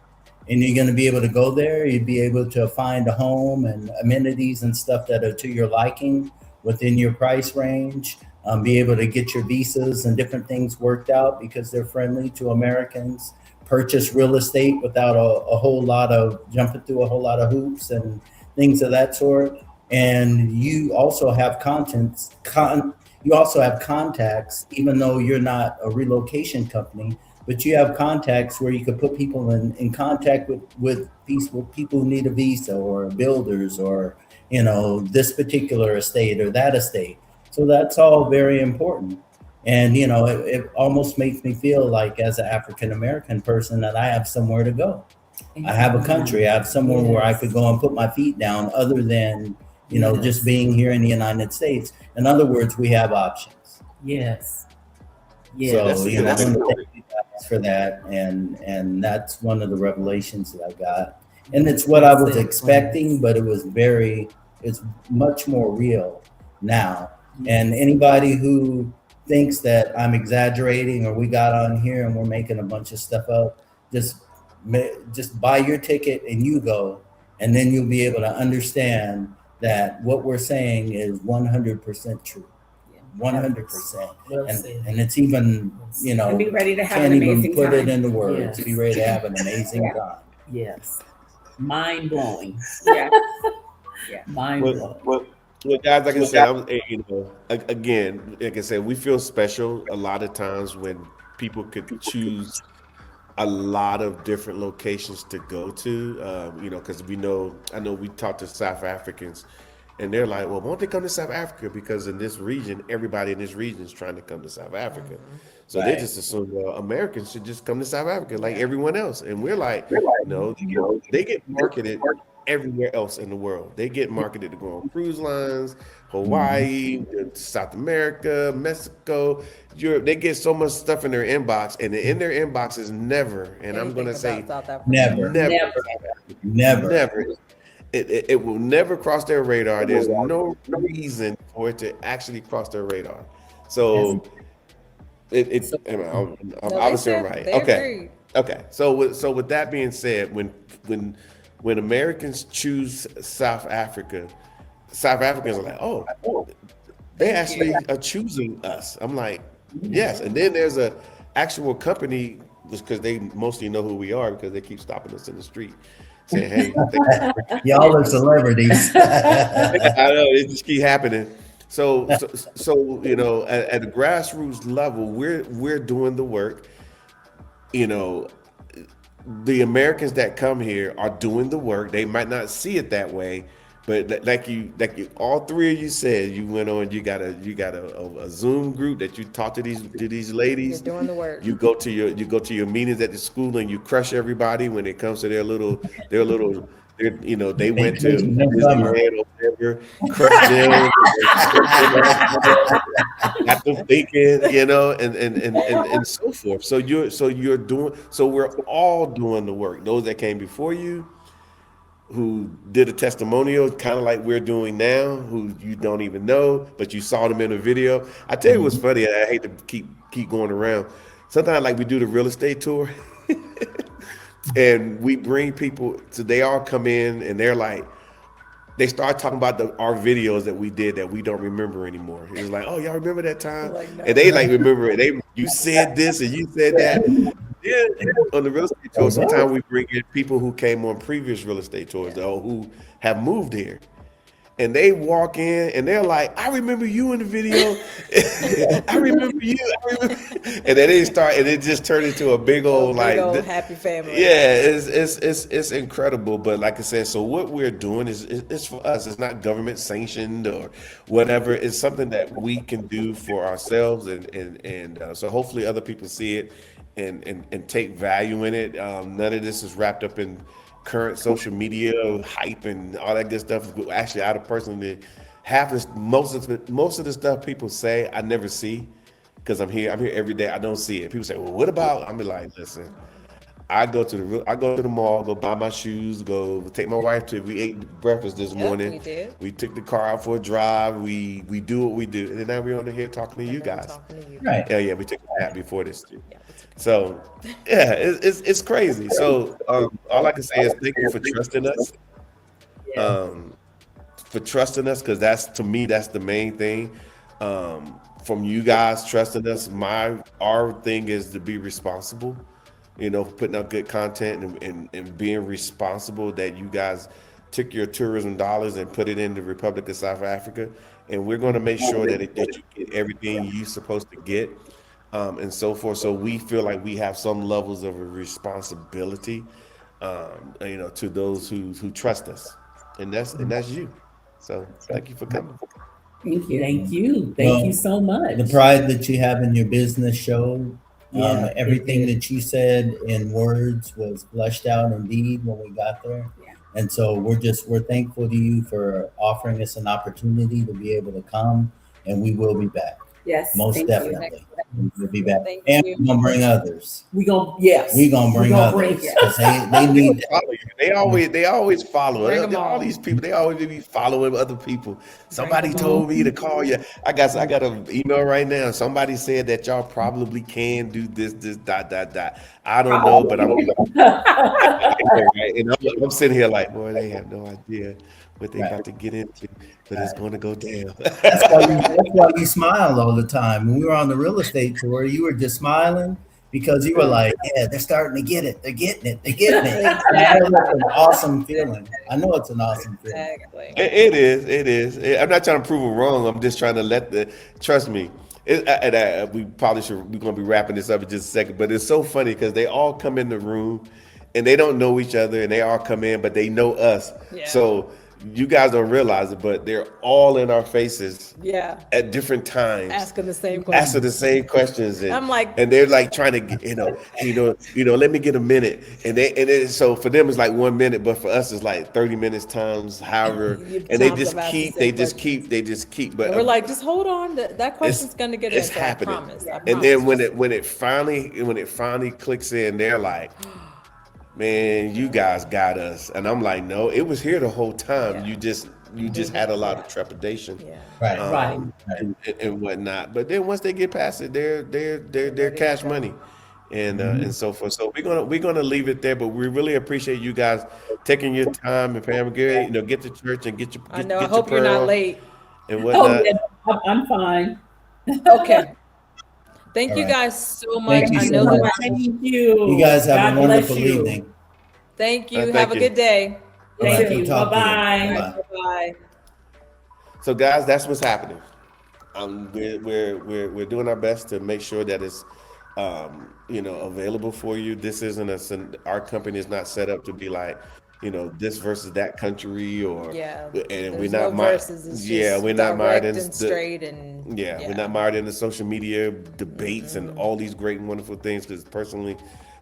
And you're going to be able to go there. You'd be able to find a home and amenities and stuff that are to your liking within your price range. Be able to get your visas and different things worked out because they're friendly to Americans. Purchase real estate without a whole lot of jumping through a whole lot of hoops and things of that sort. And you also have you also have contacts, even though you're not a relocation company. But you have contacts where you could put people in contact with people who need a visa or builders or, this particular estate or that estate. So that's all very important. And, it almost makes me feel like as an African-American person that I have somewhere to go. I have a country, I have somewhere where I could go and put my feet down other than, just being here in the United States. In other words, we have options.
Yes.
So, thank you guys for that. And that's one of the revelations that I got. And it's what I was expecting, but it's much more real now. And anybody who thinks that I'm exaggerating or we got on here and we're making a bunch of stuff up, just buy your ticket and you go, and then you'll be able to understand that what we're saying is 100% true. 100%. And it's even,
And be ready to have
can't
an
even
amazing
put
time.
it into words.
Yes.
Be ready to have an amazing time.
Yes. Mind blowing.
Yeah.
Mind blowing.
Well, guys, like I said, again, like I said, we feel special a lot of times when people could choose a lot of different locations to go to, because I know we talked to South Africans and they're like, well, won't they come to South Africa? Because in this region, everybody in this region is trying to come to South Africa. So they just assume, well, Americans should just come to South Africa like everyone else. And we're like, no, they get marketed everywhere else in the world. They get marketed to go on cruise lines, Hawaii, South America, Mexico, Europe. They get so much stuff in their inbox, and in their inbox is never, and I'm going to say never. It will never cross their radar. There's no reason for it to actually cross their radar. So obviously I'm right. Okay. So with that being said, when Americans choose South Africa, South Africans are like, oh, they actually are choosing us. I'm like, yes. And then there's a actual company, because they mostly know who we are because they keep stopping us in the street saying, hey,
y'all are celebrities.
I know, it just keep happening. So at a grassroots level, we're doing the work. The Americans that come here are doing the work. They might not see it that way, but like you, all three of you said, you went on. You got a Zoom group that you talk to these ladies.
You're doing the work.
You go to your meetings at the school and you crush everybody when it comes to their little. They went to Disneyland or whatever, crushed them, got them thinking, and so forth. So we're all doing the work. Those that came before you, who did a testimonial, kind of like we're doing now, who you don't even know, but you saw them in a video. I tell you what's funny, I hate to keep going around. Sometimes like we do the real estate tour. And we bring people, so they all come in and they're like, they start talking about our videos that we did that we don't remember anymore. It's like, oh, y'all remember that time?
Like, no.
And they like remember it. You said this and you said that. Yeah, on the real estate tour,
Oh, wow.
sometimes we bring in people who came on previous real estate tours or who have moved here. And they walk in and they're like, I remember you in the video. I remember you. And then they start, and it just turned into a big old
Big
like,
old happy family.
yeah, it's incredible. But like I said, so what we're doing is it's for us. It's not government sanctioned or whatever. It's something that we can do for ourselves, and so hopefully other people see it and take value in it. None of this is wrapped up in current social media hype and all that good stuff. Actually, I personally half this most of the stuff people say I never see because I'm here every day. I don't see it. People say, well, what about? I'm like, listen. I go to the mall, go buy my shoes, go take my wife to. We ate breakfast this morning.
we did.
We took the car out for a drive. We do what we do, and then now we're on here talking to you guys.
Talking to you.
Right.
Yeah, we took a nap before this too.
Yeah.
So, yeah, it's crazy. So, all I can say is thank you for trusting us. For trusting us, because that's to me that's the main thing. From you guys trusting us, our thing is to be responsible. Putting out good content and being responsible that you guys took your tourism dollars and put it in the Republic of South Africa. And we're going to make sure that you get everything you're supposed to get and so forth. So we feel like we have some levels of a responsibility, to those who trust us. And that's you. So thank you for coming.
Thank you. Thank you.
Well,
Thank you so much.
The pride that you have in your business showed.
Yeah, it
Everything
did.
that you said in words was fleshed out indeed when we got there.
Yeah.
And so we're thankful to you for offering us an opportunity to be able to come, and we will be back.
Yes.
Most
thank
definitely. We'll be back.
Thank
And
you.
we're gonna bring others.
We gonna yes.
We're gonna bring others. Because they need that.
Follow you. They always follow.
Bring 'em
All
all.
these people, they always be following other people. Somebody
'em
told me to call you. I got an email right now. Somebody said that y'all probably can do this, dot. I don't know, but I'm right. And I'm sitting here like, boy, they have no idea what they about to get into, but it's going to go down.
That's why you smiled all the time. When we were on the real estate tour, you were just smiling because you were like, yeah, they're starting to get it. They're getting it. They're getting it. And that was an awesome feeling. I know it's an awesome feeling.
Exactly.
It is. I'm not trying to prove it wrong. I'm just trying to trust me. We probably should. We're gonna be wrapping this up in just a second, but it's so funny because they all come in the room, and they don't know each other, and they all come in, but they know us.
Yeah.
So you guys don't realize it, but they're all in our faces
Yeah.
at different times,
Asking the same question.
asking the same questions, and
I'm like-
and they're like trying to get, let me get a minute, so for them it's like 1 minute, but for us it's like 30 minutes times however, and they
Times
just
of asking
keep,
the
they
same
just
questions.
keep, but
And we're like, just hold on. That question's gonna get
it's
answered.
happening.
I promise.
And then when it finally clicks in, they're like, man, you guys got us. And I'm like, no, it was here the whole time.
Yeah.
You just had a lot of trepidation.
Yeah.
Right.
And whatnot. But then once they get past it, they're cash money. And so forth. So we're gonna leave it there, but we really appreciate you guys taking your time and Pam, get to church and get
I know.
get
I hope
your
you're
prayer
not
on
late.
and
Oh
whatnot.
yeah, I'm fine.
Okay. Thank
All
you
right.
guys so much.
Thank you
I
so
know
much.
that.
Thank you.
You guys have
God
a wonderful
bless you.
evening.
Thank you.
Thank
Have a
you.
good day.
All right,
Thank
we'll
you.
talk to you.
Bye-bye.
Bye-bye.
Bye.
So guys, that's what's happening. We're doing our best to make sure that it's available for you. This isn't our company is not set up to be like, this versus that country or
Yeah.
and we're
There's
not
no verses. It's just
we're not mired
direct
in
and straight and
we're not mired in the social media debates and all these great and wonderful things because personally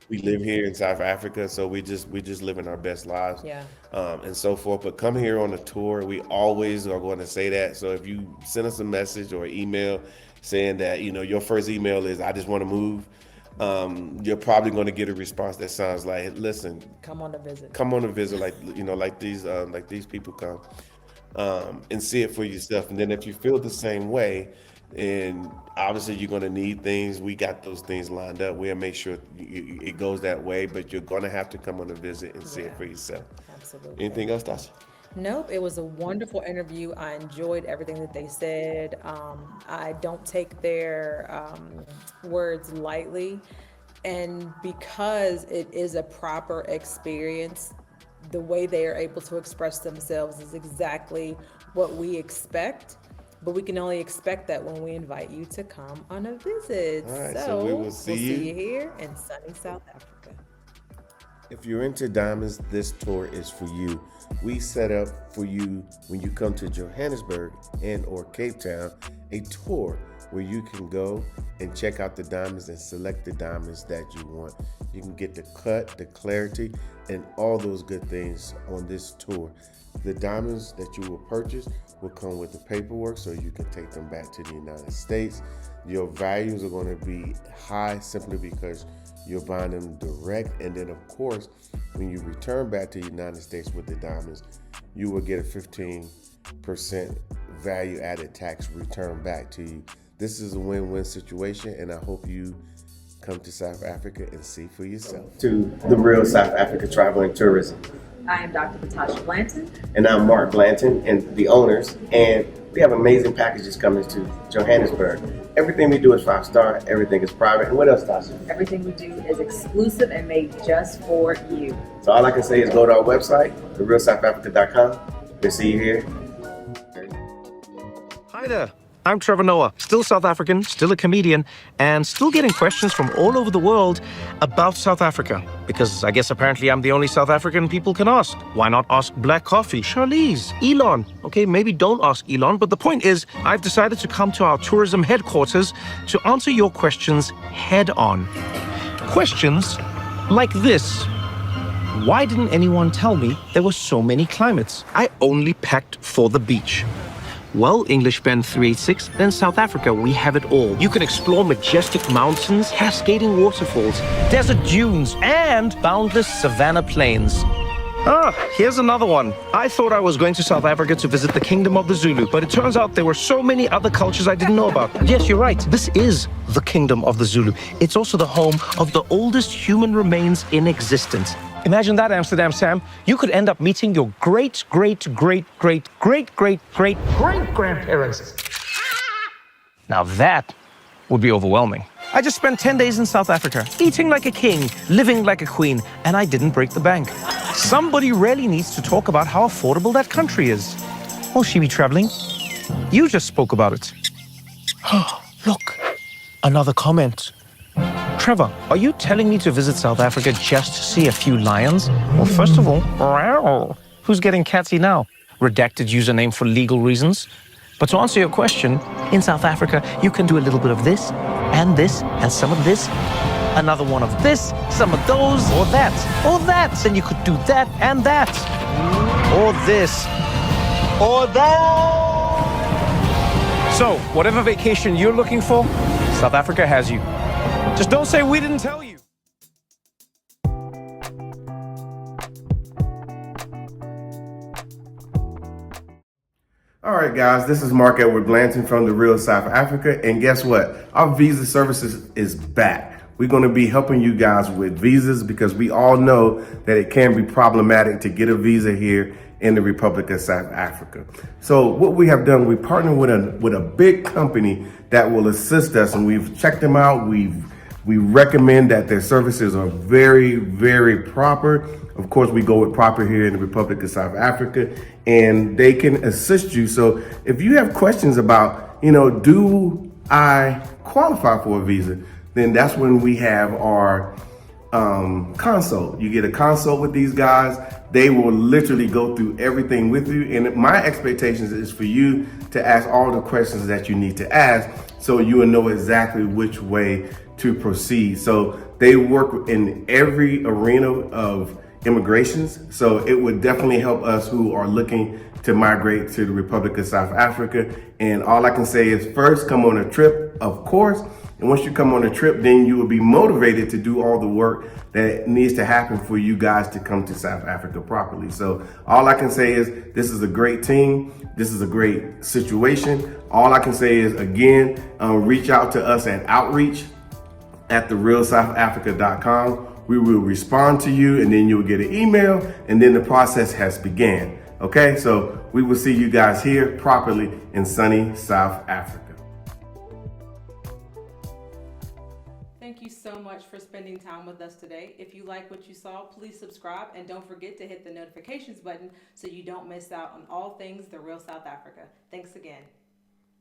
we live here in South Africa, so we just living our best lives,
Yeah.
and so forth. But come here on a tour. We always are going to say that. So if you send us a message or email saying that your first email is I just want to move, you're probably going to get a response that sounds like, listen,
Come on a visit.
come on a visit, like these people come, and see it for yourself. And then if you feel the same way, and obviously you're going to need things. We got those things lined up. We'll make sure it goes that way, but you're going to have to come on a visit and see it for yourself.
Absolutely.
Anything else, Tasha?
Nope, it was a wonderful interview. I enjoyed everything that they said. I don't take their words lightly. And because it is a proper experience, the way they are able to express themselves is exactly what we expect. But we can only expect that when we invite you to come on a visit.
All right, so we will
we'll
see
see
you.
you here in sunny South Africa.
If you're into diamonds, this tour is for you. We set up for you when you come to Johannesburg and or Cape Town, a tour where you can go and check out the diamonds and select the diamonds that you want. You can get the cut, the clarity, and all those good things on this tour. The diamonds that you will purchase will come with the paperwork so you can take them back to the United States. Your values are going to be high simply because you're buying them direct. And then, of course, when you return back to the United States with the diamonds, you will get a 15% value added tax return back to you. This is a win-win situation, and I hope you come to South Africa and see for yourself. To the Real South Africa Travel and Tourism.
I am Dr. Natasha Blanton.
And I'm Mark Blanton, and the owners, and we have amazing packages coming to Johannesburg. Everything we do is 5-star, everything is private. And what else, Tasha?
Everything we do is exclusive and made just for you.
So all I can say is go to our website, therealsouthafrica.com. We'll see you here.
Hi there. I'm Trevor Noah, still South African, still a comedian, and still getting questions from all over the world about South Africa. Because I guess apparently I'm the only South African people can ask. Why not ask Black Coffee, Charlize, Elon? Okay, maybe don't ask Elon, but the point is, I've decided to come to our tourism headquarters to answer your questions head on. Questions like this. Why didn't anyone tell me there were so many climates? I only packed for the beach. Well, English Ben 386, in South Africa we have it all. You can explore majestic mountains, cascading waterfalls, desert dunes, and boundless savanna plains. Ah, here's another one. I thought I was going to South Africa to visit the Kingdom of the Zulu, but it turns out there were so many other cultures I didn't know about. Yes, you're right. This is the Kingdom of the Zulu. It's also the home of the oldest human remains in existence. Imagine that, Amsterdam Sam. You could end up meeting your great-great-great-great-great-great-great-grandparents. Now that would be overwhelming. I just spent 10 days in South Africa, eating like a king, living like a queen, and I didn't break the bank. Somebody really needs to talk about how affordable that country is. Will she be traveling? You just spoke about it. Look, another comment. Trevor, are you telling me to visit South Africa just to see a few lions? Well, first of all, who's getting catsy now? Redacted username for legal reasons. But to answer your question, in South Africa, you can do a little bit of this, and some of this, another one of this, some of those, or that. Then you could do that and that, or this, or that. So, whatever vacation you're looking for, South Africa has you. Just don't say we didn't tell you.
All right, guys, this is Mark Edward Blanton from the Real South Africa. And guess what? Our visa services is back. We're going to be helping you guys with visas because we all know that it can be problematic to get a visa here in the Republic of South Africa. So what we have done, we partnered with a big company that will assist us, and we've checked them out. We recommend that their services are very, very proper. Of course, we go with proper here in the Republic of South Africa, and they can assist you. So if you have questions about, do I qualify for a visa? Then that's when we have our consult. You get a consult with these guys. They will literally go through everything with you. And my expectations is for you to ask all the questions that you need to ask so you will know exactly which way to proceed. So they work in every arena of immigrations. So it would definitely help us who are looking to migrate to the Republic of South Africa. And all I can say is first, come on a trip, of course, And once you come on a trip, then you will be motivated to do all the work that needs to happen for you guys to come to South Africa properly. So all I can say is this is a great team. This is a great situation. All I can say is, again, reach out to us at outreach@therealsouthafrica.com. We will respond to you, and then you'll get an email, and then the process has began. Okay, so we will see you guys here properly in sunny South Africa.
Thank you so much for spending time with us today. If you like what you saw, please subscribe and don't forget to hit the notifications button so you don't miss out on all things The Real South Africa. Thanks again.